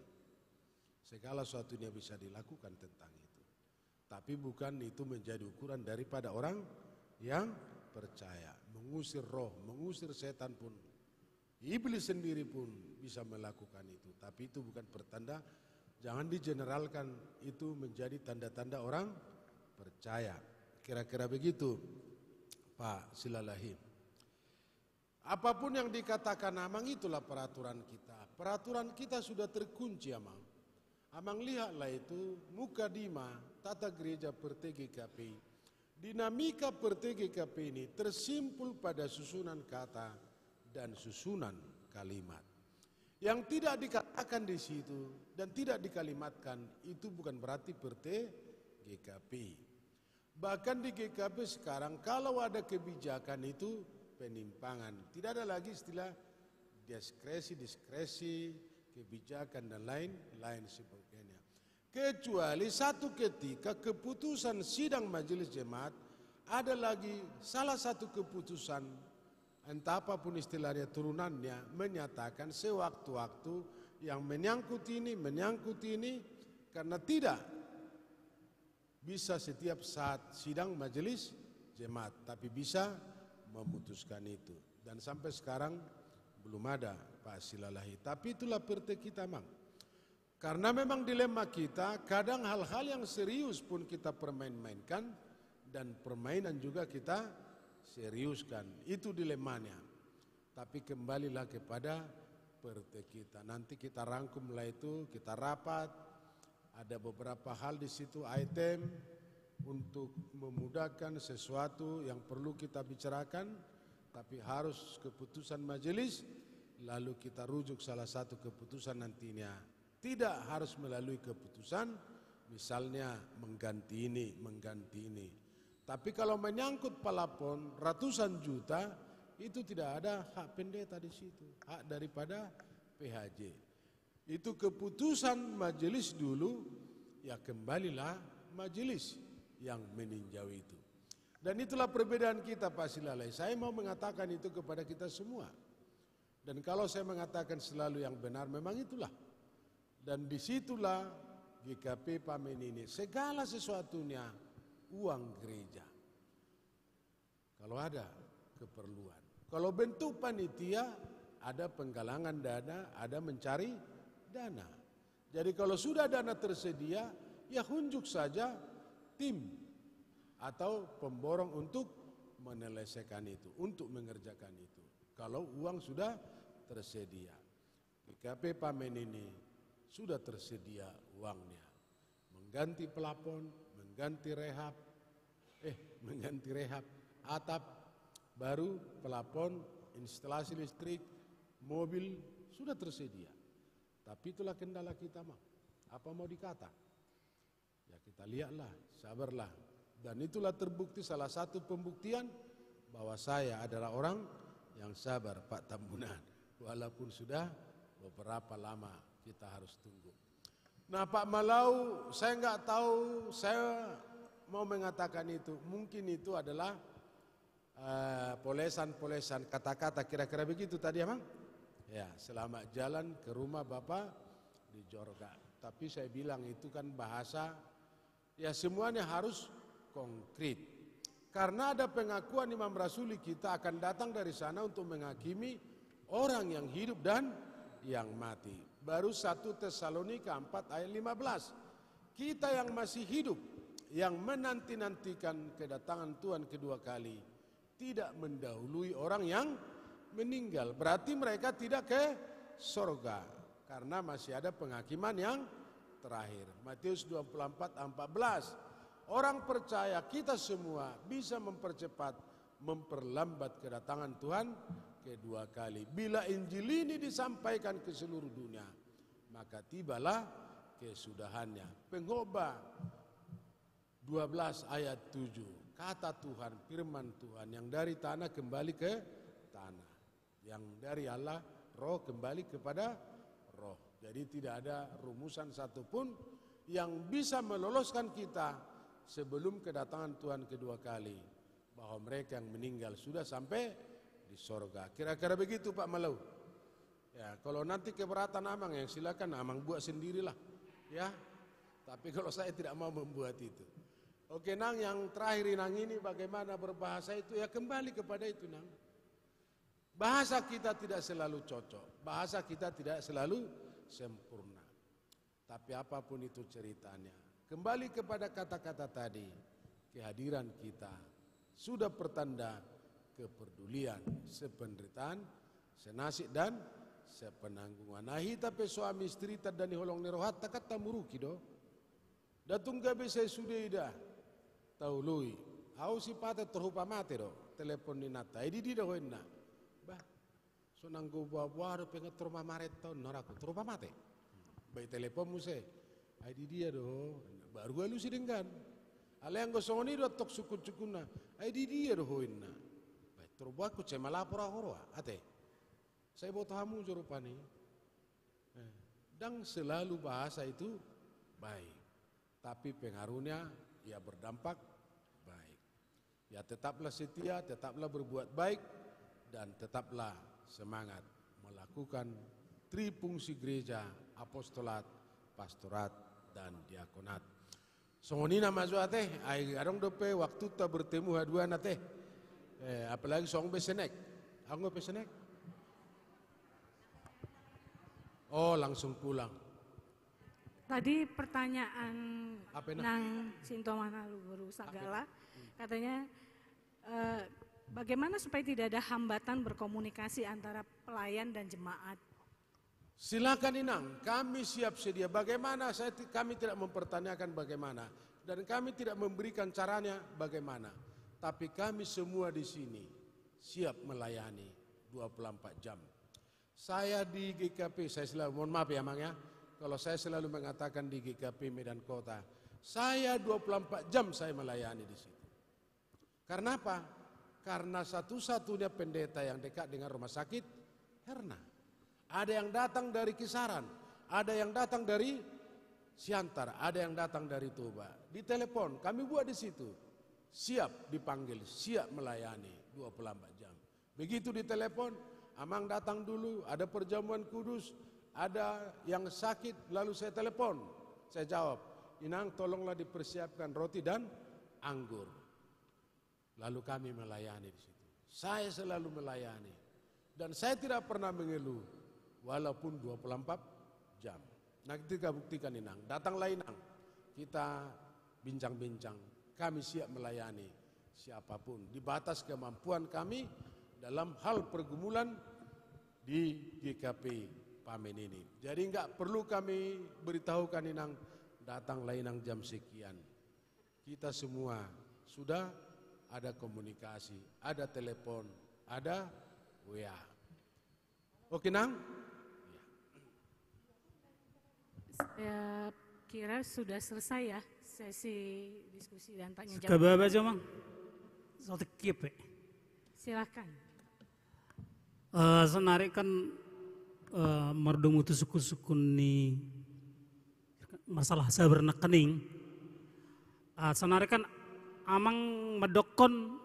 S4: Segala sesuatunya bisa dilakukan tentang itu. Tapi bukan itu menjadi ukuran daripada orang yang percaya. Mengusir roh, mengusir setan pun, iblis sendiri pun bisa melakukan itu. Tapi itu bukan pertanda, jangan digeneralkan itu menjadi tanda-tanda orang percaya. Kira-kira begitu Pak Silalahi. Apapun yang dikatakan Amang, itulah peraturan kita. Peraturan kita sudah terkunci Amang. Amang lihatlah itu mukadimah tata gereja per TGKP. Dinamika per TGKP ini tersimpul pada susunan kata dan susunan kalimat. Yang tidak dikatakan di situ dan tidak dikalimatkan itu bukan berarti per TGKP. Bahkan di GKP sekarang kalau ada kebijakan itu penimpangan. Tidak ada lagi istilah diskresi, kebijakan dan lain sebagainya. Kecuali satu ketika keputusan sidang majelis jemaat ada lagi salah satu keputusan, entah apapun istilahnya turunannya, menyatakan sewaktu-waktu yang menyangkut ini karena tidak bisa setiap saat sidang majelis jemaat, tapi bisa memutuskan itu. Dan sampai sekarang belum ada Pak Silalahi. Tapi itulah praktek kita Mang. Karena memang dilema kita, kadang hal-hal yang serius pun kita permain-mainkan dan permainan juga kita seriuskan. Itu dilemanya. Tapi kembalilah kepada praktek kita. Nanti kita rangkumlah itu, kita rapat. Ada beberapa hal di situ item untuk memudahkan sesuatu yang perlu kita bicarakan, tapi harus keputusan majelis lalu kita rujuk salah satu keputusan nantinya, tidak harus melalui keputusan, misalnya mengganti ini, mengganti ini. Tapi kalau menyangkut pelapon ratusan juta, itu tidak ada hak pendeta di situ, hak daripada PHJ. Itu keputusan majelis dulu, ya kembalilah majelis yang meninjau itu. Dan itulah perbedaan kita Pak Silalai. Saya mau mengatakan itu kepada kita semua. Dan kalau saya mengatakan selalu yang benar, memang itulah. Dan disitulah GKP Pamen ini, segala sesuatunya uang gereja. Kalau ada keperluan. Kalau bentuk panitia, ada penggalangan dana, ada mencari dana. Jadi kalau sudah dana tersedia, ya unjuk saja tim atau pemborong untuk menyelesaikan itu, untuk mengerjakan itu. Kalau uang sudah tersedia. GKP Pamen ini sudah tersedia uangnya. Mengganti pelapon, mengganti rehab atap, baru pelapon, instalasi listrik, mobil sudah tersedia. Tapi itulah kendala kita mah. Apa mau dikata? Ya kita lihatlah, sabarlah. Dan itulah terbukti salah satu pembuktian bahwa saya adalah orang yang sabar Pak Tambunan. Walaupun sudah beberapa lama kita harus tunggu. Nah Pak Malau, saya nggak tahu, saya mau mengatakan itu. Mungkin itu adalah polesan-polesan kata-kata kira-kira begitu tadi emang? Ya, selamat jalan ke rumah Bapak di Jorga. Tapi saya bilang itu kan bahasa, ya semuanya harus konkret. Karena ada pengakuan Imam Rasuli kita akan datang dari sana untuk menghakimi orang yang hidup dan yang mati. Baru 1 Tesalonika 4 ayat 15. Kita yang masih hidup, yang menanti-nantikan kedatangan Tuhan kedua kali, tidak mendahului orang yang meninggal. Berarti mereka tidak ke surga karena masih ada penghakiman yang terakhir. Matius 24:14. Orang percaya kita semua bisa mempercepat, memperlambat kedatangan Tuhan kedua kali. Bila Injil ini disampaikan ke seluruh dunia, maka tibalah kesudahannya. Pengkhotbah 12 ayat 7. Kata Tuhan, firman Tuhan, yang dari tanah kembali ke tanah, yang dari Allah roh kembali kepada roh. Jadi tidak ada rumusan satupun yang bisa meloloskan kita sebelum kedatangan Tuhan kedua kali, bahwa mereka yang meninggal sudah sampai di sorga. Kira-kira begitu Pak Malau. Ya, kalau nanti keberatan Amang, yang silakan Amang buat sendirilah, ya. Tapi kalau saya tidak mau membuat itu. Oke Nang, yang terakhir Nang ini bagaimana berbahasa itu, ya kembali kepada itu Nang. Bahasa kita tidak selalu cocok, bahasa kita tidak selalu sempurna. Tapi apapun itu ceritanya, kembali kepada kata-kata tadi, kehadiran kita sudah pertanda kepedulian, sependeritaan, senasib dan sepenanggungan. Nah tapi suami istri tadani holong nerohat takat tamuruki do. Datung gabe saya sudah ida taului. Au si pate terhupa mate do. Telepon ni nata. Edi di do henna. Bah. So nanggo buah-buah do pengen teruma maret tahun naraku terhupa mate. Baik telepon muse. Edi dia do. Baru lu si dengan. Ale yang gosong ni do tok sukun-sukuna. Edi dia do henna. Baik terubah ku cema lapor ahorwa. Ate. Saya mau tamu jorupani. Dan selalu bahasa itu baik. Tapi pengaruhnya ya berdampak baik. Ya tetaplah setia, tetaplah berbuat baik, dan tetaplah semangat melakukan trifungsi gereja, apostolat, pastorat, dan diakonat. Songonina masuk teh, ai adong dope waktu ta bertemu haduan teh. Apalagi song besenek. Anggo besenek. Oh, langsung pulang.
S3: Tadi pertanyaan Nang Sintomana Luburu Sagala, katanya bagaimana supaya tidak ada hambatan berkomunikasi antara pelayan dan jemaat?
S4: Silakan Inang, kami siap sedia. Bagaimana? Kami tidak mempertanyakan bagaimana, dan kami tidak memberikan caranya bagaimana. Tapi kami semua di sini siap melayani 24 jam. Saya di GKP, saya selalu, mohon maaf ya Mang ya, kalau saya selalu mengatakan di GKP Medan Kota, saya 24 jam saya melayani di situ. Karena apa? Karena satu-satunya pendeta yang dekat dengan rumah sakit Herna. Ada yang datang dari Kisaran, ada yang datang dari Siantar, ada yang datang dari Toba. Di telepon, kami buat di situ. Siap dipanggil, siap melayani 24 jam. Begitu di telepon, Amang datang dulu, ada perjamuan kudus, ada yang sakit, lalu saya telepon. Saya jawab, Inang tolonglah dipersiapkan roti dan anggur. Lalu kami melayani di situ. Saya selalu melayani. Dan saya tidak pernah mengeluh, walaupun 24 jam. Nah kita buktikan Inang, datanglah Inang. Kita bincang-bincang, kami siap melayani siapapun. Di batas kemampuan kami, dalam hal pergumulan di GKP Pamen ini. Jadi enggak perlu kami beritahukan Inang, datanglah Inang jam sekian. Kita semua sudah ada komunikasi, ada telepon, ada WA. Oke Nang?
S3: Saya kira sudah selesai ya sesi diskusi dan tanya jawab.
S10: Kababa aja Mang. Satu kipe.
S3: Silakan.
S10: Senarik kan merdu mutu suku-suku ni masalah sabar nak kening. Senarik kan amang medokon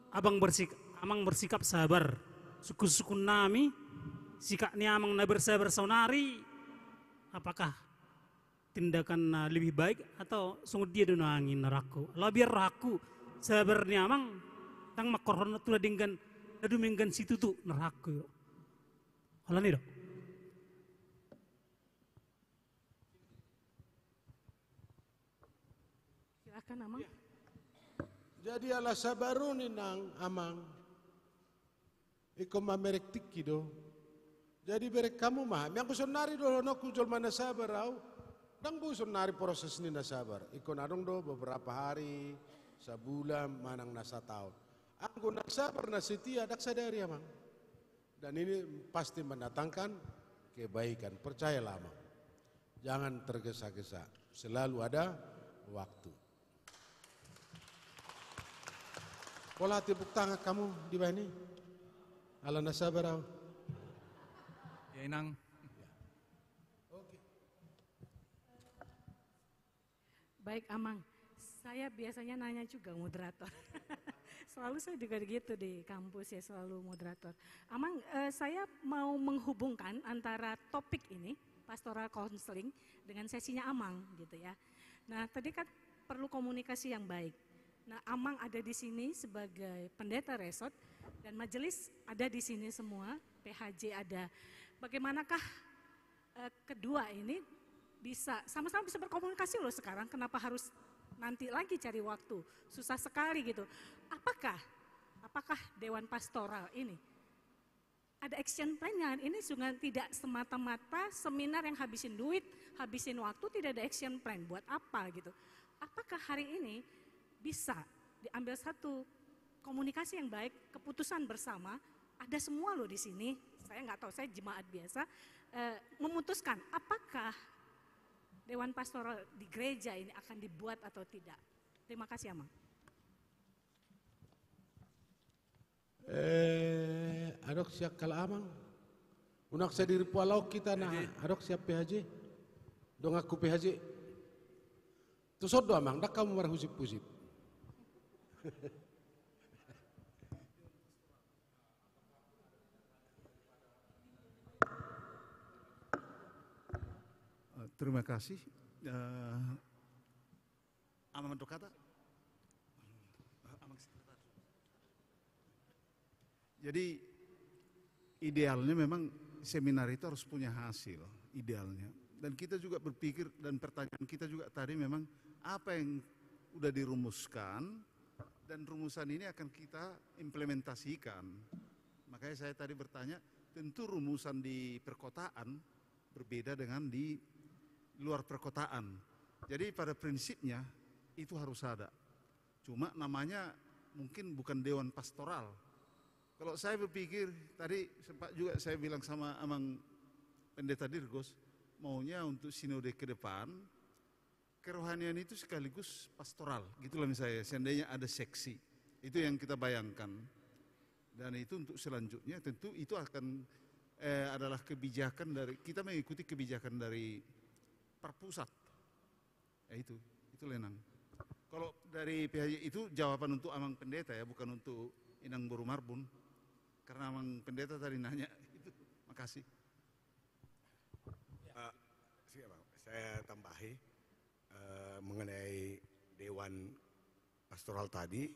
S10: amang bersikap sabar. Suku-suku nami sikap ni amang na bersabar saunari. Apakah tindakan lebih baik atau sungguh dia dunangin neraku? Lah biar raku sabarnya amang tang makorona tulah dengan duminggan situ tuh neraku. Halan nih dok.
S3: Silakan Amang.
S4: Jadi ala sabarun Inang Amang. Iko mamerek tiki do. Jadi berek kamu mah, yang kusonari do no kujol mana sabar au. Dang bu sonari proses ni na sabar. Iko nadong do beberapa hari, sebulan, manang nasa tahun. Aku nak sabar na setia dak sadari Amang. Dan ini pasti mendatangkan kebaikan. Percayalah Amang. Jangan tergesa-gesa. Selalu ada waktu. Pola tepuk tangan kamu di bawah ini. Ala na sabar au.
S2: Ya Inang.
S3: Baik Amang, saya biasanya nanya juga moderator. Selalu saya juga gitu di kampus ya, selalu moderator. Amang, saya mau menghubungkan antara topik ini, pastoral counseling, dengan sesinya Amang gitu ya. Nah tadi kan perlu komunikasi yang baik. Nah Amang ada di sini sebagai pendeta resort dan majelis ada di sini semua, PHJ ada. Bagaimanakah kedua ini bisa sama-sama bisa berkomunikasi loh sekarang, kenapa harus nanti lagi cari waktu, susah sekali gitu. Apakah Dewan Pastoral ini ada action plan-nya? Ini juga tidak semata-mata seminar yang habisin duit, habisin waktu, tidak ada action plan, buat apa gitu. Apakah hari ini bisa diambil satu komunikasi yang baik, keputusan bersama, ada semua loh di sini, saya nggak tahu, saya jemaat biasa, memutuskan apakah Dewan Pastoral di gereja ini akan dibuat atau tidak. Terima kasih Amang.
S4: Adok siap kala Amang. Unak sediri pualau kita na adok siap PHJ. Dong aku PHJ. Tu sodo Amang, dak kamu marah husip-husip.
S2: Terima kasih. Amang kata. Jadi idealnya memang seminar itu harus punya hasil, idealnya. Dan kita juga berpikir dan pertanyaan kita juga tadi memang apa yang udah dirumuskan dan rumusan ini akan kita implementasikan. Makanya saya tadi bertanya, tentu rumusan di perkotaan berbeda dengan di luar perkotaan. Jadi pada prinsipnya itu harus ada. Cuma namanya mungkin bukan Dewan Pastoral, Kalau saya berpikir, tadi sempat juga saya bilang sama Amang Pendeta Dirgos, maunya untuk sinode ke depan, kerohanian itu sekaligus pastoral, gitulah misalnya, seandainya ada seksi, itu yang kita bayangkan. Dan itu untuk selanjutnya tentu itu akan adalah kebijakan dari, kita mengikuti kebijakan dari Perpusat. Ya itu Lenang. Kalau dari PHJ itu jawaban untuk Amang Pendeta ya, bukan untuk Inang Boru Marbun. Karena Amang Pendeta tadi nanya itu. Makasih.
S11: Saya tambahi mengenai Dewan Pastoral tadi.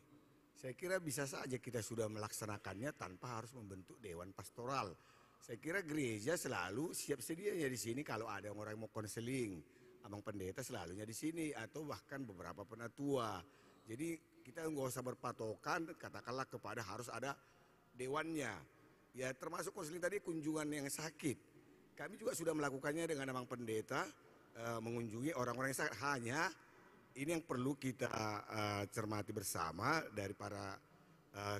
S11: Saya kira bisa saja kita sudah melaksanakannya tanpa harus membentuk Dewan Pastoral. Saya kira gereja selalu siap sedianya di sini kalau ada orang yang mau konseling. Amang Pendeta selalunya di sini atau bahkan beberapa penatua. Jadi kita nggak usah berpatokan katakanlah kepada harus ada dewannya. Ya termasuk konseling tadi kunjungan yang sakit. Kami juga sudah melakukannya dengan Amang Pendeta mengunjungi orang-orang yang sakit. Hanya ini yang perlu kita cermati bersama dari para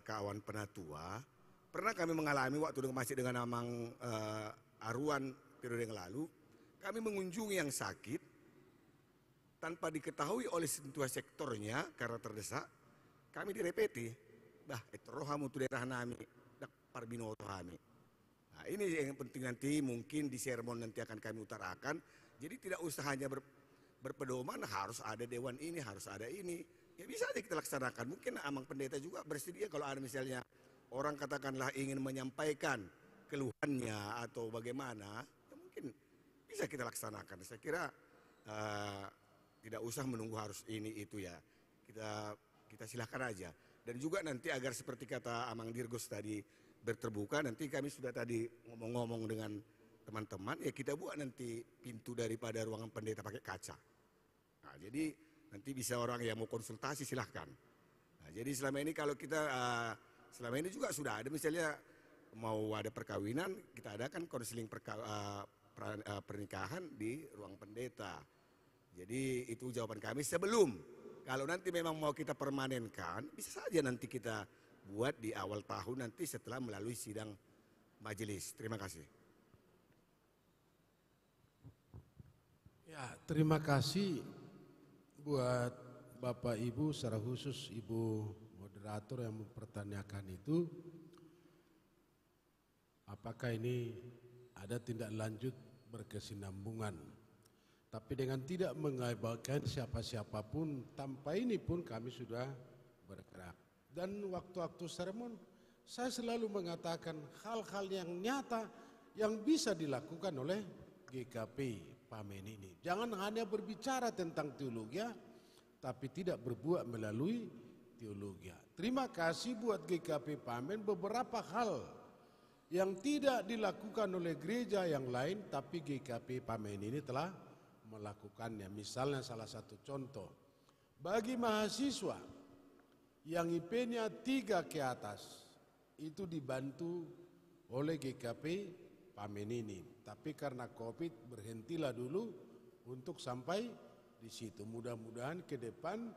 S11: kawan penatua. Pernah kami mengalami waktu masih dengan Amang Aruan periode yang lalu, kami mengunjungi yang sakit tanpa diketahui oleh sentuhan sektornya karena terdesak, kami direpeti, bah itu rohamu tu daerah nami, dak parbinoto kami. Nah ini yang penting nanti mungkin di sermon nanti akan kami utarakan. Jadi tidak usah hanya berpedoman harus ada dewan ini, harus ada ini. Ya bisa aja kita laksanakan. Mungkin Amang Pendeta juga bersedia kalau ada misalnya orang katakanlah ingin menyampaikan keluhannya atau bagaimana, ya mungkin bisa kita laksanakan. Saya kira tidak usah menunggu harus ini itu ya. Kita silakan aja. Dan juga nanti agar seperti kata Amang Dirgos tadi berterbuka, nanti kami sudah tadi ngomong-ngomong dengan teman-teman, ya kita buat nanti pintu daripada ruangan pendeta pakai kaca. Nah, jadi nanti bisa orang yang mau konsultasi silahkan. Nah, jadi selama ini kalau kita, selama ini juga sudah ada misalnya mau ada perkawinan, kita adakan konseling pernikahan di ruang pendeta. Jadi itu jawaban kami sebelum, kalau nanti memang mau kita permanenkan, bisa saja nanti kita buat di awal tahun nanti setelah melalui sidang majelis. Terima kasih.
S4: Ya, terima kasih buat Bapak Ibu secara khusus Ibu moderator yang mempertanyakan itu. Apakah ini ada tindak lanjut berkesinambungan? Tapi dengan tidak mengaibahkan siapa-siapapun, tanpa ini pun kami sudah bergerak. Dan waktu-waktu sermon saya selalu mengatakan hal-hal yang nyata yang bisa dilakukan oleh GKP Pamen ini. Jangan hanya berbicara tentang teologi, tapi tidak berbuat melalui teologi. Terima kasih buat GKP Pamen beberapa hal yang tidak dilakukan oleh gereja yang lain, tapi GKP Pamen ini telah melakukannya. Misalnya salah satu contoh, bagi mahasiswa yang IP-nya 3 ke atas, itu dibantu oleh GKP Pamen ini. Tapi karena COVID berhentilah dulu untuk sampai di situ. Mudah-mudahan ke depan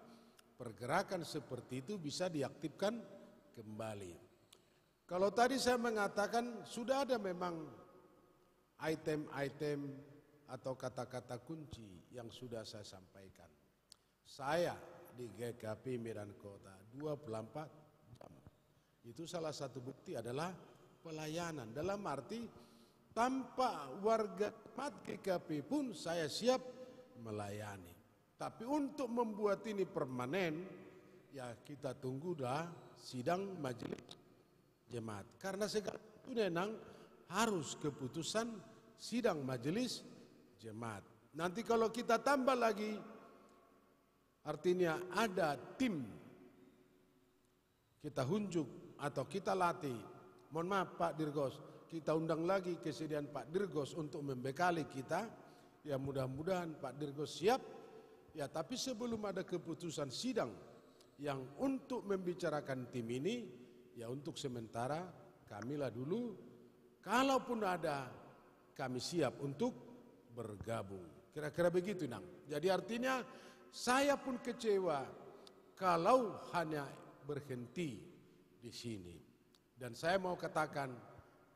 S4: pergerakan seperti itu bisa diaktifkan kembali. Kalau tadi saya mengatakan sudah ada memang item-item atau kata-kata kunci yang sudah saya sampaikan. Saya di GKP Medan Kota 24 jam. Itu salah satu bukti adalah pelayanan. Dalam arti tanpa warga GKP pun saya siap melayani. Tapi untuk membuat ini permanen, ya kita tunggu dah sidang majelis jemaat. Karena segala itu memang harus keputusan sidang majelis jemaat. Nanti kalau kita tambah lagi, artinya ada tim kita hunjuk atau kita latih. Mohon maaf Pak Dirgos, kita undang lagi kesediaan Pak Dirgos untuk membekali kita. Ya mudah-mudahan Pak Dirgos siap. Ya tapi sebelum ada keputusan sidang yang untuk membicarakan tim ini, ya untuk sementara kamilah dulu. Kalaupun ada, kami siap untuk bergabung. Kira-kira begitu Nang. Jadi artinya saya pun kecewa kalau hanya berhenti di sini. Dan saya mau katakan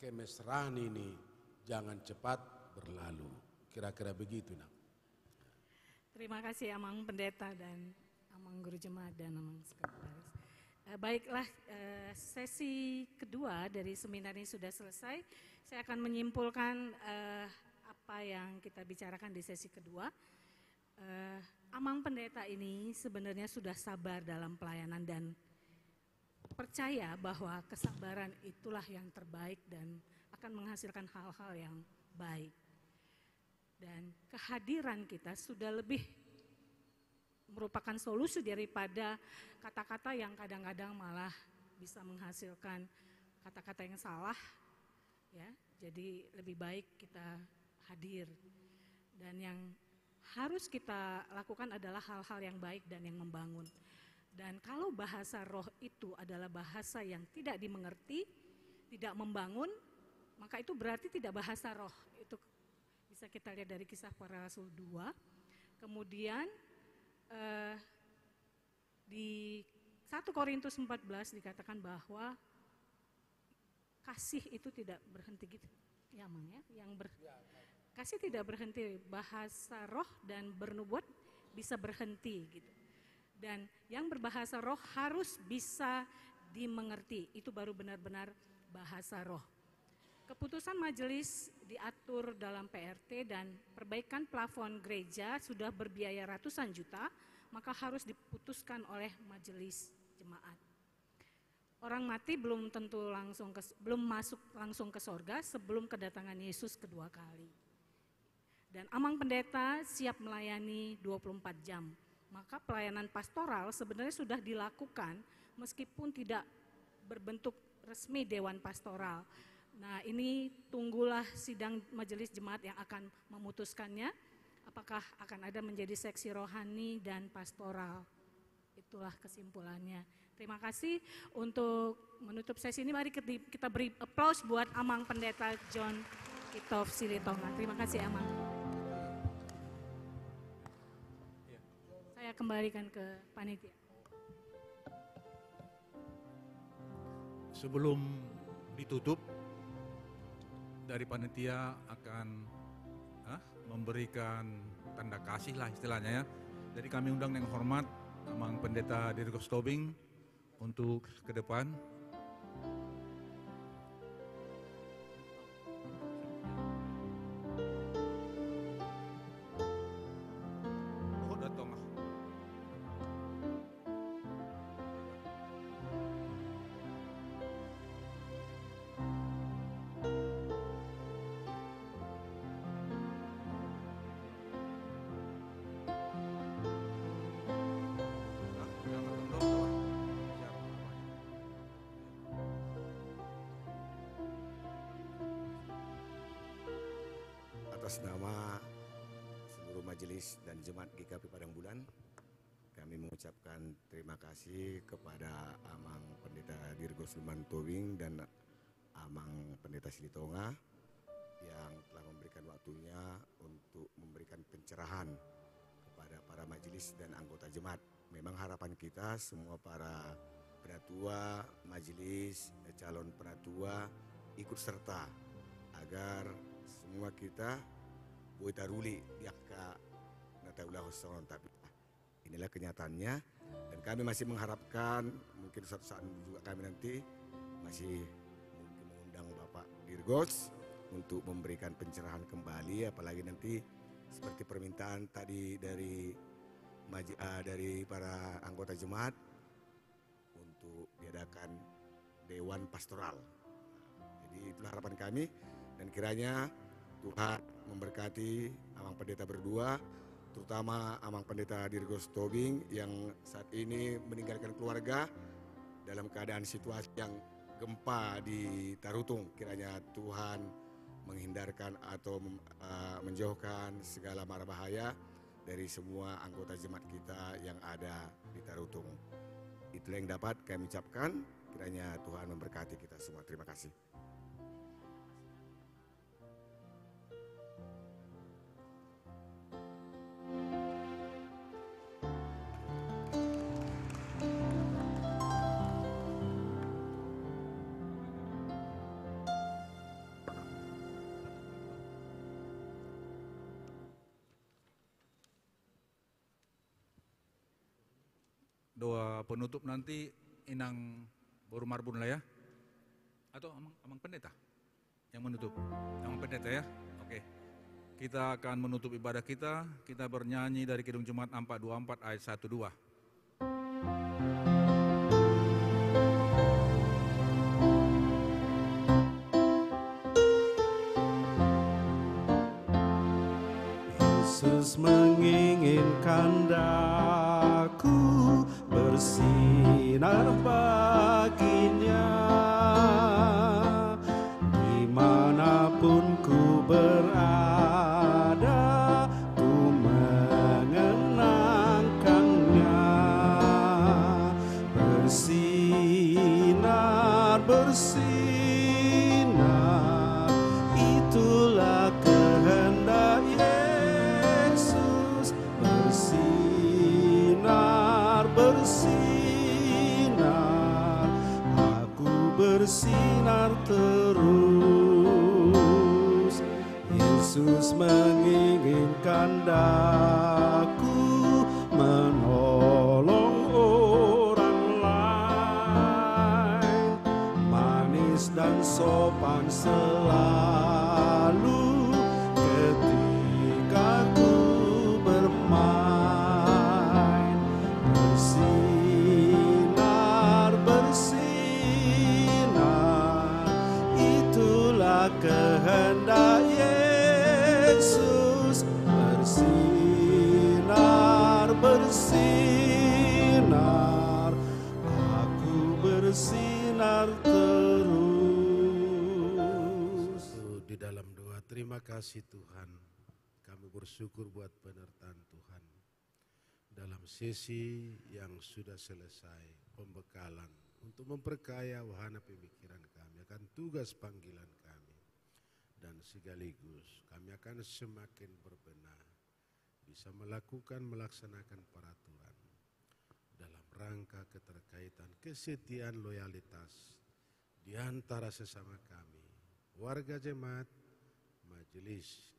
S4: kemesraan ini jangan cepat berlalu. Kira-kira begitu, nak.
S3: Terima kasih Amang Pendeta dan Amang Guru Jemaat dan Amang Sekretaris. Baiklah, sesi kedua dari seminar ini sudah selesai. Saya akan menyimpulkan apa yang kita bicarakan di sesi kedua. Amang Pendeta ini sebenarnya sudah sabar dalam pelayanan dan percaya bahwa kesabaran itulah yang terbaik dan akan menghasilkan hal-hal yang baik. Dan kehadiran kita sudah lebih merupakan solusi daripada kata-kata yang kadang-kadang malah bisa menghasilkan kata-kata yang salah, ya. Jadi lebih baik kita hadir. Dan yang harus kita lakukan adalah hal-hal yang baik dan yang membangun. Dan kalau bahasa roh itu adalah bahasa yang tidak dimengerti, tidak membangun, maka itu berarti tidak bahasa roh. Itu bisa kita lihat dari Kisah Para Rasul 2. Kemudian di 1 Korintus 14 dikatakan bahwa kasih itu tidak berhenti gitu. Ya, Mang ya, kasih tidak berhenti, bahasa roh dan bernubuat bisa berhenti gitu. Dan yang berbahasa roh harus bisa dimengerti. Itu baru benar-benar bahasa roh. Keputusan majelis diatur dalam PRT dan perbaikan plafon gereja sudah berbiaya ratusan juta, maka harus diputuskan oleh majelis jemaat. Orang mati belum tentu belum masuk langsung ke sorga sebelum kedatangan Yesus kedua kali. Dan Amang Pendeta siap melayani 24 jam. Maka pelayanan pastoral sebenarnya sudah dilakukan meskipun tidak berbentuk resmi Dewan Pastoral. Nah, ini tunggulah sidang majelis jemaat yang akan memutuskannya, apakah akan ada menjadi seksi rohani dan pastoral. Itulah kesimpulannya. Terima kasih. Untuk menutup sesi ini, mari kita beri aplaus buat Amang Pendeta John Kitov Silitonga. Terima kasih Amang. Saya kembalikan ke panitia.
S12: Sebelum ditutup, dari panitia akan memberikan tanda kasih lah istilahnya ya. Jadi kami undang dengan hormat Amang Pendeta Dirgos Tobing untuk ke depan. Oh, datang.
S11: Atas nama seluruh majelis dan jemaat GKP Padang Bulan, kami mengucapkan terima kasih kepada Amang Pendeta Dirgos Luman Tobing dan Amang Pendeta Silitonga yang telah memberikan waktunya untuk memberikan pencerahan kepada para majelis dan anggota jemaat. Memang harapan kita semua para penatua, majelis, calon penatua ikut serta agar semua kita boleh taruli diakka nataulah hoson, tapi inilah kenyataannya dan kami masih mengharapkan mungkin suatu saat juga kami nanti masih mungkin mengundang Bapak Dirgos untuk memberikan pencerahan kembali, apalagi nanti seperti permintaan tadi dari para anggota jemaat untuk diadakan Dewan Pastoral. Jadi itulah harapan kami dan kiranya Tuhan memberkati Amang Pendeta berdua, terutama Amang Pendeta Dirgos Tobing yang saat ini meninggalkan keluarga dalam keadaan situasi yang gempa di Tarutung. Kiranya Tuhan menghindarkan atau menjauhkan segala mara bahaya dari semua anggota jemaat kita yang ada di Tarutung. Itulah yang dapat kami ucapkan, kiranya Tuhan memberkati kita semua. Terima kasih.
S12: doa penutup nanti Inang Boru Marbun lah ya. Atau Amang Pendeta yang menutup. Amang Pendeta ya. Oke. Kita akan menutup ibadah kita. Kita bernyanyi dari Kidung Jemaat 424 ayat 1-2.
S13: Yesus menginginkan daku bersinar baginya, dimanapun ku berada, ku mengenangkannya. Bersinar, bersinar, itulah kehendak Yesus. Bersinar, bersinar, aku bersinar terus. Yesus menginginkan daku menolong orang lain, manis dan sopan selalu ketika ku bermain. Bersinar, bersinar, itulah kehendak Yesus. Bersinar, bersinar, aku bersinar terus.
S4: Di dalam doa, terima kasih Tuhan. Kami bersyukur buat penyertaan Tuhan. Dalam sesi yang sudah selesai, pembekalan untuk memperkaya wahana pemikiran kami akan tugas panggilan kami. Dan sekaligus kami akan semakin berbenah, bisa melaksanakan peraturan dalam rangka keterkaitan kesetiaan loyalitas di antara sesama kami, warga jemaat, majelis,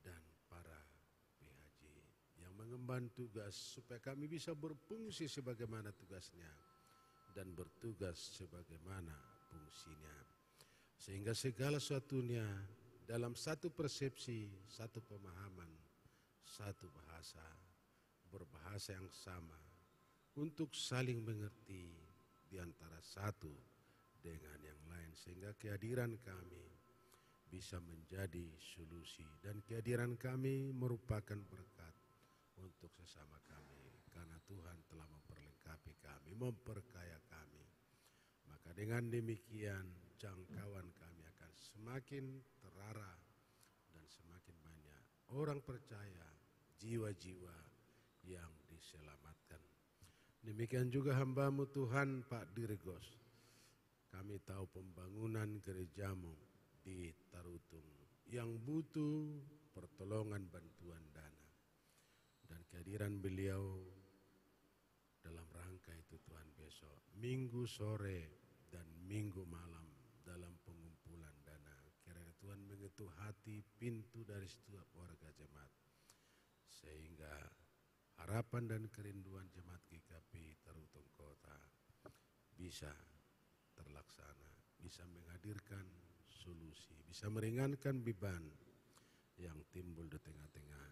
S4: dan para PHJ yang mengemban tugas supaya kami bisa berfungsi sebagaimana tugasnya dan bertugas sebagaimana fungsinya. Sehingga segala sesuatunya dalam satu persepsi, satu pemahaman, satu bahasa, berbahasa yang sama untuk saling mengerti di antara satu dengan yang lain. Sehingga kehadiran kami bisa menjadi solusi dan kehadiran kami merupakan berkat untuk sesama kami. Karena Tuhan telah memperlengkapi kami, memperkaya kami. Maka dengan demikian jangkauan kami akan semakin terarah dan semakin banyak orang percaya, jiwa-jiwa yang diselamatkan. Demikian juga hamba-Mu Tuhan Pak Dirgos. Kami tahu pembangunan gerejamu di Tarutung yang butuh pertolongan bantuan dana. Dan kehadiran beliau dalam rangka itu Tuhan besok, Minggu sore dan Minggu malam dalam pengumpulan dana. Kiranya Tuhan mengetuk hati pintu dari setiap warga jemaat. Sehingga harapan dan kerinduan jemaat GKP Tarutung Kota bisa terlaksana, bisa menghadirkan solusi, bisa meringankan beban yang timbul di tengah-tengah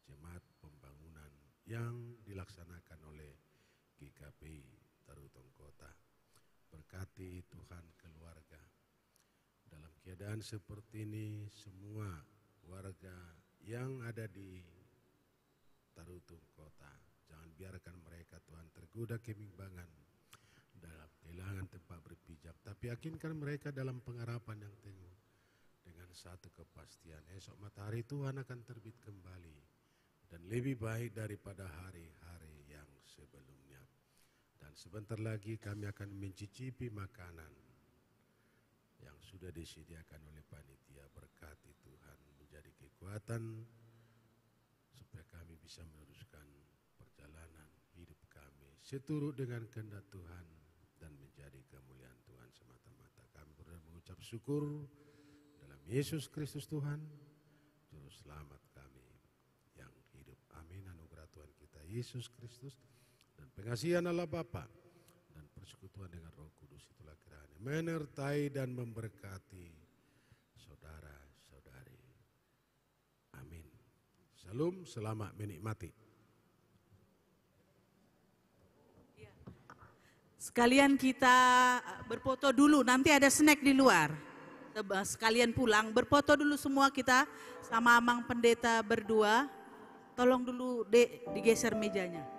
S4: jemaat pembangunan yang dilaksanakan oleh GKP Tarutung Kota. Berkati Tuhan keluarga. Dalam keadaan seperti ini, semua warga yang ada di Tarutung Kota, jangan biarkan mereka Tuhan tergoda kebimbangan dalam kehilangan tempat berpijak, tapi yakinkan mereka dalam pengharapan yang teguh dengan satu kepastian, esok matahari Tuhan akan terbit kembali dan lebih baik daripada hari-hari yang sebelumnya. Dan sebentar lagi kami akan mencicipi makanan yang sudah disediakan oleh panitia. Berkati Tuhan, menjadi kekuatan supaya kami bisa meneruskan perjalanan hidup kami seturut dengan kehendak Tuhan dan menjadi kemuliaan Tuhan semata-mata. Kami berdoa mengucap syukur dalam Yesus Kristus Tuhan, Juru Selamat kami yang hidup. Amin. Anugerah Tuhan kita Yesus Kristus, dan pengasihan Allah Bapa dan persekutuan dengan Roh Kudus itulah kiranya menyertai dan memberkati saudara-saudari. Amin. Salam, selamat menikmati.
S14: Sekalian kita berfoto dulu, nanti ada snack di luar. Sekalian pulang, berfoto dulu semua kita sama Amang Pendeta berdua. Tolong dulu Dek digeser mejanya.